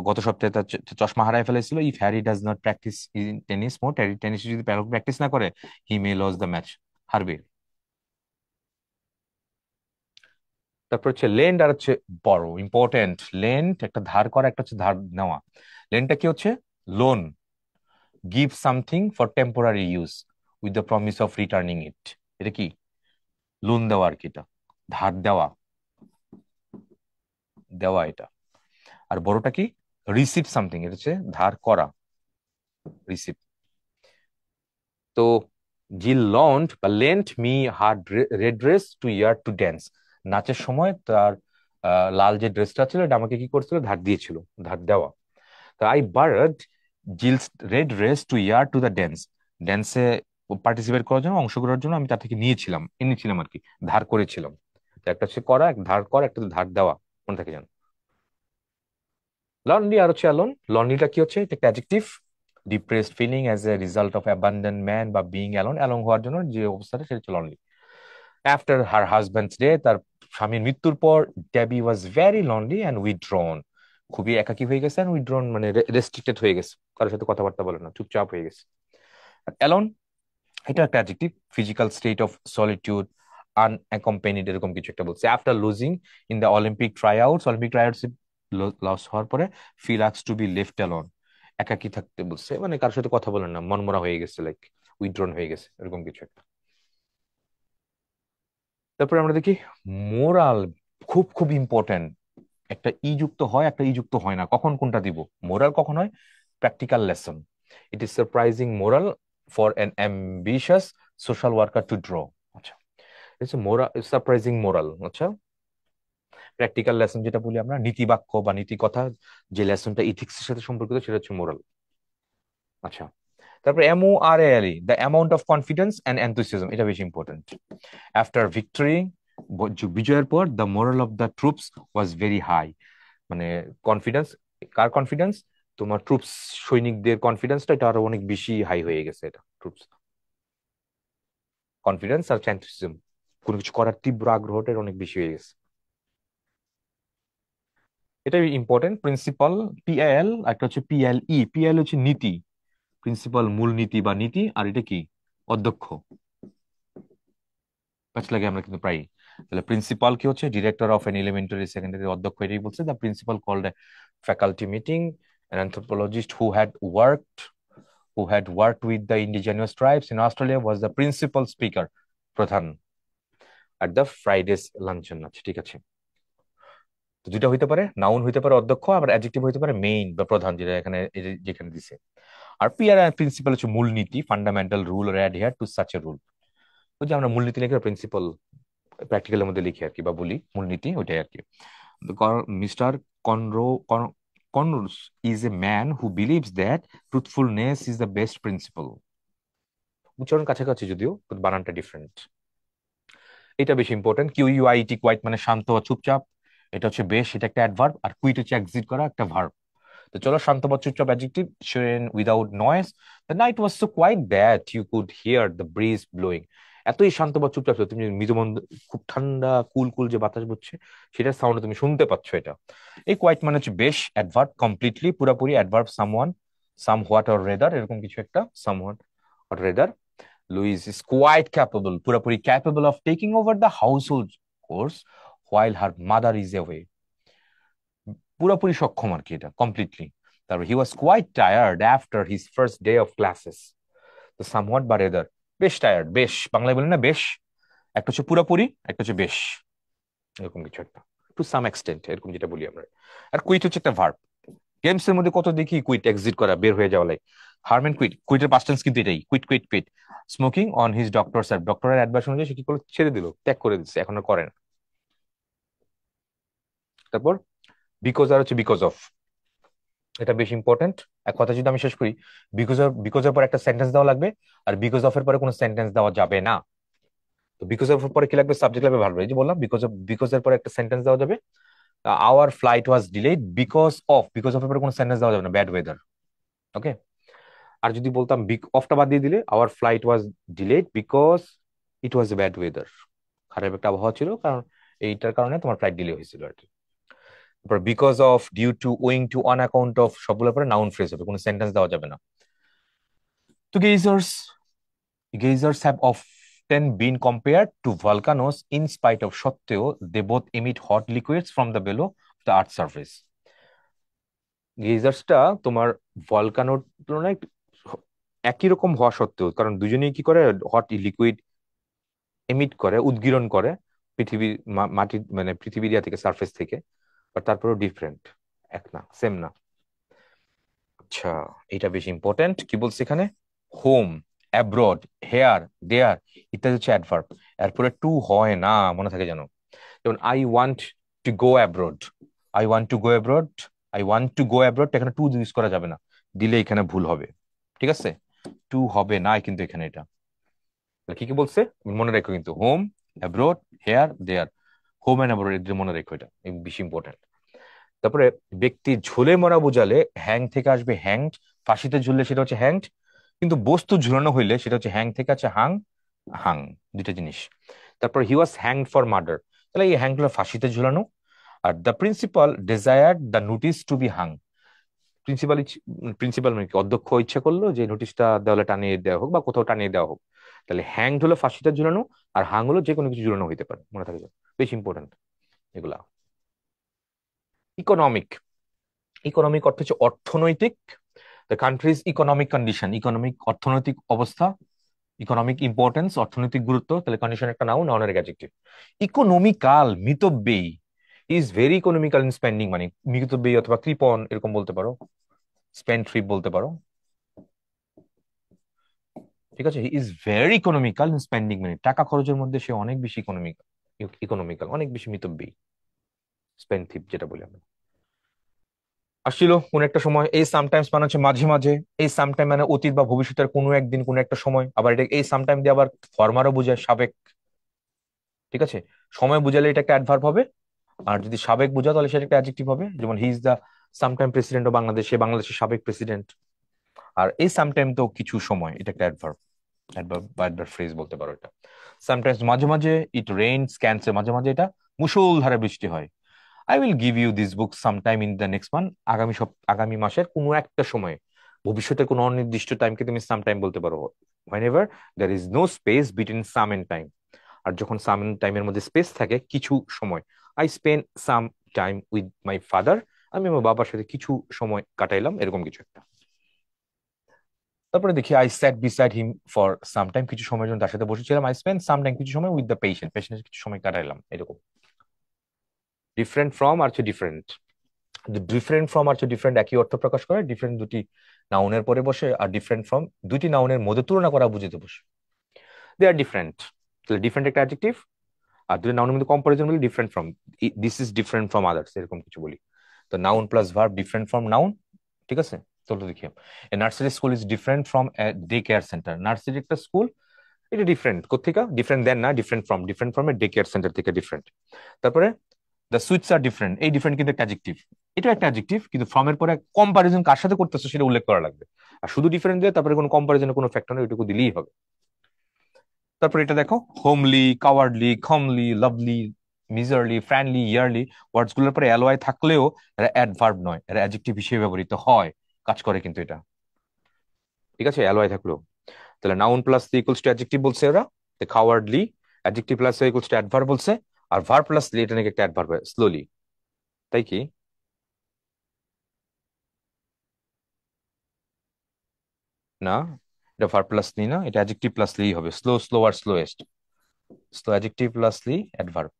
গত সপ্তাহে তার চশমা হারায় ফেলেছিল। If Harry does not practice in tennis more, tennis যদি প্র্যাকটিস না করে, he may lose the match, হারবে। তারপর হচ্ছে লেন্ড আর হচ্ছে বড়, ইম্পর্টেন্ট। লেন্ড একটা ধার করা, একটা হচ্ছে ধার নেওয়া। লেন্ডটা কি হচ্ছে, loan, give something for temporary use with the promise of returning it, এটা কি, লোন দেওয়া আর কি, এটা ধার দেওয়া, দেওয়া এটা। আর বড়টা কি, রিসিভ সামথিং, এটা হচ্ছে ধার করা, রিসিভ। তো জিল লন্ড বা lent me her red dress to wear to dance, নাচের সময় তার লাল যে ড্রেসটা ছিল এটা আমাকে কি করছিল, ধার দিয়েছিল, ধার দেওয়া। তো I borrowed Jill's red dress to wear to the dance, ড্যান্সে পার্টিসিপেট করার জন্য, অংশগ্রহণের জন্য আমি তার থেকে নিয়েছিলাম, এনেছিলাম আর কি, ধার করেছিলাম। তো একটা হচ্ছে করা, এক ধার করা, একটা ধার দেওয়া, মনে থাকে জানো। লনলি আর হচ্ছে অ্যালোন। লনলিটা কি হচ্ছে, এটা একটা adjective, depressed feeling as a result of abandonment বা বিইং অ্যালোন, অ্যালোন হওয়ার জন্য যে অবস্থাটা সেটা হচ্ছে lonely. After her husband's death, তার স্বামীর মৃত্যুর পর, Debby was very lonely and withdrawn, খুবই একাকী হয়ে গেছে, অ্যান্ড উইথড্রন মানে রেস্ট্রিক্টেড হয়ে গেছে, কারোর সাথে কথাবার্তা বলে না, চুপচাপ হয়ে গেছে। অ্যালোন এটা একটা adjective, physical state of solitude, unaccompanied এরকম কিছু একটা বলছে। After losing in the Olympic tryouts, Olympic tryouts loss হওয়ার পরে, Phil asks to be left alone, একাকী থাকতে বলছে, মানে কারোর সাথে কথা বলেন না, মনমরা হয়ে গেছে, লাইক উইথড্রন হয়ে গেছে, এরকম কিছু একটা। তারপরে আমরা দেখি মোরাল, খুব খুব ইম্পর্টেন্ট। একটা ই যুক্ত হয়, একটা ই যুক্ত হয় না, কখন কোনটা দিব। মোরাল কখন হয়, practical lesson. It is surprising moral for an ambitious social worker two draw. আচ্ছা, ইটস মোরাল, সারপ্রাইজিং মোরাল। আচ্ছা, প্র্যাকটিক্যাল লেসন যেটা বলি আমরা, নীতি বাক্য বা নীতি কথা, যে লেসনটা ইথিক্স এর সাথে সম্পর্কিত, সেটা হচ্ছে মোরাল। আচ্ছা, তারপরে MORAL, the amount of confidence and enthusiasm, এটা বেশি ইম্পর্টেন্ট। আফটার ভিক্টরি, বিজয়ের পর, the morale of the troops was very high, মানে কনফিডেন্স, কার কনফিডেন্স, তোমার ট্রুপস, সৈনিকদের কনফিডেন্সটা এটা আরো অনেক বেশি হাই হয়ে গেছে, এটা ট্রুপস কনফিডেন্স আর এনথুসিয়াজম, কোনো কিছু করার তীব্র আগ্রহটা এর অনেক বেশি হয়ে গেছে। এটা ইম্পর্টেন্ট। প্রিন্সিপাল, PIL, একটা হচ্ছে PLE। PIL হচ্ছে নীতি, প্রিন্সিপাল মূল নীতি বা নীতি, আর এটা কি, অধ্যক্ষ। প্যাচ লাগে আমরা কিন্তু প্রায়। তাহলে প্রিন্সিপাল কি হচ্ছে, director of an elementary secondary, অধ্যক্ষ এটাই বলছে। The principal called a faculty meeting, an anthropologist who had worked with the indigenous tribes in Australia was the principal speaker, প্রধান, at the Friday's luncheon। আচ্ছা, ঠিক আছে। তো দুইটা হইতে পারে, নাউন হইতে পারে অধ্যক্ষ, আবার অ্যাডজেক্টিভ হইতে পারে মেইন বা প্রধান, যেটা এখানে যেখানে দিছে। আর পিআর প্রিন্সিপাল হচ্ছে মূলনীতি, fundamental rule or adhere to such a rule. ওই যে আমরা মূলনীতি লিখে প্রিন্সিপাল প্র্যাকটিক্যালের মধ্যে লিখি আর কি, বা বলি মূলনীতি, ওইটাই আর কি। Mr Conroe Conroe's is a man who believes that truthfulness is the best principle. উচ্চারণ কাছাকাছি যদিও, বানানটা ডিফারেন্ট। এটা বেশি ইম্পর্টেন্ট। QUIT, কোয়াইট মানে শান্ত বা চুপচাপ, এটা হচ্ছে বেশ, এটা একটা অ্যাডভার্ব, আর কুইট হচ্ছে এক্সিট করা, একটা ভার্ব। তো চলো, শান্ত বা চুপচাপ adjective, without noise, the night was so quiet that you could hear the breeze blowing. এতই শান্ত বা চুপচাপ ছিল, তুমি মৃদুমন্দ, খুব ঠান্ডা কুল কুল যে বাতাস বলছে, সেটার সাউন্ড তুমি শুনতে পাচ্ছ। এটা, এই কোয়াইট মানে হচ্ছে বেশ, অ্যাডভার্ব কমপ্লিটলি, পুরাপুরি, adverb someone, somewhat or rather, এরকম কিছু একটা, somewhat or rather. Louise is quite capable, পুরাপুরি capable of taking over the household chores while her mother is away, পুরোপুরি সক্ষম আর কি, এটা কমপ্লিটলি। তারপর he was quite tired after his first day of classes. তো somewhat বা rather, বেশ টায়ার্ড, বেশ বাংলায় বলি না বেশ, একটা হচ্ছে পুরোপুরি, একটা হচ্ছে বেশ, এরকম কিছু একটা, টু সাম এক্সটেন্ট, এরকম যেটা বলি আমরা। আর কুইট হচ্ছে একটা ভার্ব। গেমস এর মধ্যে কত দেখি কুইট, এক্সিট করা, বের হয়ে যাওয়া, লাইক হারম্যান কুইট, কুইটের পাস্ট টেন্স কিন্তু এটাই, quit quit quit. Smoking on his doctor sir, ডক্টরের অ্যাডভাইস অনুযায়ী সে কি করলো, ছেড়ে দিল, ত্যাগ করে দিচ্ছে, এখন আর করে না। তারপর বিকজ আর হচ্ছে বিকজ অফ, এটা বেশ ইম্পর্টেন্ট। এক কথা যদি আমি শেষ করি, বিকজ এর পর একটা সেন্টেন্স দেওয়া লাগবে, আর বিকজ অফ এর পরে কোনো সেন্টেন্স দেওয়া যাবে না। তো বিকজ অফ এর পরে কি লাগবে, সাবজেক্ট লাগবে, ভার্ব। এই যে বললাম, বিকজ এর পরে একটা সেন্টেন্স দেওয়া যাবে। Hour flight was delayed because of এর পরে কোনো সেন্টেন্স দেওয়া যাবে না, ব্যাড ওয়েদার। ওকে। আর যদি বলতাম অফটা বাদ দিয়ে দিলে, hour flight was delayed because it was a bad weather, খারাপ একটা আবহাওয়া ছিল, কারণ এইটার কারণে তোমার ফ্লাইট ডিলে হয়েছিল আর কি। তারপর because of, due to, owing to, on account of, সবগুলোর পরে নাউন ফ্রেজ হবে, কোনো সেন্টেন্স দেওয়া যাবে না। তো geysers have often been compared to volcanoes in spite of সত্ত্বেও they both emit hot liquids from the below the earth's surface। গেইজার্সটা তোমার ভলকানোর তুলনায় একই রকম হওয়া সত্ত্বেও, কারণ দুজনেই কি করে, হট লিকুইড এমিট করে, উদ্গীরণ করে পৃথিবীর মাটির মানে পৃথিবীর ইয়া থেকে, সারফেস থেকে, বাট তারপরেও ডিফারেন্ট, এক না, সেম না। আচ্ছা, এটা বেশি ইম্পর্টেন্ট। কি বলছে এখানে? হোম, অ্যাব্রড, হেয়ার, দেয়ার ইত্যাদি হচ্ছে অ্যাডভার্ব। এরপরে টু হয় না, মনে থাকে যেন। যেমন I want to go abroad, I want to go abroad, I want to go abroad, এখানে টু ইউজ করা যাবে না, দিলে এখানে ভুল হবে। ঠিক আছে, টু হবে না কিন্তু এখানে এটা। তাহলে কি কি বলছে মনে রেখো কিন্তু, home, abroad, here, there. Home and abroad এদের মনে রেখো, এটা বেশি ইম্পর্টেন্ট। তারপরে ব্যক্তি ঝুলে মরা বোঝালে হ্যাং থেকে আসবে হ্যাংড, ফাঁসিতে ঝুললে সেটা হচ্ছে হ্যাংড, কিন্তু বস্তু ঝুলানো হইলে সেটা হচ্ছে হ্যাং থেকে আছে হাং, হাং, দুইটা জিনিস। তারপর he was hanged for murder, তাহলে এই হ্যাংড হলো ফাঁসিতে ঝুলানো। Are the principal desired the notice two B Hang, principal principal মানে কি, অধ্যক্ষ ইচ্ছা করলো যে নোটিশটা দেওয়ালে টানিয়ে দেওয়া হোক বা কোথাও টানিয়ে দেওয়া হোক। তাহলে হ্যাংড হলো ফাঁসিতে ঝুলানো, আর হাং হলো যে কোনো কিছু ঝুলানো হইতে পারে, মনে থাকে, বেশ ইম্পর্টেন্ট এগুলা। ইকোনমিক, ইকোনমিক অর্থ হচ্ছে অর্থনৈতিক। The countries economic condition, economic অর্থনৈতিক অবস্থা, ইকোনমিক ইম্পর্টেন্স অর্থনৈতিক গুরুত্ব, তাহলে কন্ডিশন একটা নাউন, নাউনের অ্যাডজেক্টিভ। ইকোনমিক্যাল, মিতব্যয়ী, is very economical in spending, মানে মিতব্যয়ী অথবা কৃপণ এরকম বলতে পারো, স্পেন্ড ট্রিপ বলতে পারো। ঠিক আছে, he is very economical in spending, মানে টাকা খরচের মধ্যে সে অনেক বেশি ইকোনমিক্যাল, ইকোনমিক্যাল অনেক বেশি মিতব্যয়ী, স্পেন্ড থিপ যেটা বলি আমরা। আসছিল কোন একটা সময়, এই সামটাইমস মানে হচ্ছে মাঝে মাঝে, এই সামটাইম মানে অতীত বা ভবিষ্যতের কোনো একদিন কোনো একটা সময়, আবার এটা এই সামটাইম দিয়ে আবার ফরমারও বোঝায়, সাবেক। ঠিক আছে, সময় বুঝালে এটা একটা অ্যাডভার্ব হবে, আর যদি সাবেক বোঝাও তাহলে সেটা একটা অ্যাডজেক্টিভ হবে। যেমন he is the sometime president of Bangladesh, সে বাংলাদেশের সাবেক প্রেসিডেন্ট। আর এই সামটাইম তো কিছু সময়, এটা একটা অ্যাডভার্ব, অ্যাডভার্ব বা অ্যাডভার্ব ফ্রেজ বলতে পারো এটা। সামটাইমস মাঝে মাঝে, ইট রেইনস ক্যান্সে মাঝে মাঝে এটা মুষলধারে বৃষ্টি হয়। I will give you this book sometime in the next month, আগামী মাসের কোনো একটা সময়, ভবিষ্যতের কোনো অনির্দিষ্ট টাইমকে তুমি সাম টাইম বলতে পারো। whenever there is no space between some and time, আর যখন সাম এন্ড টাইমের মধ্যে স্পেস থাকে, কিছু সময়, I spend some time with my father, আমি আমার বাবার সাথে কিছু সময় কাটাইলাম, এরকম কিছু একটা। তারপরে দেখি I sat beside him for some time, কিছু সময়ের জন্য তার সাথে বসেছিলাম। আই স্পেন্ড সাম টাইম, কিছু সময় উইথ দ্য পেশেন্ট, পেশেন্টের কিছু সময় কাটাইলাম, এরকম। ডিফারেন্ট ফ্রম আর হচ্ছে ডিফারেন্ট, ডিফারেন্ট ফ্রম আর হচ্ছে ডিফারেন্ট একই অর্থ প্রকাশ করে। ডিফারেন্ট দুটি নাউনের পরে বসে, আর ডিফারেন্ট ফ্রম দুটি নাউনের মধ্যে তুলনা করা বুঝতে বসে। দে আর ডিফারেন্ট, তাহলে ডিফারেন্ট একটা অ্যাডজেক্টিভ, আর দুটি নাউনের মধ্যে কম্পারিজন বলি different from, this is different from others, এরকম কিছু বলি। তো noun plus verb, different from noun. ঠিক আছে, চলো দেখি। A nursery school is different from day care centre, nursery একটা স্কুল, এটা ডিফারেন্ট কোথেকে, ডিফারেন্ট দেন না, different from a day care centre থেকে ডিফারেন্ট। তারপরে দ্য সুইটস আর ডিফারেন্ট, এই ডিফারেন্ট কিন্তু একটা অ্যাডজেক্টিভ, এটা একটা অ্যাডজেক্টিভ, কিন্তু ফ্রম এর পরে কম্পারিজন কার সাথে করতেছো সেটা উল্লেখ করা লাগবে। আর শুধু ডিফারেন্ট দিয়ে তারপরে কোনো কম্পারিজনের কোনো ফ্যাক্টর নেই, ওইটুকু দিলেই হবে। তারপর এটা দেখো, homely, cowardly, comely, lovely, miserly, friendly, yearly, words গুলোর পরে এলওয়াই থাকলেও এরা অ্যাডভার্ব নয়, এরা অ্যাডজেক্টিভ হিসেবে ব্যবহৃত হয়, কাজ করে কিন্তু এটা। ঠিক আছে, এলওয়াই থাকলেও। তাহলে noun plus equals to adjective বলছে ওরা, cowardly, adjective plus equals to adverb বলছে, আর ভার্ব প্লাস লি এটা নাকি একটা অ্যাডভার্ব, স্লোলি, তাই কি? না, এটা ভার্ব প্লাস লি না, এটা অ্যাডজেক্টিভ প্লাস লি হবে, slow, slower, slowest, slow adjective plus ly adverb,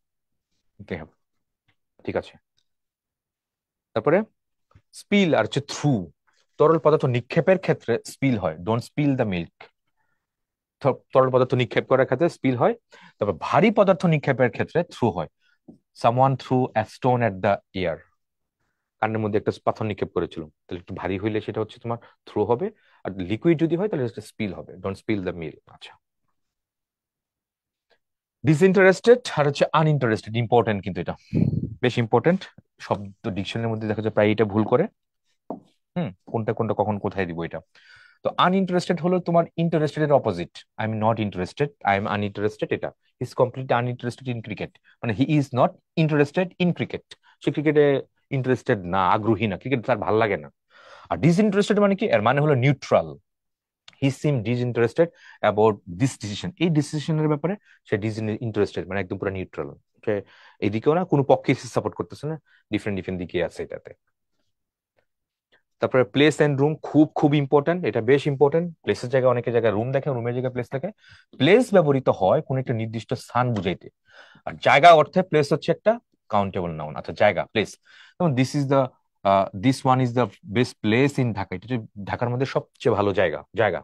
হবে। ঠিক আছে, তারপরে স্পিল আর হচ্ছে থ্রু, তরল পদার্থ নিক্ষেপের ক্ষেত্রে স্পিল হয়, ডোন্ট স্পিল দ্য মিল্ক। তরল পদার্থ নিক্ষেপ করার ক্ষেত্রে স্পিল হয়। তারপর ভারী পদার্থ নিক্ষেপের ক্ষেত্রে থ্রু হয়, someone threw a stone at the air, কানের মধ্যে একটা পাথর নিক্ষেপ করেছিল, তাহলে একটু ভারী হইলে সেটা হচ্ছে তোমার থ্রু হবে, আর লিকুইড যদি হয় তাহলে সেটা স্পিল হবে, ডোন্ট স্পিল দ্য মিল্ক। আচ্ছা, ডিসইন্টারেস্টেড আর হচ্ছে আনইন্টারেস্টেড, ইম্পর্টেন্ট কিন্তু এটা, বেশ ইম্পর্টেন্ট। শব্দ ডিকশনারির মধ্যে দেখা যায় প্রায় এটা ভুল করে। কোনটা কোনটা কখন কোথায় দিব এটা। তো আনইন্টারেস্টেড হলো তোমার ইন্টারেস্টেড এর opposite, I am not interested, I am uninterested, এটা he is completely uninterested in cricket, মানে he is not interested in cricket, সে ক্রিকেটে ইন্টারেস্টেড না, আগ্রহী না, ক্রিকেট তার ভালো লাগে না। আর ডিসইন্টারেস্টেড মানে কি, এর মানে হলো neutral, he SIM disinterested about this decision, এই ডিসিশনের ব্যাপারে সে ডিসইন্টারেস্টেড, মানে একদম পুরো নিউট্রাল, সে এদিকেও না কোনো পক্ষে সাপোর্ট করতেছে না, ডিফারেন্ট ডিফারেন্ট দিকে আছে এটাতে। তারপরে প্লেস এন্ড রুম, খুব খুব ইম্পর্টেন্ট, এটা বেশ ইম্পর্টেন্ট। প্লেসের জায়গায় অনেকে জায়গায় রুম দেখে, রুমের জায়গায় প্লেস দেখে। প্লেস ব্যবহৃত হয় কোন একটা নির্দিষ্ট স্থান বুঝাইতে, আর জায়গা অর্থে প্লেস হচ্ছে একটা কাউন্টেবল নাউন। আচ্ছা, জায়গা, প্লেস, যেমন this is the this one is the best place in Dhaka, এটা হচ্ছে ঢাকার মধ্যে সবচেয়ে ভালো জায়গা জায়গা।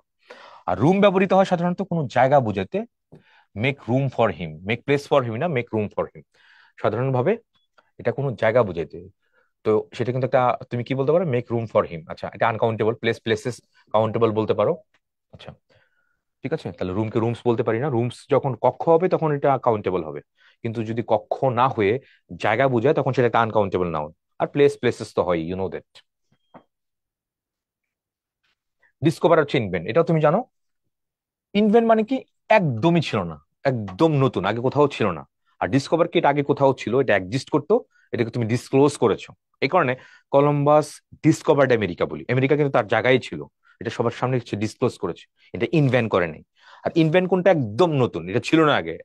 আর রুম ব্যবহৃত হয় সাধারণত কোনো জায়গা বোঝাতে, make room for him, make place for him না, মেক রুম ফর হিম। সাধারণভাবে এটা কোনো জায়গা বোঝাইতে। তো সেটা কিন্তু একটা, তুমি কি বলতে পারো, মেক রুম ফর হিম। আচ্ছা, এটা আনকাউন্টেবল, প্লেসেস কাউন্টেবল বলতে পারো। আচ্ছা, ঠিক আছে, তাহলে রুমকে রুমস বলতে পারি না, রুমস যখন কক্ষ হবে তখন এটা কাউন্টেবল হবে। কিন্তু যদি কক্ষ না হয়ে জায়গা বোঝায় তখন সেটা একটা আনকাউন্টেবল নাউন। আর প্লেসেস তো হয়, ইউ নো দ্যাট। ডিসকভার হচ্ছে ইনভেন্ট, এটাও তুমি জানো। ইনভেন্ট মানে কি, একদমই ছিল না, একদম নতুন, আগে কোথাও ছিল না। আর ডিসকভার কি, এটা আগে কোথাও ছিল, এটা এক্সিস্ট করতো, এটাকে তুমি ডিসক্লোজ করেছো। এই কারণে কলম্বাস ডিসকভার্ড আমেরিকা বলি, আমেরিকা কিন্তু তার জায়গায় ছিল, এটা সবার সামনে ডিসক্লোজ করেছে, এটা ইনভেন্ট করে নাই। আর ইনভেন্ট কোনটা, একদম নতুন, এটা ছিল না আগে,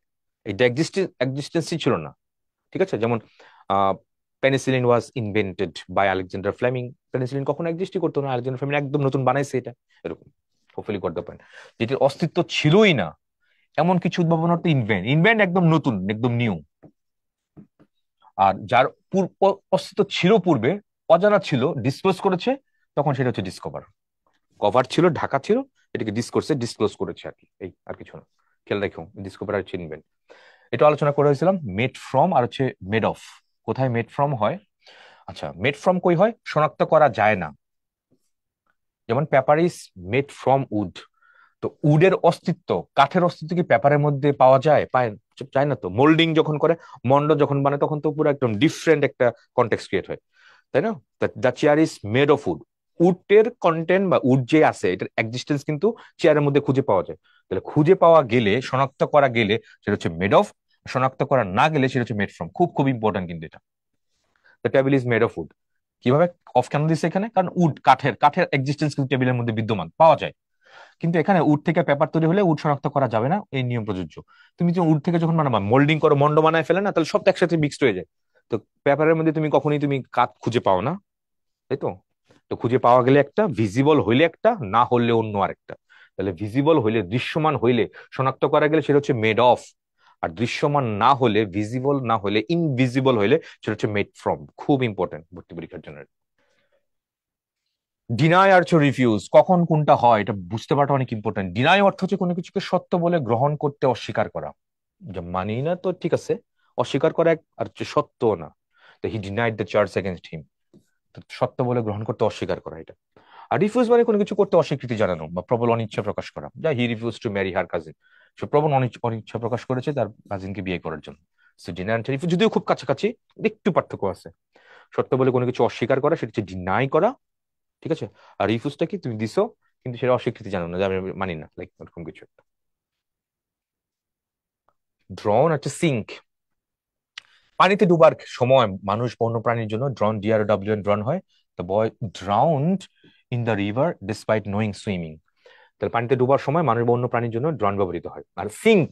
এটা এক্সিস্টেন্সই ছিল না। ঠিক আছে, যেমন penicillin was invented by Alexander Fleming, penicillin কখনো এক্সিস্টই করতো না, আলেকজান্ডার ফ্লেমিং একদম নতুন বানাইছে এটা, এরকম। হোপফুলি গট দ্য পয়েন্ট, যেটির অস্তিত্ব ছিলই না এমন কিছু উদ্ভাবন হতো ইনভেন্ট, ইনভেন্ট একদম নতুন, একদম নিউ। আর যার অস্তিত্ব ছিল পূর্বে, অজানা ছিল, ডিসক্লোজ করেছে, তখন সেটা হচ্ছে ডিসকভার। কভার ছিল, ঢাকা ছিল, এটাকে ডিসক্লোজ করেছে আর কি, এই আর কিছু না। খেয়াল রাখো, ডিসকভার হচ্ছে ইনভেন্ট। এটা আলোচনা করে হয়েছিলাম মেড ফ্রম আর হচ্ছে মেড অফ। কোথায় মেড ফ্রম হয়? আচ্ছা, মেড ফ্রম কই হয়, শনাক্ত করা যায় না। যেমন paper is made from would, তো উডের অস্তিত্ব, কাঠের অস্তিত্ব কি পেপারের মধ্যে পাওয়া যায়? যায় না তো। মোল্ডিং যখন করে, মন্ড যখন বানায়, তখন তো পুরো একদম ডিফারেন্ট একটা কন্টেক্সট ক্রিয়েট হয়, তাই না? The chair is made of wood, উডের কন্টেন্ট বা উড যে আছে এটার এক্সিস্টেন্স কিন্তু চেয়ারের মধ্যে খুঁজে পাওয়া যায়। তাহলে খুঁজে পাওয়া গেলে, শনাক্ত করা গেলে সেটা হচ্ছে মেড অফ, শনাক্ত করা না গেলে সেটা হচ্ছে মেড ফ্রম। খুব খুব ইম্পর্টেন্ট কিন্তু এটা। The table is made of would, কিভাবে অফ কেন দিচ্ছে এখানে, কারণ উড, কাঠের কাঠের এক্সিস্টেন্স কিন্তু টেবিলের মধ্যে বিদ্যমান পাওয়া যায়। কিন্তু এখানে উড থেকে পেপার তৈরি হলে উড শনাক্ত করা যাবে না, এই নিয়ম প্রযোজ্য। তুমি যে উড থেকে যখন বানাবা, মোল্ডিং করো, মন্ড বানায় ফেলে না, তাহলে সব তো একসাথে মিক্সড হয়ে যায়। তো পেপারের মধ্যে তুমি কখনোই তুমি কাঠ খুঁজে পাও না, তাই তো। তো খুঁজে পাওয়া গেলে একটা, ভিজিবল হইলে একটা, না হলে অন্য আরেকটা। তাহলে ভিজিবল হইলে, দৃশ্যমান হইলে, শনাক্ত করা গেলে সেটা হচ্ছে মেড অফ। আর দৃশ্যমান না হলে, ভিজিবল না হলে, ইনভিজিবল হইলে সেটা হচ্ছে মেড ফ্রম। খুব ইম্পর্টেন্ট ভর্তি পরীক্ষার জন্য। ডিনাই আর হচ্ছে রিফিউজ, কখন কোনটা হয় এটা বুঝতে পারাটা অনেক ইম্পর্টেন্ট। ডিনাই অর্থ হচ্ছে কোনো কিছুকে সত্য বলে গ্রহণ করতে অস্বীকার করা। যে মানি না তো ঠিক আছে, অস্বীকার করা আর হচ্ছে সত্য না। তো he denied the charge against him, সত্য বলে গ্রহণ করতে অস্বীকার করা এটা। আর রিফিউজ মানে কোনো কিছু করতে অস্বীকৃতি জানানো বা প্রবল অনিচ্ছা প্রকাশ করা। যা he refuse to marry her cousin, সে প্রবল অনিচ্ছা প্রকাশ করেছে তার কাজিনকে বিয়ে করার জন্য। সো ডিনাই আর রিফিউজ যদিও খুব কাছাকাছি, একটু পার্থক্য আছে। সত্য বলে কোনো কিছু অস্বীকার করা সেটা হচ্ছে ডিনাই করা, ঠিক আছে। আর রিফিউজটা কি, তুমি দিছো কিন্তু সেটা অস্বীকৃতি জানো না, যে আমি মানি না, লাইক এরকম কিছু একটা। ড্রন একটা সিঙ্ক, পানিতে ডুবার সময় মানুষ বন্য প্রাণীর জন্য ড্রন, DRW ড্রন হয়। The boy drowned in the river despite knowing swimming. তাহলে পানিতে ডুবার সময় মানুষ বন্য প্রাণীর জন্য ড্রন ব্যবহৃত হয়। আর সিঙ্ক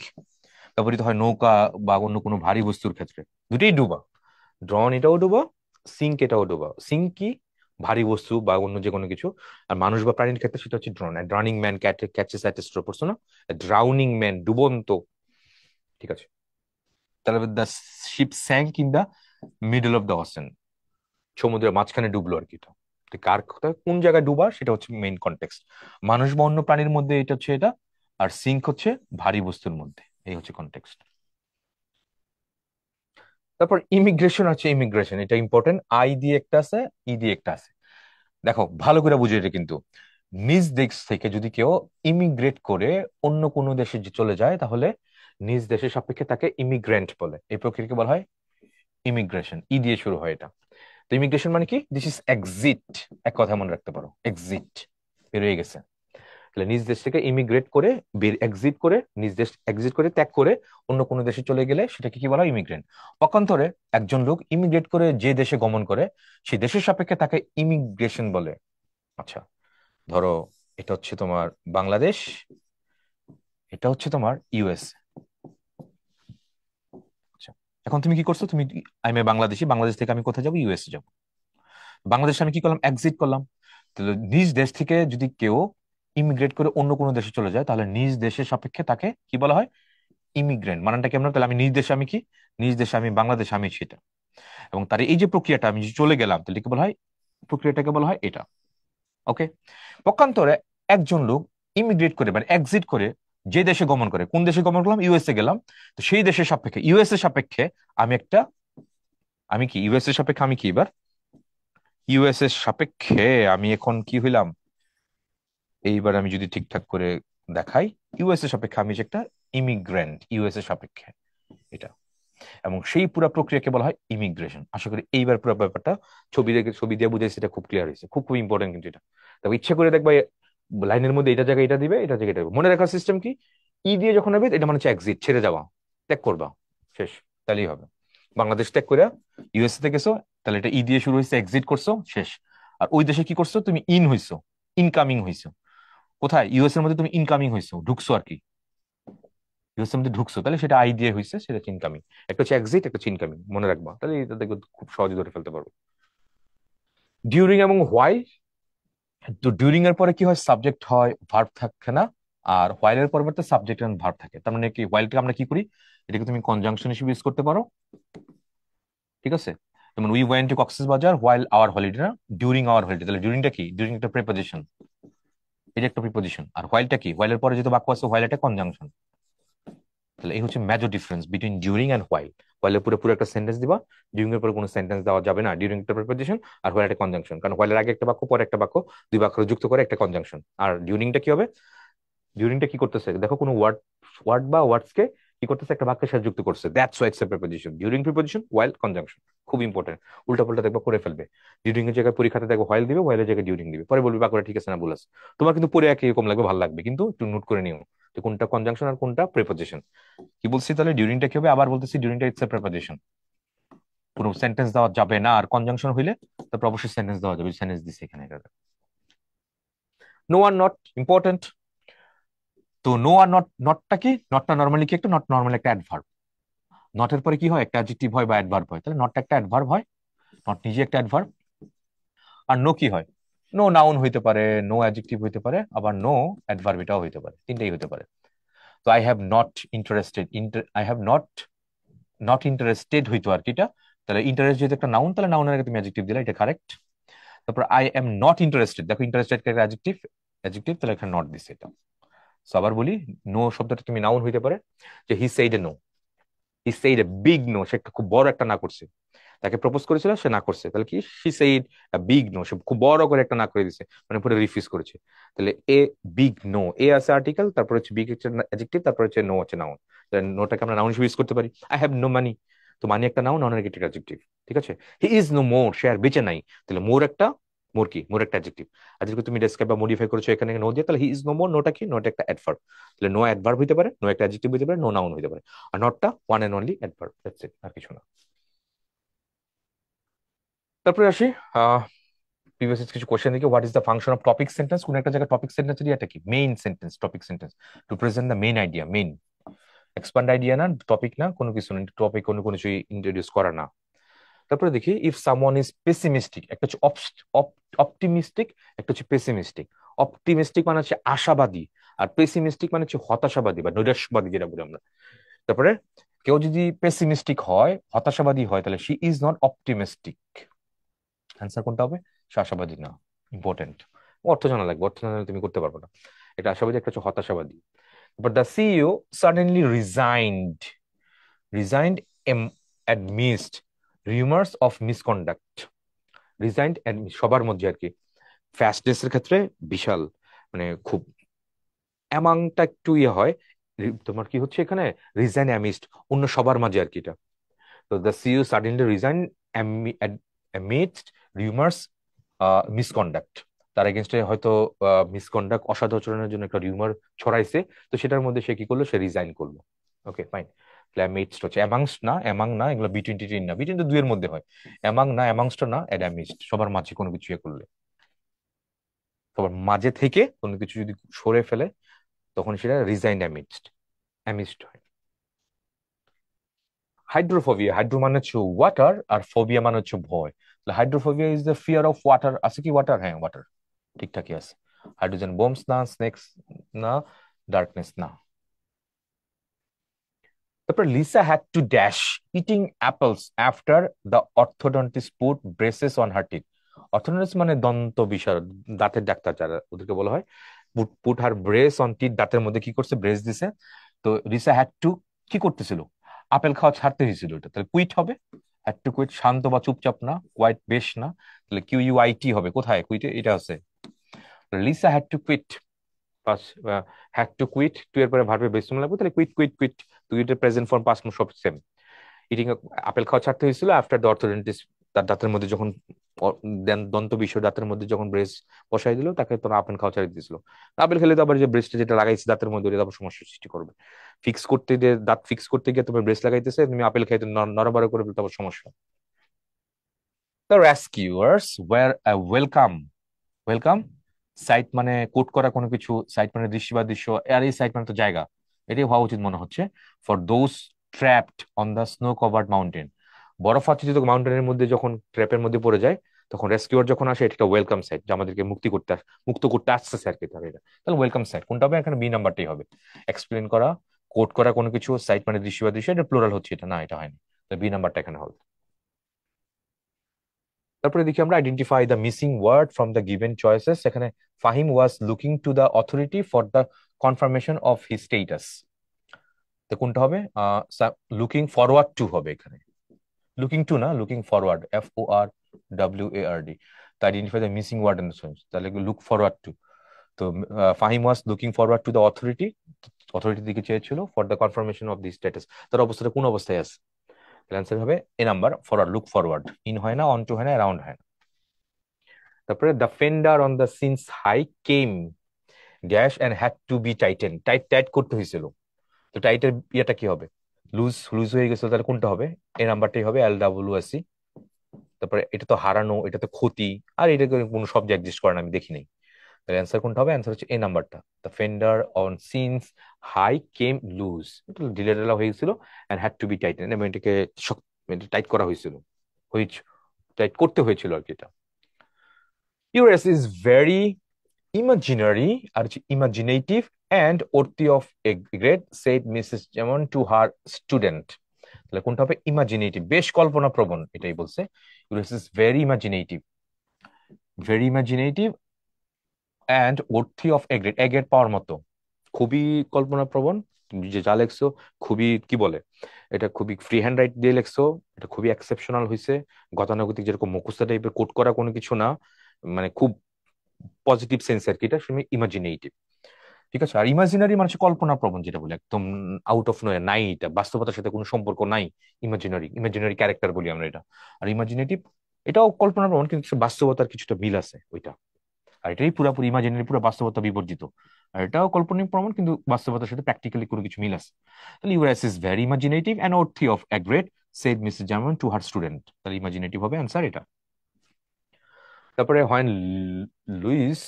ব্যবহৃত হয় নৌকা বা অন্য কোনো ভারী বস্তুর ক্ষেত্রে। দুটোই ডুবা, ড্রন এটাও ডুবা, সিঙ্ক এটাও ডুবা। সিঙ্ক কি, ভারী বস্তু বা অন্য যে কোনো কিছু। আর মানুষ বা প্রাণীর ক্ষেত্রে সেটা হচ্ছে ড্রন। ড্রাউনিং ম্যান ক্যাচেস অ্যাট স্ট্রো, পড়ছো না? ড্রাউনিং ম্যান, ডুবন্ত, ঠিক আছে। তাহলে the ship sank in the middle of the ocean, সমুদ্রের মাঝখানে ডুবলো আর কি। এটা তো কার কথা, কোন জায়গায় ডুবা সেটা হচ্ছে মেইন কনটেক্সট। মানুষ বা অন্য প্রাণীর মধ্যে এটা হচ্ছে এটা, আর সিঙ্ক হচ্ছে ভারী বস্তুর মধ্যে, এই হচ্ছে কনটেক্সট। তারপর ইমিগ্রেশন আছে, ইমিগ্রেশন এটা ইম্পর্টেন্ট, আই দিয়ে একটা আছে, ই দিয়ে একটা আছে। দেখো ভালো করে বুঝে, এটা কিন্তু নিজ দেশ থেকে যদি কেউ ইমিগ্রেট করে অন্য কোনো দেশে চলে যায়, তাহলে নিজ দেশের সাপেক্ষে তাকে ইমিগ্রেন্ট বলে। এই প্রক্রিয়াকে বলা হয় ইমিগ্রেশন, ই দিয়ে শুরু হয় এটা। তো ইমিগ্রেশন মানে কি, দিস ইজ এক্সিট, এক কথা মনে রাখতে পারো, এক্সিট, বেরোয় গেছে। তাহলে নিজ দেশ থেকে ইমিগ্রেট করে, এক্সিট করে, নিজ দেশ এক্সিট করে, ত্যাগ করে অন্য কোনো দেশে চলে গেলে সেটাকে কি বলা হয়, ইমিগ্রেন্ট। পক্ষান্তরে একজন লোক ইমিগ্রেট করে যে দেশে গমন করে, সেই দেশের সাপেক্ষে তাকে ইমিগ্রেশন বলে। আচ্ছা, ধরো এটা হচ্ছে তোমার বাংলাদেশ, এটা হচ্ছে তোমার ইউএস। আচ্ছা, এখন তুমি কি করছো, তুমি, আমি বাংলাদেশি, বাংলাদেশ থেকে আমি কোথায় যাবো, ইউএস যাবো। বাংলাদেশে আমি কি করলাম, এক্সিট করলাম। তাহলে নিজ দেশ থেকে যদি কেউ ইমিগ্রেট করে অন্য কোনো দেশে চলে যায়, তাহলে নিজ দেশের সাপেক্ষে তাকে কি বলা হয়, ইমিগ্রেন্ট। মানেটা কেমন, তাহলে আমি নিজ দেশে আমি কি, নিজ দেশে আমি বাংলাদেশে আমি সেটা, এবং তার এই যে প্রক্রিয়াটা, আমি যে চলে গেলাম, তাহলে কি বলা হয়, প্রক্রিয়াটাকে বলা হয় এটা। ওকে, পক্ষান্তরে একজন লোক ইমিগ্রেট করে মানে এক্সিট করে যে দেশে গমন করে, কোন দেশে গমন করলাম, ইউএসএ গেলাম, তো সেই দেশের সাপেক্ষে ইউএসএ সাপেক্ষে আমি একটা, আমি কি ইউএসএ সাপেক্ষে আমি কি এবার ইউএসএ সাপেক্ষে আমি এখন কি হইলাম, এইবার আমি যদি ঠিকঠাক করে দেখাই, ইউএসএ সাপেক্ষে আমি যে একটা ইমিগ্রেন্ট ইউএসএ সাপেক্ষে এটা, এবং সেই পুরো প্রক্রিয়াকে বলা হয় ইমিগ্রেশন। আশা করি এইবার পুরো ব্যাপারটা ছবি দিয়ে বুঝাইছে, এটা খুব ক্লিয়ার হয়েছে, খুব খুব ইম্পর্টেন্ট কিন্তু এটা। তবে ইচ্ছা করে দেখবা লাইনের মধ্যে এটা জায়গায় এটা দিবে, এটা জায়গায় এটা দিবে। মনে রাখার সিস্টেম কি, ই দিয়ে যখন হবে এটা মানে হচ্ছে এক্সিট, ছেড়ে যাওয়া, ত্যাগ করবা, শেষ, তাহলেই হবে। বাংলাদেশ ত্যাগ করে ইউএসএ তে গেছো, তাহলে এটা ই দিয়ে শুরু হয়েছে, এক্সিট করছো, শেষ। আর ওই দেশে কি করছো, তুমি ইন হইছো, ইনকামিং হইছো। কোথায়, ইউএস এর মধ্যে তুমি ইনকামিং হইছো, ঢুকছো আর কি, ইউএস এর মধ্যে ঢুকছো, তাহলে সেটা আই দিয়ে হইছে, সেটা ইনকামিং। একটা হচ্ছে এক্সিট, একটা হচ্ছে ইনকামিং, মনে রাখবা, তাহলে এটা দেখবে খুব সহজে ধরে ফেলতে পারবো। ডিউরিং এবং হোয়াইল, তো ডিউরিং এর পরে কি হয়, সাবজেক্ট হয়, ভার্ব থাকে না। আর হোয়াইল এর পরিবর্তে সাবজেক্ট এন্ড ভার্ব থাকে। তার মানে কি, হোয়াইলটাকে আমরা কি করি, এটাকে তুমি কনজাংশন হিসেবে ইউজ করতে পারো, ঠিক আছে। যেমন we went to Cox's Bazar while our holiday, না ডিউরিং আওয়ার হলিডে, তাহলে ডিউরিংটা কি, ডিউরিং একটা প্রিপোজিশন, এটা একটা প্রিপোজিশন। আর হোয়াইলটা কি, হোয়াইলের পরে যেহেতু বাক্য আছে, হোয়াইল একটা কনজাংশন। তাহলে এই হচ্ছে major difference between during and while. হোয়াইলের পুরো পুরো একটা সেন্টেন্স দিবা, ডিউরিং এর পরে কোনো সেন্টেন্স দেওয়া যাবে না, ডিউরিং একটা প্রিপোজিশন, আর হোয়াইল একটা কনজাংশন। কারণ হোয়াইলের আগে একটা বাক্য, পরে একটা বাক্য, দুই বাক্য যুক্ত করে একটা কনজাংশন। আর ডিউরিংটা কি হবে, ডিউরিংটা কি করতেছে, দেখো কোনো ওয়ার্ড ওয়ার্ড বা ওয়ার্ডস কে কি করতেছে, একটা বাক্যের সাথে যুক্ত করছে, that's why it's a preposition. During preposition, while conjunction, খুব ইম্পর্টেন্ট। উল্টা পাল্টা দেখবা করে ফেলবে, ডিউরিং এর জায়গায় পরীক্ষাতে দেখো হোয়াইল দিবে, হোয়াইলের জায়গায় ডিউরিং দিবে, পরে বলবে বাক্যটা ঠিক আছে না ভুল আছে। তোমার কিন্তু পরে একই রকম লাগবে, ভালো লাগবে, কিন্তু একটু নোট করে নিও যে কোনটা কনজাংশন আর কোনটা প্রিপোজিশন। কি বলছি তাহলে, ডিউরিংটা কি হবে, আবার বলতেছি, ডিউরিংটা ইটস এ প্রিপোজিশন, কোনো সেন্টেন্স দেওয়া যাবে না। আর কনজাংশন হইলে তারপর অবশ্যই সেন্টেন্স দেওয়া যাবে, সেন্টেন্স দিছে এখানে এটা। নো আর নট ইম্পর্টেন্ট। তো নো আর নট, নটটা কি, নটটা নর্মালি কি, একটা নট নর্মালি একটা অ্যাডভার্ব। নটের পরে কি হয়, একটা অ্যাডজেক্টিভ হয় বা অ্যাডভার্ব হয়, তাহলে নটটা একটা অ্যাডভার্ব হয়, নট নিজে একটা অ্যাডভার্ব। আর নো কি হয়, নো নাউন হইতে পারে, নো অ্যাডজেক্টিভ হইতে পারে, আবার নো অ্যাডভার্ব এটাও হইতে পারে, তিনটাই হইতে পারে। তো I have not interested, I have not, not interested হইতো আর কি এটা। তাহলে ইন্টারেস্ট যেহেতু একটা নাউন, তাহলে নাউনের আগে তুমি অ্যাডজেক্টিভ দিলে, এটা কারেক্ট। তারপর আই এম নট ইন্টারেস্টেড, দেখো ইন্টারেস্টেড একটা অ্যাডজেক্টিভ, অ্যাডজেক্টিভ, তাহলে একটা নট দিছে এটা। সো আবার বলি, নো শব্দটা তুমি নাউন হইতে পারে, যে he said a no, he said a big no, সে একটা খুব বড় একটা না করছে, তাকে প্রপোজ করেছিল, সে না করছে, তাহলে কি, she said a big no, সে খুব বড় করে একটা না করে দিছে, মানে পুরো রিফিউজ করেছে। তাহলে এ বিগ নো, এ আছে আর্টিকেল, তারপর হচ্ছে বিগ হচ্ছে অ্যাডজেক্টিভ, তারপর হচ্ছে নো হচ্ছে নাউন। তাহলে নোটাকে আমরা নাউন হিসেবে ইউজ করতে পারি। আই হ্যাভ নো মানি, তো মানি একটা নাউন, নন একটা অ্যাডজেক্টিভ, ঠিক আছে। হি ইজ নো মোর, সে আর বেঁচে নাই, তাহলে মোর একটা, মোর কি, মোর একটা অ্যাডজেক্টিভ। আর যদি তুমি ডেসক্রাইব বা মডিফাই করেছো এখানে নো দিয়ে, তাহলে হি ইজ নো মোর, নোটা কি, নোটা একটা অ্যাডভার্ব। তাহলে নো অ্যাডভার্ব হইতে পারে, নো একটা অ্যাডজেক্টিভ হইতে পারে, নো নাউন হইতে পারে। আর নটটা one and only adverb, that's it, আর কিছু না। তারপরে আসি প্রিভিয়াস কিছু কোশ্চেন দিকে, what is the function of topic sentence, কোন একটা জায়গায় টপিক সেন্টেন্স এর এটা কি, main sentence, topic sentence, to present the main idea, main expand idea না, টপিক না, কোনো কিছু না, টপিক কোনো কোনো কিছু ইন্ট্রোডিউস করা না। তারপরে দেখি, ইফ সামওয়ান ইজ পেসিমিস্টিক, একটা হচ্ছে অপটিমিস্টিক, একটা হচ্ছে পেসিমিস্টিক। অপটিমিস্টিক মানে হচ্ছে আশাবাদী, আর পেসিমিস্টিক মানে হচ্ছে হতাশাবাদী বা নৈরাশ্যবাদী যেটা বলি আমরা। তারপরে কেউ যদি পেসিমিস্টিক হয়, হতাশাবাদী হয়, তাহলে she is not optimistic. Answer কোনটা হবে, সে আশাবাদী না। ইম্পর্টেন্ট, অর্থ জানা লাগবে, অর্থ না জানলে তুমি করতে পারবে না। এটা আশাবাদী, একটা হচ্ছে হতাশাবাদী। But the CEO suddenly resigned, resigned amidst rumours of misconduct. Resigned সবার মধ্যে আর কি, ফাস্টনেস এর ক্ষেত্রে বিশাল, মানে খুব অ্যামাংটা একটু ইয়ে হয়, তোমার কি হচ্ছে এখানে, রিজাইন অ্যামিস্ট, অন্য সবার মাঝে আর কি এটা। তো the CEO suddenly resign amidst rumours misconduct, তার এগেনস্টে হয়তো মিসকন্ডাক্ট, অসদাচরণের জন্য একটা রিউমার ছড়াইছে, তো সেটার মধ্যে সে কি করলো, সে রিজাইন করলো। Okay fine. অ্যামিডস্ট হচ্ছে অ্যামাংস্ট না, অ্যামাং না, এগুলো বিটুইন টিটিন না, বিটুইন তো দুইয়ের মধ্যে হয়। অ্যামাং না, অ্যামাংস্ট না, অ্যাডামিস্ট, সবার মাঝে কোনো কিছু ইয়ে করলে, সবার মাঝে থেকে কোনো কিছু যদি সরে ফেলে, তখন সেটা রিজাইন অ্যামিডস্ট, অ্যামিস্ট হয়। হাইড্রোফোবিয়া, হাইড্রো মানে হচ্ছে ওয়াটার, আর ফোবিয়া মানে হচ্ছে ভয়। Hydrophobia is the fear of water, আছে কি ওয়াটার, হ্যাঁ ওয়াটার, ঠিকঠাকই আছে। হাইড্রোজেন বোমস না, স্নেকস না, ডার্কনেস না। তারপর Lisa had to dash eating apples after the orthodontist put braces on her teeth. Orthodontist মানে দন্ত বিশারদ, দাঁতের ডাক্তার যারা, ওদেরকে বলা হয়। Put her brace on teeth, দাঁতের মধ্যে কি করছে, ব্রেস দিছে। তো রিসা হ্যাড টু কি করতেছিল, আপেল খাওয়া ছাড়তে হয়েছিল, এটা তাহলে কুইট হবে। হ্যাড টু কুইট, শান্ত বা চুপচাপ না, কোয়াইট বেশ না, তাহলে কিউ ইউ আই টি হবে, কোথায় কুইটে, এটা আছে। Lisa had to quit, pass, had to quit, to এর পরে ভার্বের বেস ফর্ম লাগবে, তাহলে কুইট কুইট কুইট, কুইটের প্রেজেন্ট ফর্ম পাস্ট ফর্ম সব সেম। ইটিং, আপেল খাওয়া ছাড়তে হয়েছিল আফটার দ্য অর্থোডন্টিস্ট, তার দাঁতের মধ্যে যখন দন্ত বিশ্ব দাঁতের মধ্যে যখন ব্রেস বসাই দিল, তাকে তোর আপেল খাওয়া ছাড়িয়ে দিয়েছিল। আপেল খেলে তো আবার যে ব্রেসটা যেটা লাগাইছে দাঁতের মধ্যে, ওটা আবার সমস্যার সৃষ্টি করবে। ফিক্স করতে গিয়ে, দাঁত ফিক্স করতে গিয়ে তোমার ব্রেস লাগাইতেছে, তুমি আপেল খাইতে নড়বড় করে ফেলতে, আবার সমস্যা। The rescuers were welcome, welcome sight মানে কোট করা কোনো কিছু, সাইট মানে দৃশ্য বা দৃশ্য, আর এই সাইট মানে তো জায়গা, এটাই হওয়া উচিত মনে হচ্ছে। For those trapped on the snow covered mountain, বরফ আচ্ছাদিত মাউন্টেনের মধ্যে যখন ট্র্যাপের মধ্যে পড়ে যায়, তখন রেস্কিউয়ার যখন আসে, এটা একটা ওয়েলকাম সাইট, যে আমাদেরকে মুক্ত করতে আসছে আর কি, তাহলে এটা তাহলে ওয়েলকাম সাইট কোনটা হবে, এখানে বি নাম্বারটাই হবে। এক্সপ্লেন করা, কোট করা কোনো কিছু, সাইট মানে দৃশ্য বা দৃশ্য, এটা প্লোরাল হচ্ছে, এটা না, এটা হয়নি, বি নাম্বারটা এখানে হবে। তারপরে দেখি আমরা, identify the missing word from the given choices. এখানে Fahim was looking to the authority for the confirmation of his status, তো কোনটা হবে, লুকিং ফরওয়ার্ড টু হবে এখানে, লুকিং টু না, লুকিং ফরওয়ার্ড, FORWARD। তো identify the missing word in the sense, তাহলে look forward to. তো Fahim was looking forward to the authority, অথরিটির দিকে চেয়েছিল, for the confirmation of the status, তার অবস্থাটা কোন অবস্থায় আছে, অ্যান্সার হবে A number, forward, look forward, in হয় না, অন টু হয় না, অ্যারাউন্ড হয় না। তারপরে the fender on the since high came dash and had to be tightened, tight tight করতে হয়েছিল, তো টাইটের ইয়েটা কি হবে, লুজ, লুজ হয়ে গেছিল, তাহলে কোনটা হবে, এ নাম্বারটাই হবে, LWSE। তারপরে এটা তো হারানো, এটা তো ক্ষতি, আর এটা কোনো শব্দ এক্সিস্ট করে না, আমি দেখি নাই, তাহলে অ্যান্সার কোনটা হবে, অ্যান্সার হচ্ছে এ নাম্বারটা, the fender on since high came loose, এটা ঢিলে ঢালা হয়ে গেছিল, and had to be tightened, এবং এটাকে টাইট করা হয়েছিল, টাইট করতে হয়েছিল আর কি এটা। ইউরেস ইজ ভেরি imaginary আর imaginative and worthy of a grade, said Mrs. যেমন to her student, তাহলে কোনটা হবে, ইমাজিনেটিভ, বেশ কল্পনা প্রবণ, এটাই বলছে। ইউরেস is very imaginative, very imaginative and worthy of a grade, a grade পাওয়ার মতো, খুবই কল্পনা প্রবণ, তুমি যে যা লেখছো খুবই কি বলে, এটা খুবই ফ্রি হ্যান্ড রাইট দিয়ে লেখছো, এটা খুবই এক্সেপশনাল হয়েছে, গতানুগতিক যেরকম মুখস্থ টাইপের কোট করা কোনো কিছু না, মানে খুব পজিটিভ সেন্স আর কি, এটা শুনে ইমাজিনেটিভ। ঠিক আছে, আর ইমাজিনারি মানুষ কল্পনা প্রবণ, যেটা বলে একদম আউট অফ নোয়ে, নাই, এটা বাস্তবতার সাথে কোনো সম্পর্ক নাই, ইমাজিনারি, ইমাজিনারি ক্যারেক্টার বলি আমরা এটা। আর ইমাজিনেটিভ, এটাও কল্পনা প্রবণ, কিন্তু বাস্তবতার কিছুটা মিল আছে ওইটা। আর এটাই পুরোপুরি ইমাজিনারি, পুরো বাস্তবতা বিবর্জিত। আর এটাও কল্পনিক প্রমাণ, কিন্তু বাস্তবতার সাথে প্র্যাকটিক্যালি কোনো কিছু মিল আছে। তাহলে ইউএস is very imaginative and worthy of a grade, said Mrs German to her student, তাহলে ইমাজিনেটিভ হবে অ্যান্সার এটা। তারপরে when Louis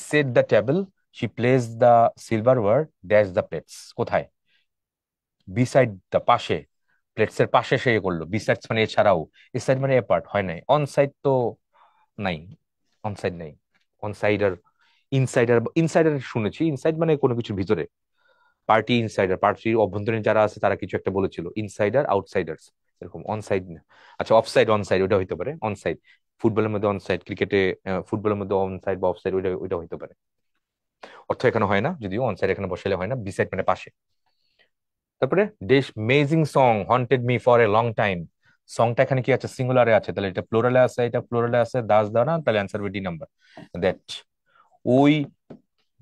set the table, she place the silverware dash the plates, কোথায়, বিসাইড দ্য, পাশে, প্লেটস এর পাশে সে ইয়ে করলো, বিসাইডস মানে এছাড়াও, এ সাইড মানে এ পার্ট হয় নাই, অন সাইড তো নাই, অন সাইড নাই, অন সাইডার, ইনসাইডার, ইনসাইডার শুনেছি, ইনসাইড মানে কোনো কিছুর ভিতরে, পার্টি ইনসাইডার, পার্টির অভ্যন্তরীণ যারা আছে তারা কিছু একটা বলেছিল, ইনসাইডার আউটসাইডার্স, এরকম, অন সাইড না, আচ্ছা অফ সাইড, অন সাইড ওটা হইতে পারে, অন সাইড, ফুটবলের মধ্যে অন সাইড, ক্রিকেটে, ফুটবলের মধ্যে অন সাইড বা অফ সাইড, ওইটা ওইটা হইতে পারে। অর্থ এখানে হয় না, যদিও অন সাইড এখানে বসালে হয় না, বি সাইড মানে পাশে। তারপরে this amazing song haunted me for a long time, সংটা এখানে কি আছে, সিঙ্গুলারে আছে, তাহলে এটা প্লোরালে আছে, এটা প্লোরালে আছে, দাস দাও না, তাহলে অ্যান্সার হবে ডি নাম্বার, দ্যাট, ওই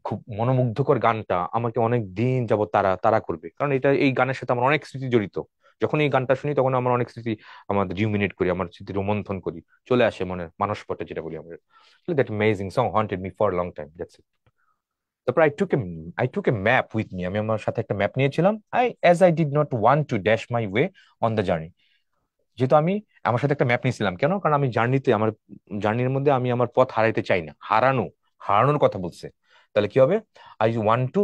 খুব মনোমুগ্ধকর গানটা আমাকে অনেক দিন যাবত তারা তারা করবে, কারণ এটা, এই গানের সাথে আমার অনেক স্মৃতি জড়িত। যখন এই গানটা শুনি তখন আমার অনেক স্মৃতি, আমাদের রিউমিনেট করি, আমার স্মৃতি রোমন্থন করি, চলে আসে মনের মানসপটে, যেটা বলি আমরা। That amazing song haunted me for long time, that's it. তারপর I took a map with me, আমি আমার সাথে একটা ম্যাপ নিয়েছিলাম, I did not want to dash my way on the journey, যেহেতু আমি আমার সাথে একটা ম্যাপ নিয়েছিলাম, কেন, কারণ আমি জার্নিতে, আমার জার্নির মধ্যে আমি আমার পথ হারাইতে চাই না, হারানোর কথা বলছে, তাহলে কি হবে, আই ওয়ান্ট টু,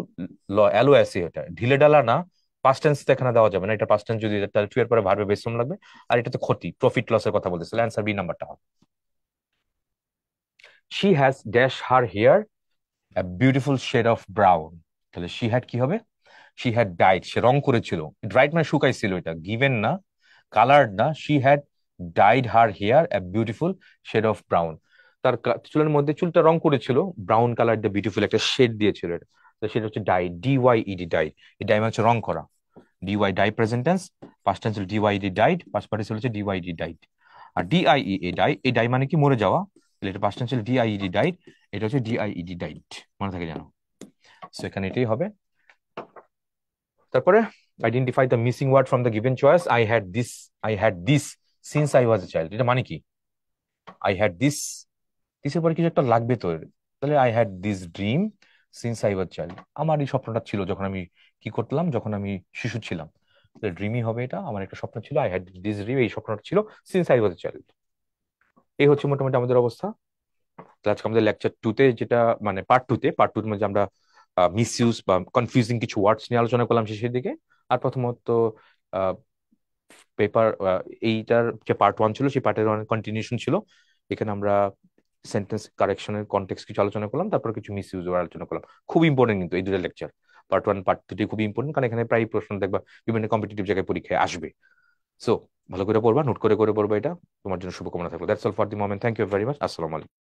LOSE, এটা ঢিলে ডালা না, পাস্ট টেন্স তো এখানে দেওয়া যাবে না, এটা পাস্ট টেন্স যদি, তাহলে টু এর পরে ভার্বে বেস ফর্ম লাগবে, আর এটা তো ক্ষতি, প্রফিট লসের কথা বলতেছে, অ্যান্সার বি নাম্বারটা হবে। She has dash her hair beautiful shade of brown, তাহলে শি হ্যাড কি হবে, শি হ্যাড ডাইড, সে রং করেছিল, ড্রাইড মানে শুকাইছিল, এটা গিভেন না, কালার্ড না, she had dyed her hair a beautiful shade of brown, তার চুলের মধ্যে চুলটা রং করেছিল ব্রাউন কালার দিয়ে, বিউটিফুল একটা শেড দিয়েছিল এটা। তো সেটা হচ্ছে ডাই, DYED, ডাই। এই ডাই মানে হচ্ছে রং করা। DY die present tense, past tense হলো DYED ডাইড, পাস্ট পার্টিসিপল হচ্ছে DYED ডাইড। আর DIE ডাই, এই ডাই মানে কি মরে যাওয়া, তাহলে এটা পাস্ট টেন্স হলো DIED ডাইড, এটা হচ্ছে DIED ডাইড, মনে থাকে জানো। সো এখানে এটাই হবে। তারপরে identify the missing word from the given choice. I had this since I was a child, এটা মানে কি? আই হ্যাড দিসের পরে কিছু একটা লাগবে তো, তাহলে I had this dream since I was child, আমার এই স্বপ্নটা ছিল যখন আমি কি করতাম, যখন আমি শিশু ছিলাম। ড্রিমই হবে এটা, আমার একটা স্বপ্ন ছিল, আই হ্যাড দিস ড্রিম, এই স্বপ্নটা ছিল সিন্স আই ওয়াজ চাইল্ড। এই হচ্ছে মোটামুটি আমাদের অবস্থা। তো আজকে আমাদের লেকচার টুতে যেটা, মানে পার্ট টুর মধ্যে আমরা মিস ইউজ বা কনফিউজিং কিছু ওয়ার্ডস নিয়ে আলোচনা করলাম শেষের দিকে। আর প্রথমত পেপার, এইটার যে পার্ট ওয়ান ছিল সেই পার্টের কন্টিনিউশন ছিল। এখানে আমরা সেন্টেন্স কারেকশনের কনটেক্সট কিছু আলোচনা করলাম, তারপর কিছু মিস ইউজ আলোচনা করলাম। খুব ইম্পর্টেন্ট কিন্তু এই দুটো lecture, part one part two খুব ইম্পর্টেন্ট, কারণ এখানে প্রায় প্রশ্ন দেখবা বিভিন্ন কম্পিটিটিভ জায়গায় পরীক্ষায় আসবে। সো ভালো করে পড়বা, নোট করে করে পড়বা, এটা তোমার জন্য শুভকামনা থাকলো। That's all for the moment, thank you very much, আসসালামু আলাইকুম।